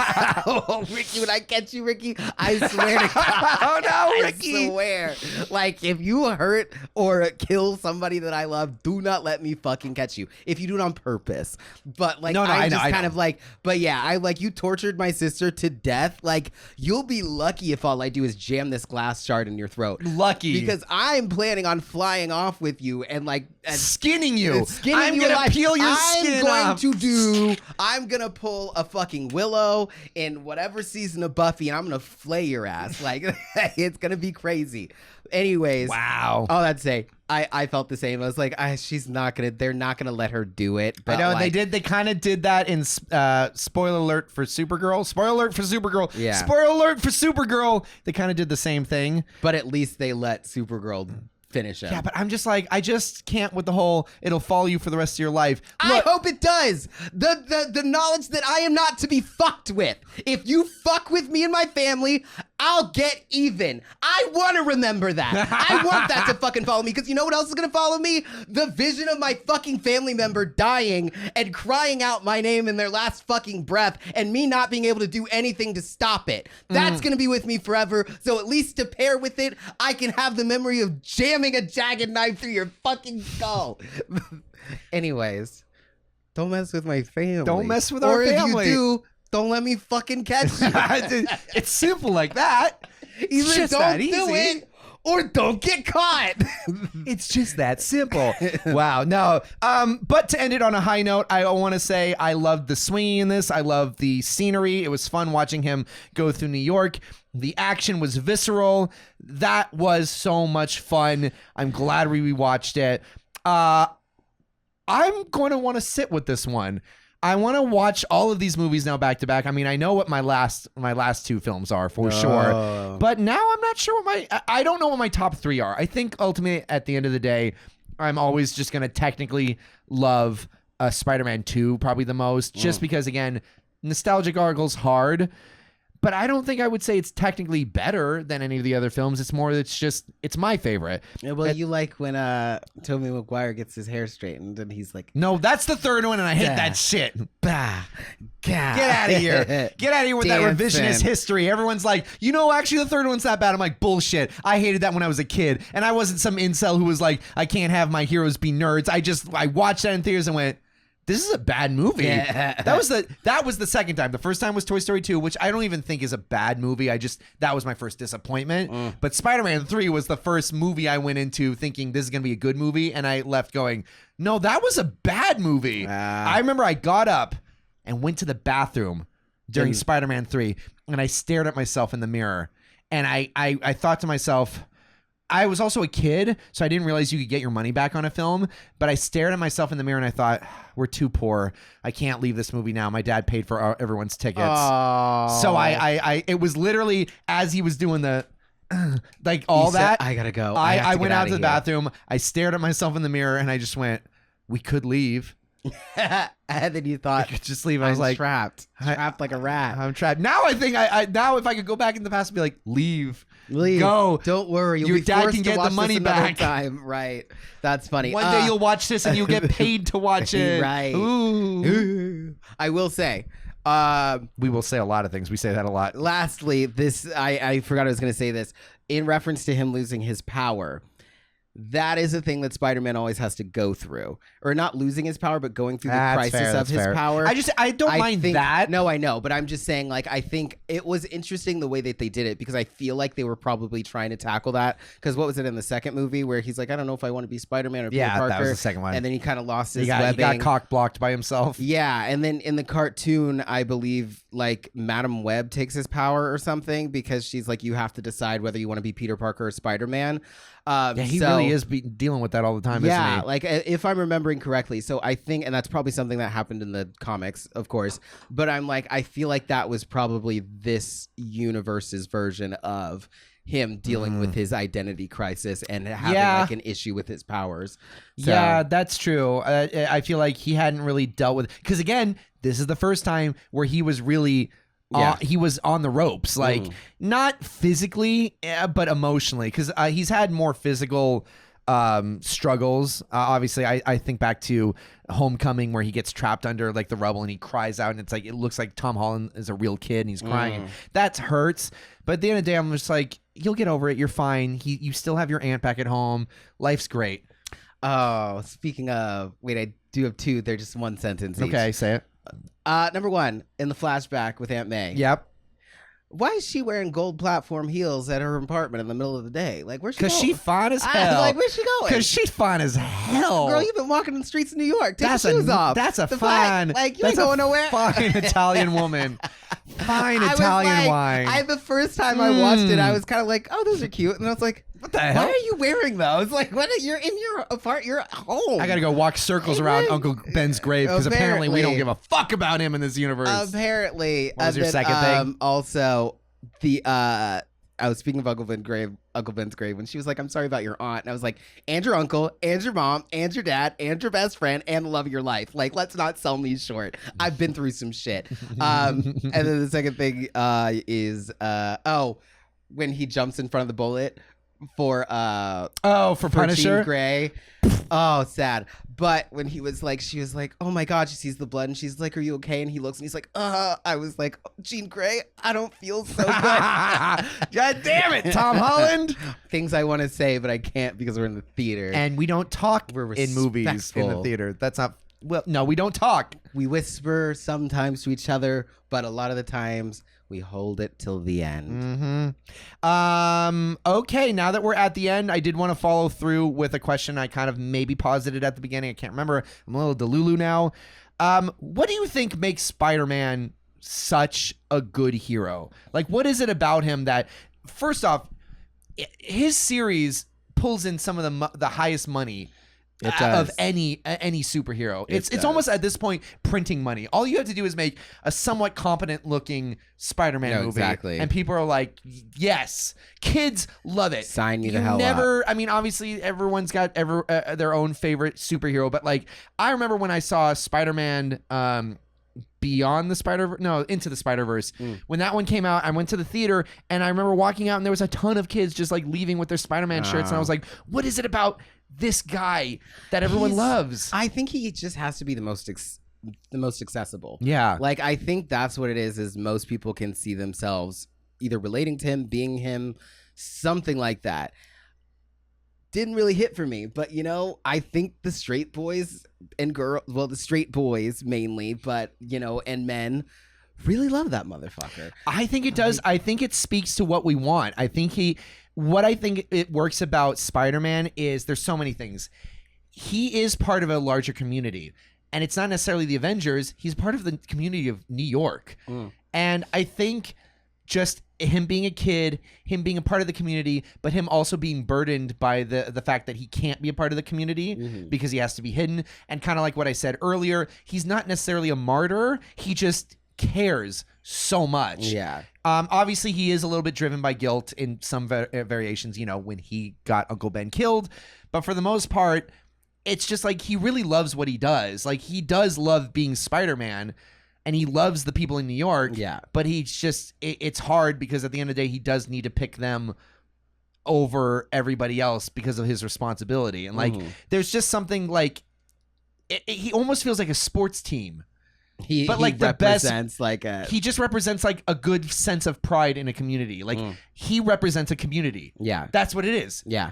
Speaker 1: oh, Ricky, when I catch you, Ricky, I swear to God.
Speaker 2: Oh no, Ricky!
Speaker 1: I swear. Like, if you hurt or kill somebody that I love, do not let me fucking catch you. If you do it on purpose. But like, I'm just kind of like, but yeah, I like you tortured my sister to death. Like, you'll be lucky if all I do is jam this glass shard in your throat.
Speaker 2: Lucky,
Speaker 1: because I'm planning on flying off with you and like
Speaker 2: skinning you.
Speaker 1: I'm
Speaker 2: gonna peel your skin off.
Speaker 1: I'm gonna pull a fucking Willow in whatever season of Buffy, and I'm gonna flay your ass. Like, it's gonna be crazy. Anyways,
Speaker 2: wow.
Speaker 1: All that to say, I felt the same. I was like, they're not gonna let her do it. But
Speaker 2: I know
Speaker 1: like,
Speaker 2: they kind of did that in spoiler alert for Supergirl. Spoiler alert for Supergirl.
Speaker 1: Yeah.
Speaker 2: Spoiler alert for Supergirl. They kind of did the same thing.
Speaker 1: But at least they let Supergirl finish it.
Speaker 2: Yeah, but I'm just like, I just can't with the whole it'll follow you for the rest of your life.
Speaker 1: Look, I hope it does. The knowledge that I am not to be fucked with. If you fuck with me and my family, I'll get even. I want to remember that. I want that to fucking follow me, because you know what else is going to follow me? The vision of my fucking family member dying and crying out my name in their last fucking breath and me not being able to do anything to stop it. That's going to be with me forever. So at least to pair with it, I can have the memory of jamming a jagged knife through your fucking skull. Anyways, don't mess with my family.
Speaker 2: Don't mess with our family.
Speaker 1: Or if you do, don't let me fucking catch you.
Speaker 2: It's simple like that.
Speaker 1: Either
Speaker 2: just
Speaker 1: don't
Speaker 2: that
Speaker 1: do
Speaker 2: easy.
Speaker 1: it or don't get caught.
Speaker 2: It's just that simple. Wow. No. But to end it on a high note, I want to say I loved the swinging in this. I loved the scenery. It was fun watching him go through New York. The action was visceral. That was so much fun. I'm glad we rewatched it. I'm going to want to sit with this one. I want to watch all of these movies now back to back. I mean, I know what my last two films are for sure, but now I'm not sure what I don't know what my top three are. I think ultimately at the end of the day, I'm always just going to technically love Spider-Man 2 probably the most, just because, again, nostalgic argle's hard. But I don't think I would say it's technically better than any of the other films. It's more, it's my favorite.
Speaker 1: Yeah, well, you like when Tobey Maguire gets his hair straightened and he's like,
Speaker 2: no, that's the third one, and I hate that shit.
Speaker 1: Bah,
Speaker 2: get out of here. Get out of here with that revisionist history. Everyone's like, actually the third one's not bad. I'm like, bullshit. I hated that when I was a kid. And I wasn't some incel who was like, I can't have my heroes be nerds. I watched that in theaters and went, this is a bad movie. Yeah. That was the second time. The first time was Toy Story 2, which I don't even think is a bad movie. That was my first disappointment. But Spider-Man 3 was the first movie I went into thinking this is going to be a good movie, and I left going, no, that was a bad movie. I remember I got up and went to the bathroom during Spider-Man 3, and I stared at myself in the mirror, and I thought to myself, I was also a kid, so I didn't realize you could get your money back on a film, but I stared at myself in the mirror and I thought, we're too poor. I can't leave this movie now. My dad paid for everyone's tickets.
Speaker 1: Oh.
Speaker 2: So it was literally as he was doing the, like all that.
Speaker 1: I gotta go.
Speaker 2: I went out to the bathroom. I stared at myself in the mirror and I just went, we could leave.
Speaker 1: And then you thought,
Speaker 2: I could just leave. I was like,
Speaker 1: trapped like a rat.
Speaker 2: I'm trapped. Now I think now if I could go back in the past and be like, leave.
Speaker 1: Go. Don't worry.
Speaker 2: Your dad can get the money back.
Speaker 1: Time. Right. That's funny.
Speaker 2: One day you'll watch this and you'll get paid to watch it.
Speaker 1: Right.
Speaker 2: Ooh.
Speaker 1: I will say.
Speaker 2: We will say a lot of things. We say that a lot.
Speaker 1: Lastly, I forgot I was going to say this in reference to him losing his power. that is a thing that Spider-Man always has to go through, or not losing his power, but going through the
Speaker 2: That's
Speaker 1: crisis
Speaker 2: fair,
Speaker 1: of
Speaker 2: that's
Speaker 1: his
Speaker 2: fair.
Speaker 1: power.
Speaker 2: I don't mind that.
Speaker 1: No, I know, but I'm just saying, like, I think it was interesting the way that they did it, because I feel like they were probably trying to tackle that. Because what was it in the second movie where he's like, I don't know if I want to be Spider-Man or Peter Parker.
Speaker 2: That was the second one.
Speaker 1: And then he kind of lost his
Speaker 2: he
Speaker 1: webbing.
Speaker 2: got cock blocked by himself.
Speaker 1: Yeah, and then in the cartoon, I believe, like, Madam Web takes his power or something, because she's like, you have to decide whether you want to be Peter Parker or Spider-Man.
Speaker 2: Yeah, he really is dealing with that all the time, isn't he?
Speaker 1: Yeah, like, if I'm remembering correctly. So I think, and that's probably something that happened in the comics, of course, but I'm like, I feel like that was probably this universe's version of him dealing with his identity crisis and having like an issue with his powers. So,
Speaker 2: yeah, that's true. I feel like he hadn't really dealt with, because again, this is the first time where he was really he was on the ropes, like not physically, but emotionally, because he's had more physical struggles. Obviously, I think back to Homecoming, where he gets trapped under like the rubble and he cries out, and it's like, it looks like Tom Holland is a real kid and he's crying. And that hurts. But at the end of the day, I'm just like, you'll get over it. You're fine. You still have your aunt back at home. Life's great.
Speaker 1: Oh, speaking of, wait, I do have two. They're just one sentence each.
Speaker 2: Okay, say it.
Speaker 1: Number one, in the flashback with Aunt May.
Speaker 2: Yep.
Speaker 1: Why is she wearing gold platform heels at her apartment in the middle of the day? Like, where's she going?
Speaker 2: Because she fine as hell.
Speaker 1: Like, where's she going?
Speaker 2: Because she's fine as hell.
Speaker 1: Girl, you've been walking in the streets of New York. Take your shoes off.
Speaker 2: That's a
Speaker 1: The
Speaker 2: fine.
Speaker 1: fact, like, you ain't going nowhere.
Speaker 2: Fine Italian woman. Fine Italian wine.
Speaker 1: The first time I watched it, I was kind of like, oh, those are cute. And I was like,
Speaker 2: what the hell?
Speaker 1: Why are you wearing those? Like, what? You're in your apartment. You're at home.
Speaker 2: I gotta go walk circles around Uncle Ben's grave, because apparently we don't give a fuck about him in this universe.
Speaker 1: Apparently.
Speaker 2: What was your second thing?
Speaker 1: Also, I was speaking of Uncle Ben's grave, when she was like, I'm sorry about your aunt. And I was like, and your uncle, and your mom, and your dad, and your best friend, and the love of your life. Like, let's not sell me short. I've been through some shit. And then the second thing is, when he jumps in front of the bullet for
Speaker 2: Punisher?
Speaker 1: Jean Grey. Oh, sad. But when he was like, she was like, oh my God, she sees the blood and she's like, are you okay? And he looks and he's like, I was like, Jean Grey, I don't feel so good.
Speaker 2: God damn it, Tom Holland.
Speaker 1: Things I want to say, but I can't because we're in the theater.
Speaker 2: And we don't talk
Speaker 1: We're
Speaker 2: in movies in the theater. That's not, well, no, we don't talk.
Speaker 1: We whisper sometimes to each other, but a lot of the times we hold it till the end.
Speaker 2: Okay, now that we're at the end, I did want to follow through with a question I kind of maybe posited at the beginning. I can't remember. I'm a little delulu now. What do you think makes Spider-Man such a good hero? Like, what is it about him that, first off, his series pulls in some of the highest money of any superhero. It's almost at this point printing money. All you have to do is make a somewhat competent looking Spider-Man movie.
Speaker 1: Exactly.
Speaker 2: And people are like, yes. Kids love it.
Speaker 1: Sign me the hell up.
Speaker 2: I mean, obviously everyone's got their own favorite superhero, but like, I remember when I saw Spider-Man Into the Spider-Verse. When that one came out, I went to the theater and I remember walking out and there was a ton of kids just like leaving with their Spider-Man shirts, and I was like, what is it about this guy that everyone loves?
Speaker 1: I think he just has to be the most accessible.
Speaker 2: Yeah.
Speaker 1: Like, I think that's what it is most people can see themselves either relating to him, being him, something like that. Didn't really hit for me, but I think the straight boys and the straight boys mainly, but and men really love that motherfucker.
Speaker 2: I think it does. I think it speaks to what we want. What I think it works about Spider-Man is there's so many things. He is part of a larger community, and it's not necessarily the Avengers. He's part of the community of New York. And I think just him being a kid, him being a part of the community, but him also being burdened by the fact that he can't be a part of the community because he has to be hidden. And kind of like what I said earlier, he's not necessarily a martyr. He just cares so much.
Speaker 1: Yeah.
Speaker 2: Obviously, he is a little bit driven by guilt in some variations, when he got Uncle Ben killed. But for the most part, it's just like he really loves what he does. Like, he does love being Spider-Man. And he loves the people in New York. Yeah. But he's just, it's hard because at the end of the day, he does need to pick them over everybody else because of his responsibility. And like, there's just something like, he almost feels like a sports team. He represents he just represents like a good sense of pride in a community. Like he represents a community.
Speaker 1: Yeah.
Speaker 2: That's what it is.
Speaker 1: Yeah.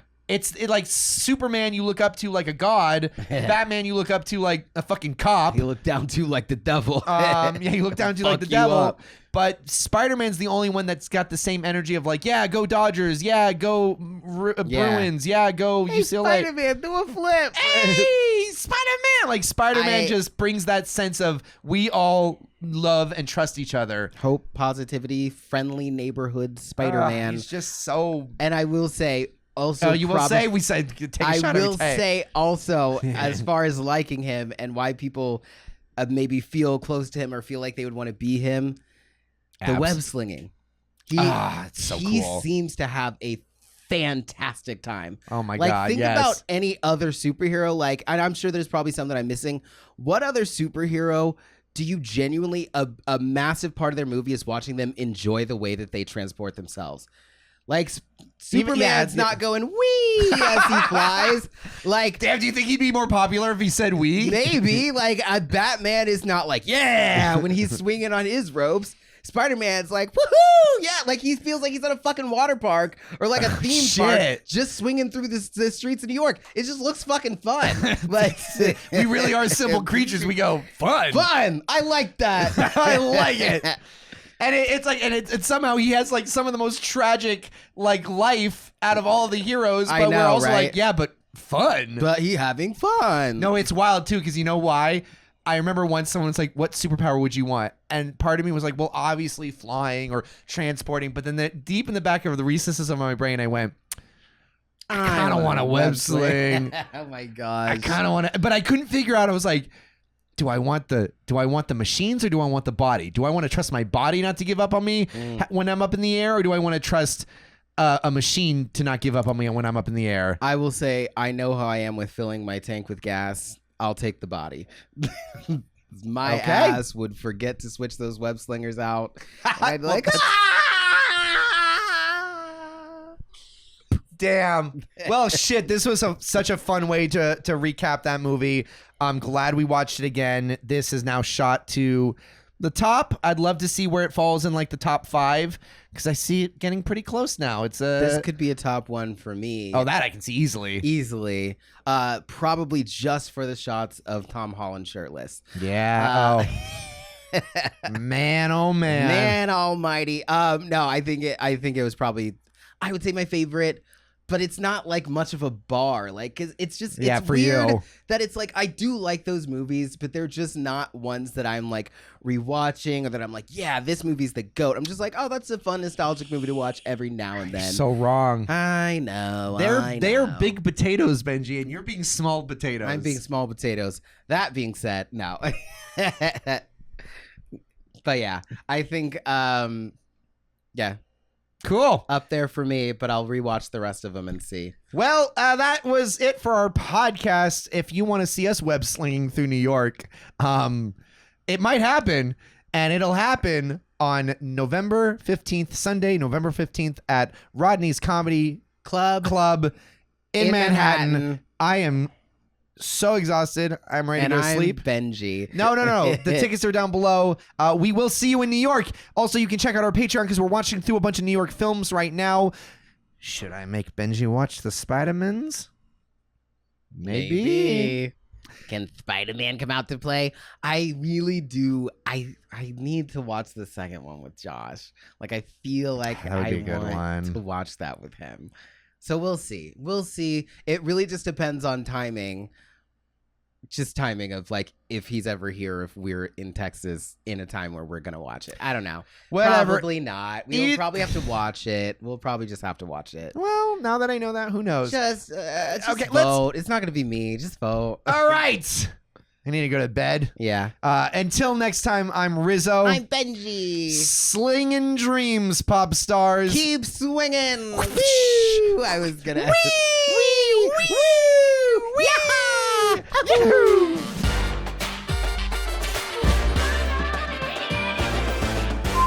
Speaker 2: like Superman you look up to like a god, Batman you look up to like a fucking cop.
Speaker 1: You look down to like the devil.
Speaker 2: Yeah, you look down to like the
Speaker 1: Fuck you
Speaker 2: devil.
Speaker 1: up.
Speaker 2: But Spider-Man's the only one that's got the same energy of like, yeah, go Dodgers, yeah, go Bruins, yeah, go
Speaker 1: Hey,
Speaker 2: UCLA.
Speaker 1: Spider-Man, do a flip.
Speaker 2: Hey, Spider-Man! Like Spider-Man
Speaker 1: I-
Speaker 2: just brings that sense of we all love and trust each other.
Speaker 1: Hope, positivity, friendly neighborhood Spider-Man.
Speaker 2: He's just so.
Speaker 1: And I will say also.
Speaker 2: You will say we said take a
Speaker 1: I
Speaker 2: shot.
Speaker 1: will
Speaker 2: every day.
Speaker 1: say also, as far as liking him and why people maybe feel close to him or feel like they would want to be him, the web slinging.
Speaker 2: It's so
Speaker 1: he
Speaker 2: cool.
Speaker 1: seems to have a fantastic time.
Speaker 2: Oh my
Speaker 1: Like,
Speaker 2: god!
Speaker 1: think
Speaker 2: Yes.
Speaker 1: about any other superhero. Like, and I'm sure there's probably some that I'm missing. What other superhero do you genuinely a massive part of their movie is watching them enjoy the way that they transport themselves? Like Superman's not going wee as he flies. Like,
Speaker 2: damn, do you think he'd be more popular if he said we?
Speaker 1: maybe. Like, Batman is not like yeah when he's swinging on his ropes. Spider-Man's like, woohoo! Yeah, like he feels like he's at a fucking water park or like a theme park, just swinging through the streets of New York. It just looks fucking fun. Like
Speaker 2: We really are simple creatures. We go fun.
Speaker 1: Fun. I like that.
Speaker 2: I like it. And it's like, and it's somehow he has like some of the most tragic like life out of all the heroes,
Speaker 1: I
Speaker 2: but we're
Speaker 1: know,
Speaker 2: also
Speaker 1: right?
Speaker 2: like, yeah, but fun.
Speaker 1: But he having fun.
Speaker 2: No, it's wild too, because you know why? I remember once someone was like, what superpower would you want? And part of me was like, well, obviously flying or transporting. But then deep in the back of the recesses of my brain, I went, I kind of want a web sling.
Speaker 1: Oh my gosh.
Speaker 2: I kind of want to, but I couldn't figure out. I was like, do I want the machines or do I want the body? Do I want to trust my body not to give up on me when I'm up in the air, or do I want to trust a machine to not give up on me when I'm up in the air?
Speaker 1: I will say, I know how I am with filling my tank with gas. I'll take the body. My ass would forget to switch those web slingers out. I'd be like,
Speaker 2: damn. Well, shit, this was such a fun way to recap that movie. I'm glad we watched it again. This is now shot to the top. I'd love to see where it falls in like the top 5, because I see it getting pretty close now. It's
Speaker 1: this could be a top 1 for me.
Speaker 2: Oh, that I can see easily.
Speaker 1: Easily. Probably just for the shots of Tom Holland shirtless.
Speaker 2: Yeah. Man, oh man.
Speaker 1: Man almighty. No, I think it was probably, I would say, my favorite, but it's not like much of a bar. Like, 'cause it's just, it's
Speaker 2: for
Speaker 1: weird
Speaker 2: you.
Speaker 1: that it's like, I do like those movies, but they're just not ones that I'm like rewatching or that I'm like, yeah, this movie's the GOAT. I'm just like, oh, that's a fun nostalgic movie to watch every now and then.
Speaker 2: So wrong.
Speaker 1: I know.
Speaker 2: They're big potatoes, Benji, and you're being small potatoes.
Speaker 1: I'm being small potatoes. That being said, no. But yeah, I think, yeah.
Speaker 2: Cool.
Speaker 1: Up there for me, but I'll rewatch the rest of them and see.
Speaker 2: Well, that was it for our podcast. If you want to see us web slinging through New York, it might happen, and it'll happen on November 15th, Sunday, November 15th at Rodney's Comedy Club in Manhattan. I am so exhausted. I'm ready to go to sleep.
Speaker 1: Benji.
Speaker 2: No. The tickets are down below. We will see you in New York. Also, you can check out our Patreon because we're watching through a bunch of New York films right now. Should I make Benji watch the Spider-Mans? Maybe.
Speaker 1: Can Spider-Man come out to play? I really do. I need to watch the second one with Josh. Like, I feel like
Speaker 2: That would be a good
Speaker 1: want
Speaker 2: one.
Speaker 1: to watch that with him. So we'll see. It really just depends on timing. Just timing of like if he's ever here, if we're in Texas in a time where we're gonna watch it. I don't know.
Speaker 2: Whatever.
Speaker 1: Probably not. We'll probably have to watch it. We'll probably just have to watch it.
Speaker 2: Well, now that I know that, who knows?
Speaker 1: Just
Speaker 2: Okay,
Speaker 1: vote. It's not gonna be me. Just vote.
Speaker 2: All right. I need to go to bed.
Speaker 1: Yeah.
Speaker 2: Until next time, I'm Rizzo.
Speaker 1: I'm Benji.
Speaker 2: Slinging dreams, pop stars.
Speaker 1: Keep swinging. Woo! I was gonna.
Speaker 2: Wee! Wee! Woo! Yeah! Yahoo!